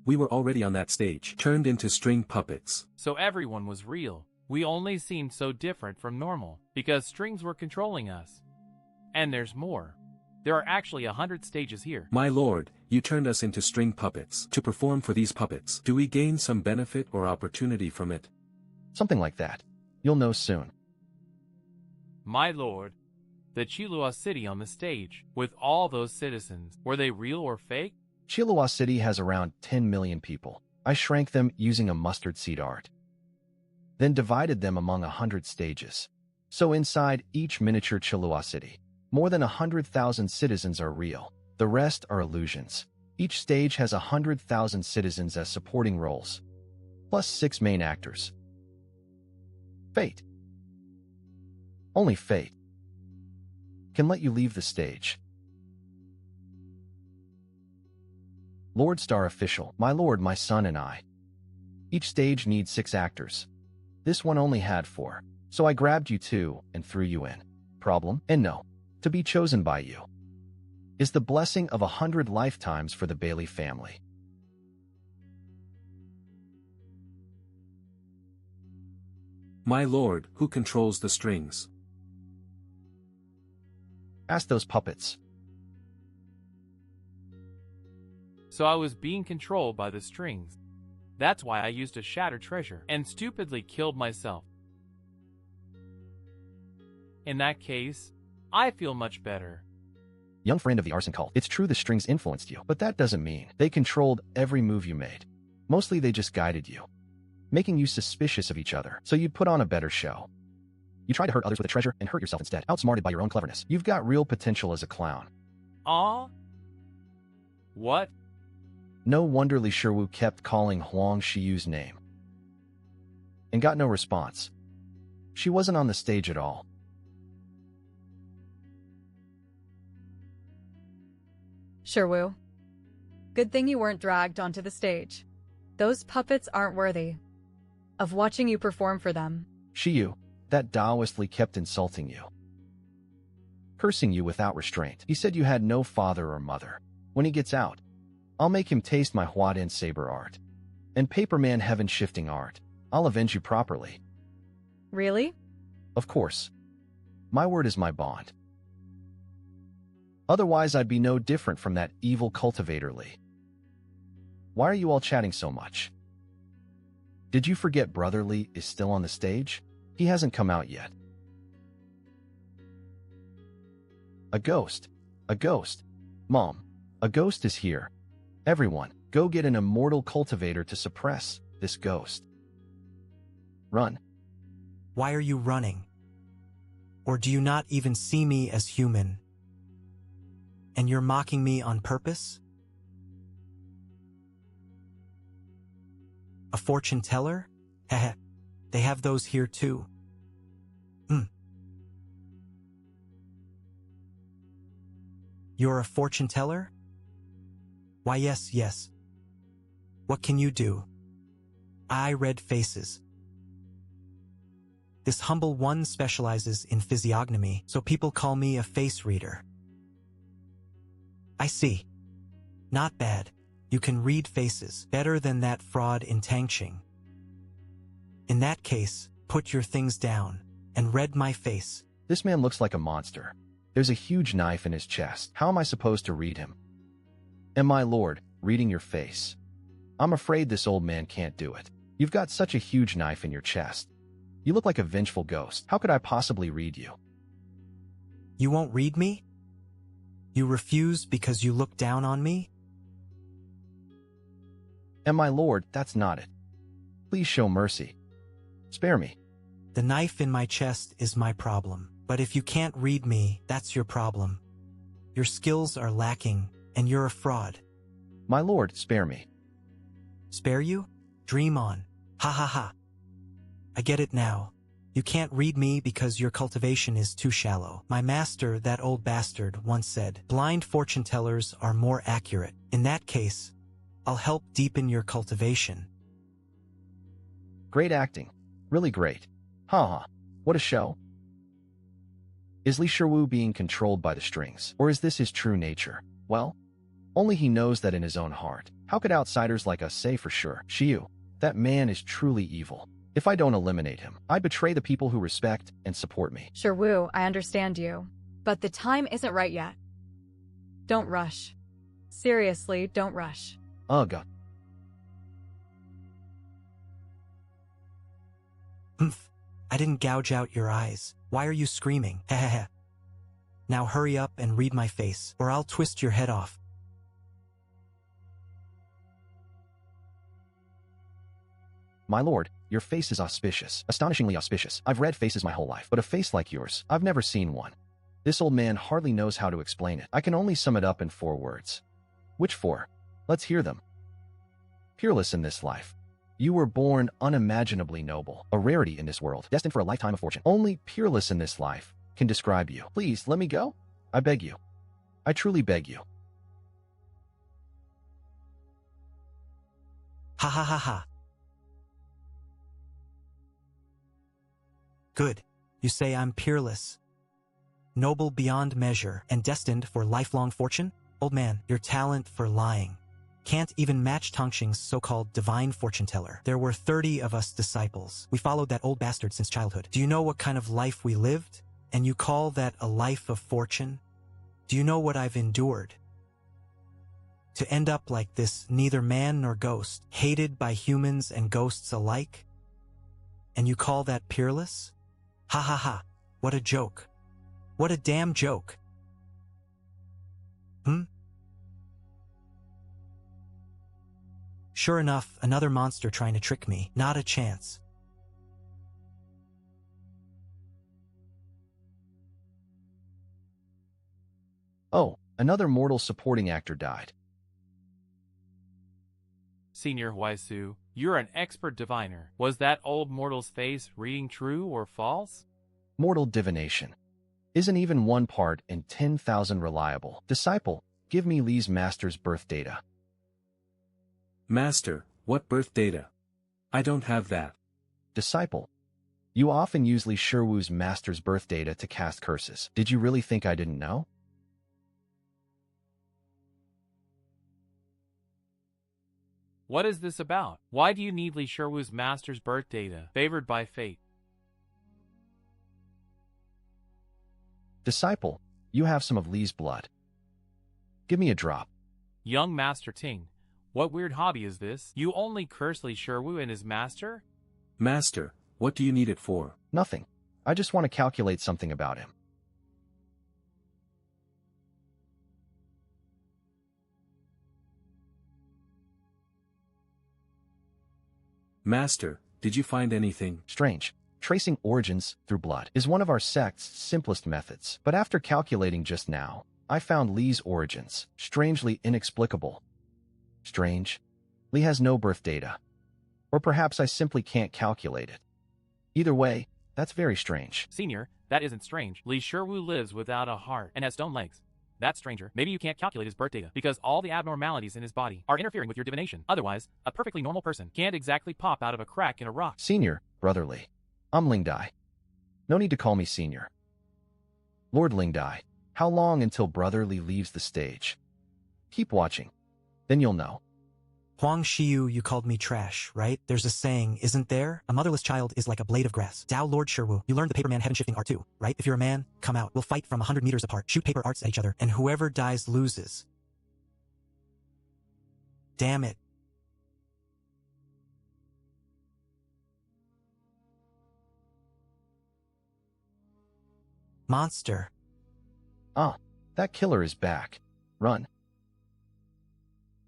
we were already on that stage, turned into string puppets. So everyone was real. We only seemed so different from normal, because strings were controlling us. And there's more. There are actually 100 stages here. My lord, you turned us into string puppets to perform for these puppets. Do we gain some benefit or opportunity from it? Something like that. You'll know soon. My lord, the Chilua City on the stage, with all those citizens, were they real or fake? Chilua City has around 10 million people. I shrank them using a mustard seed art, then divided them among 100 stages. So inside each miniature Chilua City, more than 100,000 citizens are real. The rest are illusions. Each stage has 100,000 citizens as supporting roles, plus 6 main actors. Fate. Only fate can let you leave the stage. Lord Star Official, my lord, my son, and I. Each stage needs 6 actors. This one only had 4, so I grabbed you 2 and threw you in. Problem? And no. To be chosen by you is the blessing of 100 lifetimes for the Bailey family. My lord, who controls the strings? Ask those puppets. So I was being controlled by the strings. That's why I used a shattered treasure and stupidly killed myself. In that case, I feel much better. Young friend of the arson cult, it's true the strings influenced you, but that doesn't mean they controlled every move you made. Mostly they just guided you. making you suspicious of each other, so you'd put on a better show. You try to hurt others with a treasure and hurt yourself instead, outsmarted by your own cleverness. You've got real potential as a clown. Aw? What? No wonder Li Shiwu kept calling Huang Shiyu's name. And got no response. She wasn't on the stage at all. Shiwu. Good thing you weren't dragged onto the stage. Those puppets aren't worthy of watching you perform for them. Shiyu, that Taoist Li kept insulting you. Cursing you without restraint. He said you had no father or mother. When he gets out, I'll make him taste my Huadian saber art. And Paperman heaven-shifting art. I'll avenge you properly. Really? Of course. My word is my bond. Otherwise, I'd be no different from that evil cultivator Li. Why are you all chatting so much? Did you forget Brother Li is still on the stage? He hasn't come out yet. A ghost. A ghost. Mom, a ghost is here. Everyone, go get an immortal cultivator to suppress this ghost. Run. Why are you running? Or do you not even see me as human? And you're mocking me on purpose? A fortune teller? Heh, they have those here too. You're a fortune teller? Why, yes. What can you do? I read faces. This humble one specializes in physiognomy, so people call me a face reader. I see. Not bad. You can read faces better than that fraud in Tangqing. In that case, put your things down and read my face. This man looks like a monster. There's a huge knife in his chest. How am I supposed to read him? And my lord, reading your face. I'm afraid this old man can't do it. You've got such a huge knife in your chest. You look like a vengeful ghost. How could I possibly read you? You won't read me? You refuse because you look down on me? And my lord, that's not it. Please show mercy. Spare me. The knife in my chest is my problem. But if you can't read me, that's your problem. Your skills are lacking, and you're a fraud. My lord, spare me. Spare you? Dream on. Ha ha ha. I get it now. You can't read me because your cultivation is too shallow. My master, that old bastard, once said, blind fortune tellers are more accurate. In that case, I'll help deepen your cultivation. Great acting. Really great. Ha. What a show. Is Li Shiwu being controlled by the strings, or is this his true nature? Well, only he knows that in his own heart. How could outsiders like us say for sure? Shiyu, that man is truly evil. If I don't eliminate him, I betray the people who respect and support me. Shiwu, I understand you. But the time isn't right yet. Don't rush. Seriously, don't rush. Ugh. I didn't gouge out your eyes. Why are you screaming? Hehehe. Now hurry up and read my face, or I'll twist your head off. My lord, your face is auspicious. Astonishingly auspicious. I've read faces my whole life, but a face like yours, I've never seen one. This old man hardly knows how to explain it. I can only sum it up in 4 words. Which 4? Let's hear them. Peerless in this life. You were born unimaginably noble, a rarity in this world, destined for a lifetime of fortune. Only peerless in this life can describe you. Please, let me go. I beg you. I truly beg you. Ha ha ha ha. Good. You say I'm peerless, noble beyond measure, and destined for lifelong fortune? Old man, your talent for lying can't even match Tangqing's so-called divine fortune teller. There were 30 of us disciples. We followed that old bastard since childhood. Do you know what kind of life we lived? And you call that a life of fortune? Do you know what I've endured? To end up like this, neither man nor ghost, hated by humans and ghosts alike? And you call that peerless? Ha ha ha, what a joke. What a damn joke. Sure enough, another monster trying to trick me. Not a chance. Oh, another mortal supporting actor died. Senior Huaisu, you're an expert diviner. Was that old mortal's face reading true or false? Mortal divination. Isn't even one part in 10,000 reliable. Disciple, give me Li's master's birth data. Master, what birth data? I don't have that. Disciple, you often use Li Shiwu's master's birth data to cast curses. Did you really think I didn't know? What is this about? Why do you need Li Shiwu's master's birth data, favored by fate? Disciple, you have some of Li's blood. Give me a drop. Young Master Ting, what weird hobby is this? You only curse Li Shiwu and his master? Master, what do you need it for? Nothing. I just want to calculate something about him. Master, did you find anything? Strange. Tracing origins through blood is one of our sect's simplest methods. But after calculating just now, I found Li's origins strangely inexplicable. Strange. Li has no birth data. Or perhaps I simply can't calculate it. Either way, that's very strange. Senior, that isn't strange. Li Shiwu lives without a heart and has stone legs. That's stranger. Maybe you can't calculate his birth data because all the abnormalities in his body are interfering with your divination. Otherwise, a perfectly normal person can't exactly pop out of a crack in a rock. Senior, brotherly. I'm Lingdai. No need to call me senior. Lord Lingdai, how long until brotherly leaves the stage? Keep watching. Then you'll know. Huang Xiu, you called me trash, right? There's a saying, isn't there? A motherless child is like a blade of grass. Dao Lord Shiwu, you learned the paperman heaven-shifting art too, right? If you're a man, come out. We'll fight from 100 meters apart, shoot paper arts at each other, and whoever dies loses. Damn it. Monster. Ah, that killer is back. Run.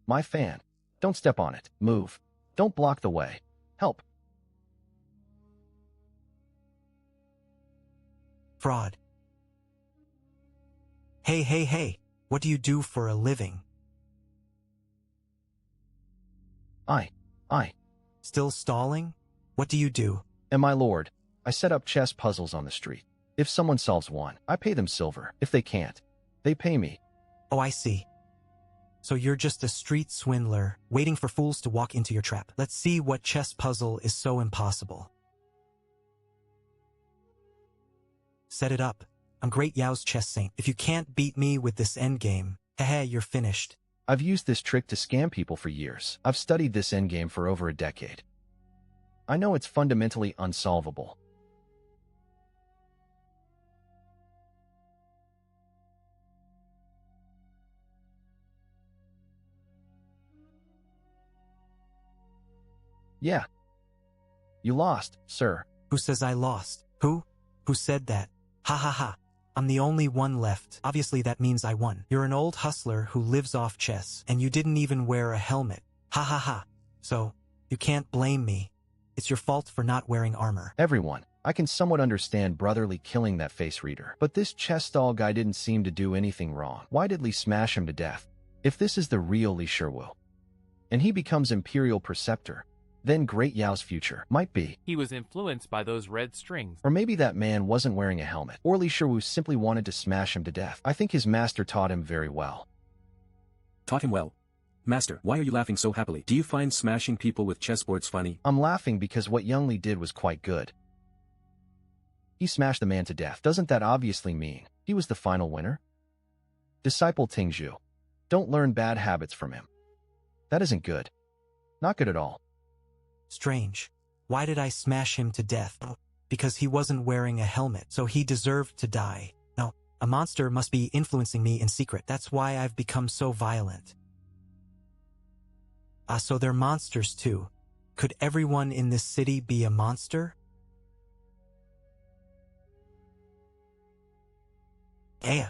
My fan. Don't step on it. Move. Don't block the way. Help. Fraud. Hey. What do you do for a living? I. Still stalling? What do you do? And my lord, I set up chess puzzles on the street. If someone solves one, I pay them silver. If they can't, they pay me. Oh, I see. So you're just a street swindler, waiting for fools to walk into your trap. Let's see what chess puzzle is so impossible. Set it up. I'm Great Yao's chess saint. If you can't beat me with this endgame, you're finished. I've used this trick to scam people for years. I've studied this endgame for over a decade. I know it's fundamentally unsolvable. Yeah. You lost, sir. Who says I lost? Who? Who said that? Ha. I'm the only one left. Obviously that means I won. You're an old hustler who lives off chess, and you didn't even wear a helmet. Ha. So, you can't blame me. It's your fault for not wearing armor. Everyone, I can somewhat understand brotherly killing that face reader. But this chess stall guy didn't seem to do anything wrong. Why did Li smash him to death? If this is the real Li Shiwu, and he becomes Imperial Preceptor, then Great Yao's future might be. He was influenced by those red strings. Or maybe that man wasn't wearing a helmet. Or Li Shiwu simply wanted to smash him to death. I think his master taught him very well. Taught him well. Master, why are you laughing so happily? Do you find smashing people with chessboards funny? I'm laughing because what young Li did was quite good. He smashed the man to death. Doesn't that obviously mean he was the final winner? Disciple Tingzhu, don't learn bad habits from him. That isn't good. Not good at all. Strange. Why did I smash him to death? Because he wasn't wearing a helmet, so he deserved to die. No, a monster must be influencing me in secret. That's why I've become so violent. So they're monsters too. Could everyone in this city be a monster? Yeah.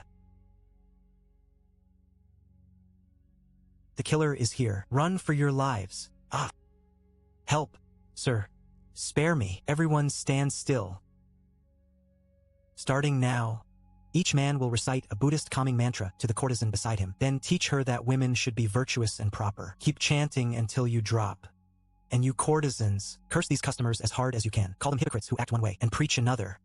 The killer is here. Run for your lives. Help, sir. Spare me. Everyone stand still. Starting now, each man will recite a Buddhist calming mantra to the courtesan beside him. Then teach her that women should be virtuous and proper. Keep chanting until you drop. And you courtesans, curse these customers as hard as you can. Call them hypocrites who act one way and preach another.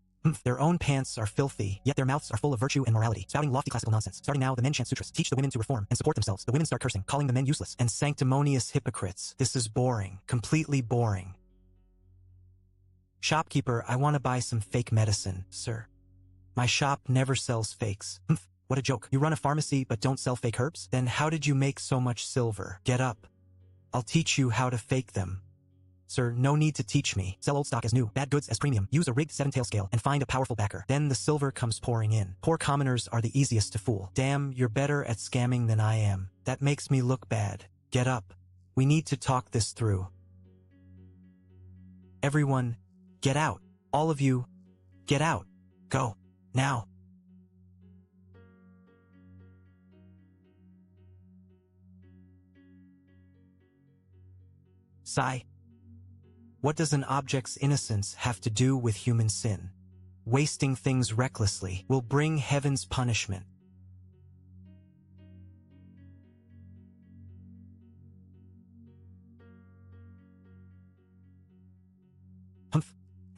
Their own pants are filthy, yet their mouths are full of virtue and morality, spouting lofty classical nonsense. Starting now, the men chant sutras, teach the women to reform and support themselves. The women start cursing, calling the men useless and sanctimonious hypocrites. This is boring, completely boring. Shopkeeper, I want to buy some fake medicine, sir. My shop never sells fakes. What a joke. You run a pharmacy but don't sell fake herbs? Then how did you make so much silver? Get up. I'll teach you how to fake them. Sir, no need to teach me. Sell old stock as new, bad goods as premium. Use a rigged 7-tail scale and find a powerful backer. Then the silver comes pouring in. Poor commoners are the easiest to fool. Damn, you're better at scamming than I am. That makes me look bad. Get up. We need to talk this through. Everyone, get out. All of you, get out. Go. Now. Sigh. What does an object's innocence have to do with human sin? Wasting things recklessly will bring heaven's punishment.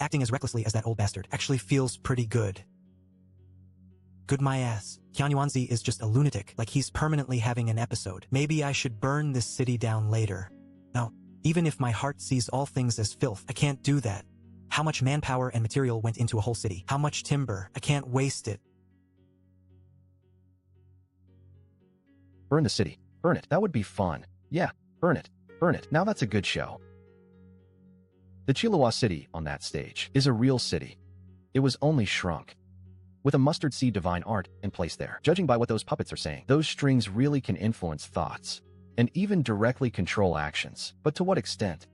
Acting as recklessly as that old bastard actually feels pretty good. Good my ass. Qianyuanzi is just a lunatic, like he's permanently having an episode. Maybe I should burn this city down later. No, even if my heart sees all things as filth, I can't do that. How much manpower and material went into a whole city? How much timber? I can't waste it. Burn the city. Burn it. That would be fun. Yeah, burn it. Burn it. Now that's a good show. The Chihuahua city on that stage is a real city. It was only shrunk. With a mustard seed divine art in place there. Judging by what those puppets are saying, those strings really can influence thoughts and even directly control actions. But to what extent?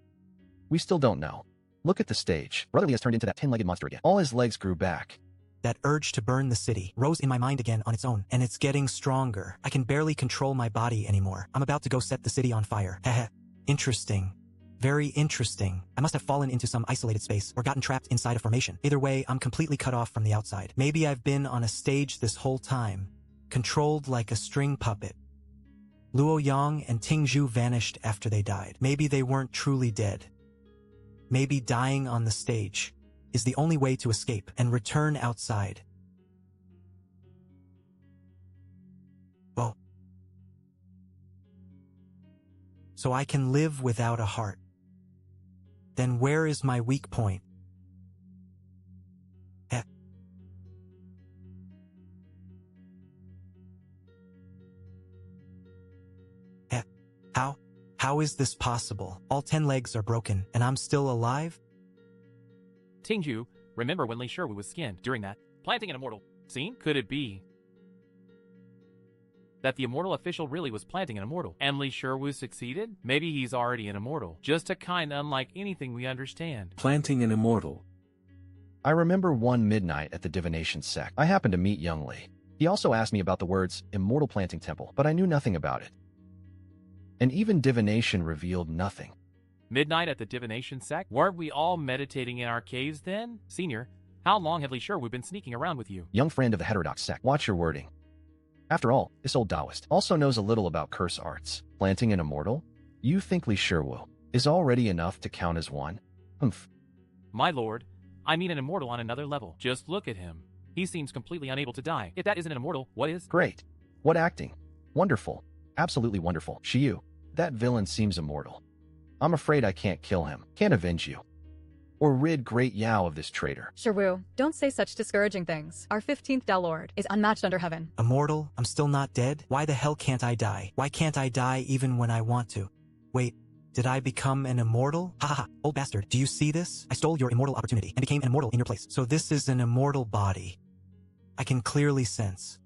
We still don't know. Look at the stage. Brotherly has turned into that 10-legged monster again. All his legs grew back. That urge to burn the city rose in my mind again on its own, and it's getting stronger. I can barely control my body anymore. I'm about to go set the city on fire. Heh. Interesting. Very interesting. I must have fallen into some isolated space or gotten trapped inside a formation. Either way, I'm completely cut off from the outside. Maybe I've been on a stage this whole time, controlled like a string puppet. Luo Yang and Ting Zhu vanished after they died. Maybe they weren't truly dead. Maybe dying on the stage is the only way to escape and return outside. Whoa. So I can live without a heart. Then where is my weak point? How is this possible? All 10 legs are broken, and I'm still alive? Tingju, remember when Li Sherwu was skinned during that planting an immortal scene? Could it be that the immortal official really was planting an immortal, and Li Sherwu succeeded? Maybe he's already an immortal, just a kind unlike anything we understand. Planting an immortal. I remember one midnight at the divination sect. I happened to meet young Li. He also asked me about the words immortal planting temple, but I knew nothing about it. And even divination revealed nothing. Midnight at the divination sect? Weren't we all meditating in our caves then? Senior, how long have Li Sherwu been sneaking around with you? Young friend of the heterodox sect, watch your wording. After all, this old Taoist also knows a little about curse arts. Planting an immortal? You think Li Sherwu is already enough to count as one? My lord, I mean an immortal on another level. Just look at him. He seems completely unable to die. If that isn't an immortal, what is? Great. What acting. Wonderful. Absolutely wonderful. Shiyu, that villain seems immortal. I'm afraid I can't kill him. Can't avenge you. Or rid Great Yao of this traitor. Sherwu, don't say such discouraging things. Our 15th Tao Lord is unmatched under heaven. Immortal? I'm still not dead? Why the hell can't I die? Why can't I die even when I want to? Wait, did I become an immortal? Ha ha ha, old bastard, do you see this? I stole your immortal opportunity and became an immortal in your place. So this is an immortal body. I can clearly sense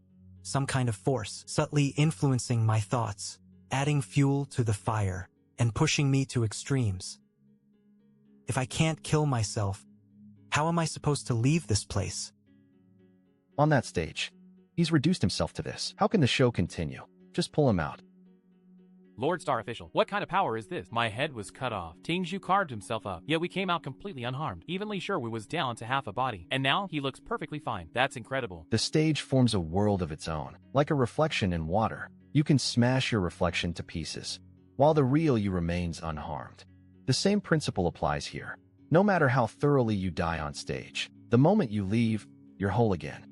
some kind of force subtly influencing my thoughts, adding fuel to the fire, and pushing me to extremes. If I can't kill myself, how am I supposed to leave this place? On that stage, he's reduced himself to this. How can the show continue? Just pull him out. Lord Star Official, what kind of power is this? My head was cut off. Tingzhu carved himself up, yet we came out completely unharmed. Even Li Shiwu was down to half a body, and now he looks perfectly fine. That's incredible. The stage forms a world of its own, like a reflection in water. You can smash your reflection to pieces, while the real you remains unharmed. The same principle applies here. No matter how thoroughly you die on stage, the moment you leave, you're whole again.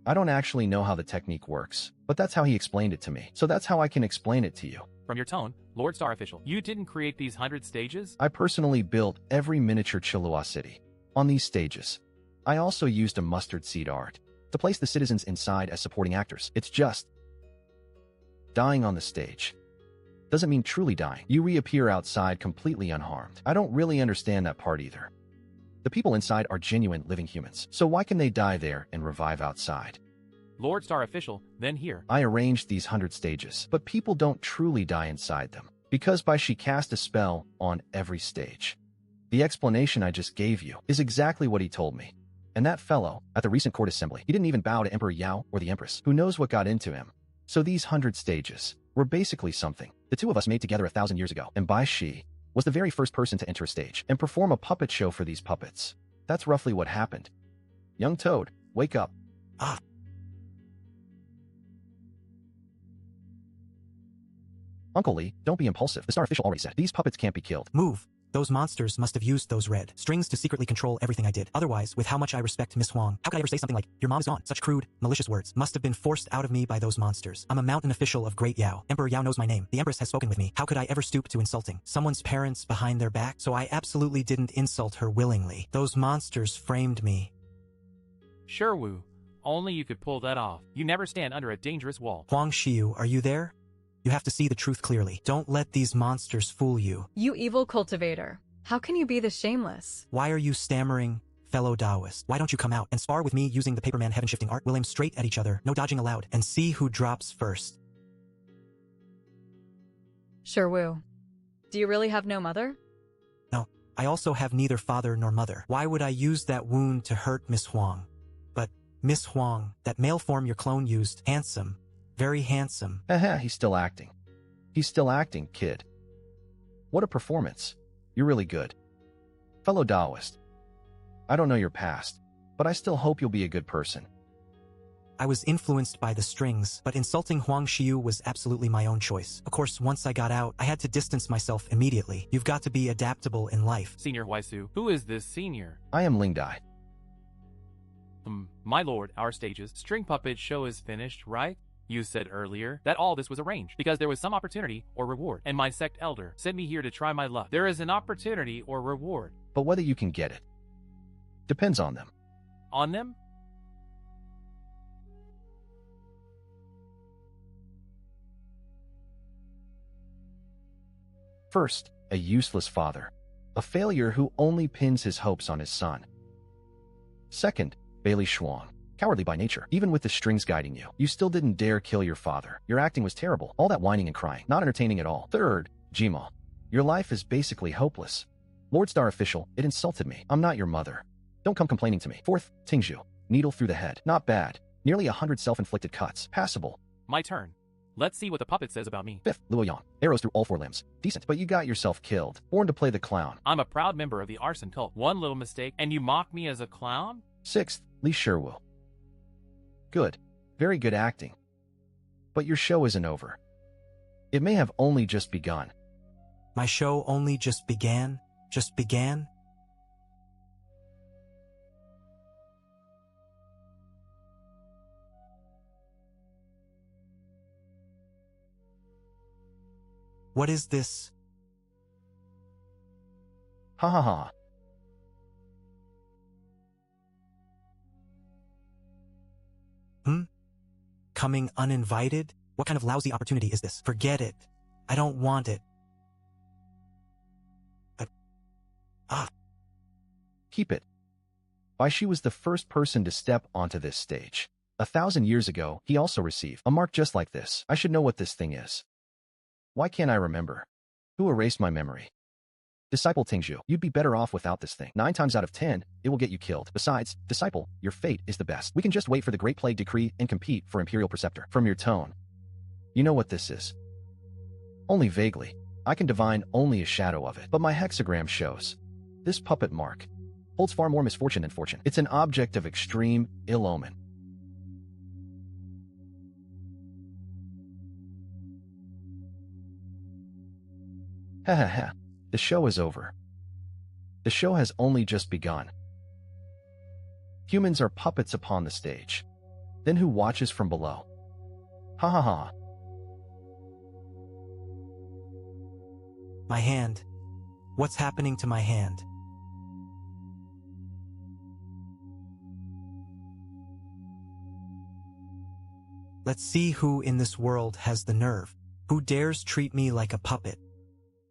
I don't actually know how the technique works, but that's how he explained it to me, so that's how I can explain it to you. From your tone, Lord Star Official, you didn't create these 100 stages? I personally built every miniature Chilua city on these stages. I also used a mustard seed art to place the citizens inside as supporting actors. It's just dying on the stage doesn't mean truly dying. You reappear outside completely unharmed. I don't really understand that part either. The people inside are genuine living humans, so why can they die there and revive outside? Lord Star Official, then here. I arranged these 100 stages, but people don't truly die inside them, because she cast a spell on every stage. The explanation I just gave you is exactly what he told me. And that fellow, at the recent court assembly, he didn't even bow to Emperor Yao or the Empress. Who knows what got into him? So these 100 stages were basically something the two of us made together 1,000 years ago, and Shi was the very first person to enter a stage and perform a puppet show for these puppets. That's roughly what happened. Young Toad, wake up. Ah. Uncle Lee, don't be impulsive. The Star Official already said, these puppets can't be killed. Move. Those monsters must have used those red strings to secretly control everything I did. Otherwise, with how much I respect Miss Huang, how could I ever say something like, your mom is gone? Such crude, malicious words must have been forced out of me by those monsters. I'm a mountain official of Great Yao. Emperor Yao knows my name. The Empress has spoken with me. How could I ever stoop to insulting someone's parents behind their back? So I absolutely didn't insult her willingly. Those monsters framed me. Sure, Wu. Only you could pull that off. You never stand under a dangerous wall. Huang Xiu, are you there? You have to see the truth clearly. Don't let these monsters fool you. You evil cultivator. How can you be this shameless? Why are you stammering, fellow Taoist? Why don't you come out and spar with me using the Paperman heaven-shifting art? We'll aim straight at each other, no dodging allowed, and see who drops first. Sure, Wu. Do you really have no mother? No, I also have neither father nor mother. Why would I use that wound to hurt Miss Huang? But, Miss Huang, that male form your clone used, handsome, very handsome. Haha, he's still acting. He's still acting, kid. What a performance. You're really good. Fellow Taoist, I don't know your past, but I still hope you'll be a good person. I was influenced by the strings, but insulting Huang Xiu was absolutely my own choice. Of course, once I got out, I had to distance myself immediately. You've got to be adaptable in life. Senior Huaisu, who is this senior? I am Ling Dai. My lord, our stage's string puppet show is finished, right? You said earlier that all this was arranged because there was some opportunity or reward, and my sect elder sent me here to try my luck. There is an opportunity or reward. But whether you can get it depends on them. On them? First, a useless father, a failure who only pins his hopes on his son. Second, Bailey Shuang, cowardly by nature. Even with the strings guiding you, you still didn't dare kill your father. Your acting was terrible. All that whining and crying, not entertaining at all. Third, Jima, your life is basically hopeless. Lord Star Official, it insulted me. I'm not your mother. Don't come complaining to me. Fourth, Tingzhu, needle through the head. Not bad. Nearly 100 self-inflicted cuts. Passable. My turn. Let's see what the puppet says about me. Fifth, Luoyang, arrows through all 4 limbs. Decent, but you got yourself killed. Born to play the clown. I'm a proud member of the arson cult. One little mistake, and you mock me as a clown? Sixth, Li Shiwu. Good. Very good acting. But your show isn't over. It may have only just begun. My show only just began? Just began? What is this? Ha ha ha. Coming uninvited? What kind of lousy opportunity is this? Forget it. I don't want it. Keep it. Shi was the first person to step onto this stage. 1,000 years ago, he also received a mark just like this. I should know what this thing is. Why can't I remember? Who erased my memory? Disciple Tingzhu, you'd be better off without this thing. 9 times out of 10, it will get you killed. Besides, Disciple, your fate is the best. We can just wait for the Great Plague Decree and compete for Imperial Preceptor. From your tone, you know what this is. Only vaguely. I can divine only a shadow of it, but my hexagram shows. This puppet mark holds far more misfortune than fortune. It's an object of extreme ill omen. Ha ha ha. The show is over. The show has only just begun. Humans are puppets upon the stage. Then who watches from below? Ha ha ha. My hand. What's happening to my hand? Let's see who in this world has the nerve, who dares treat me like a puppet.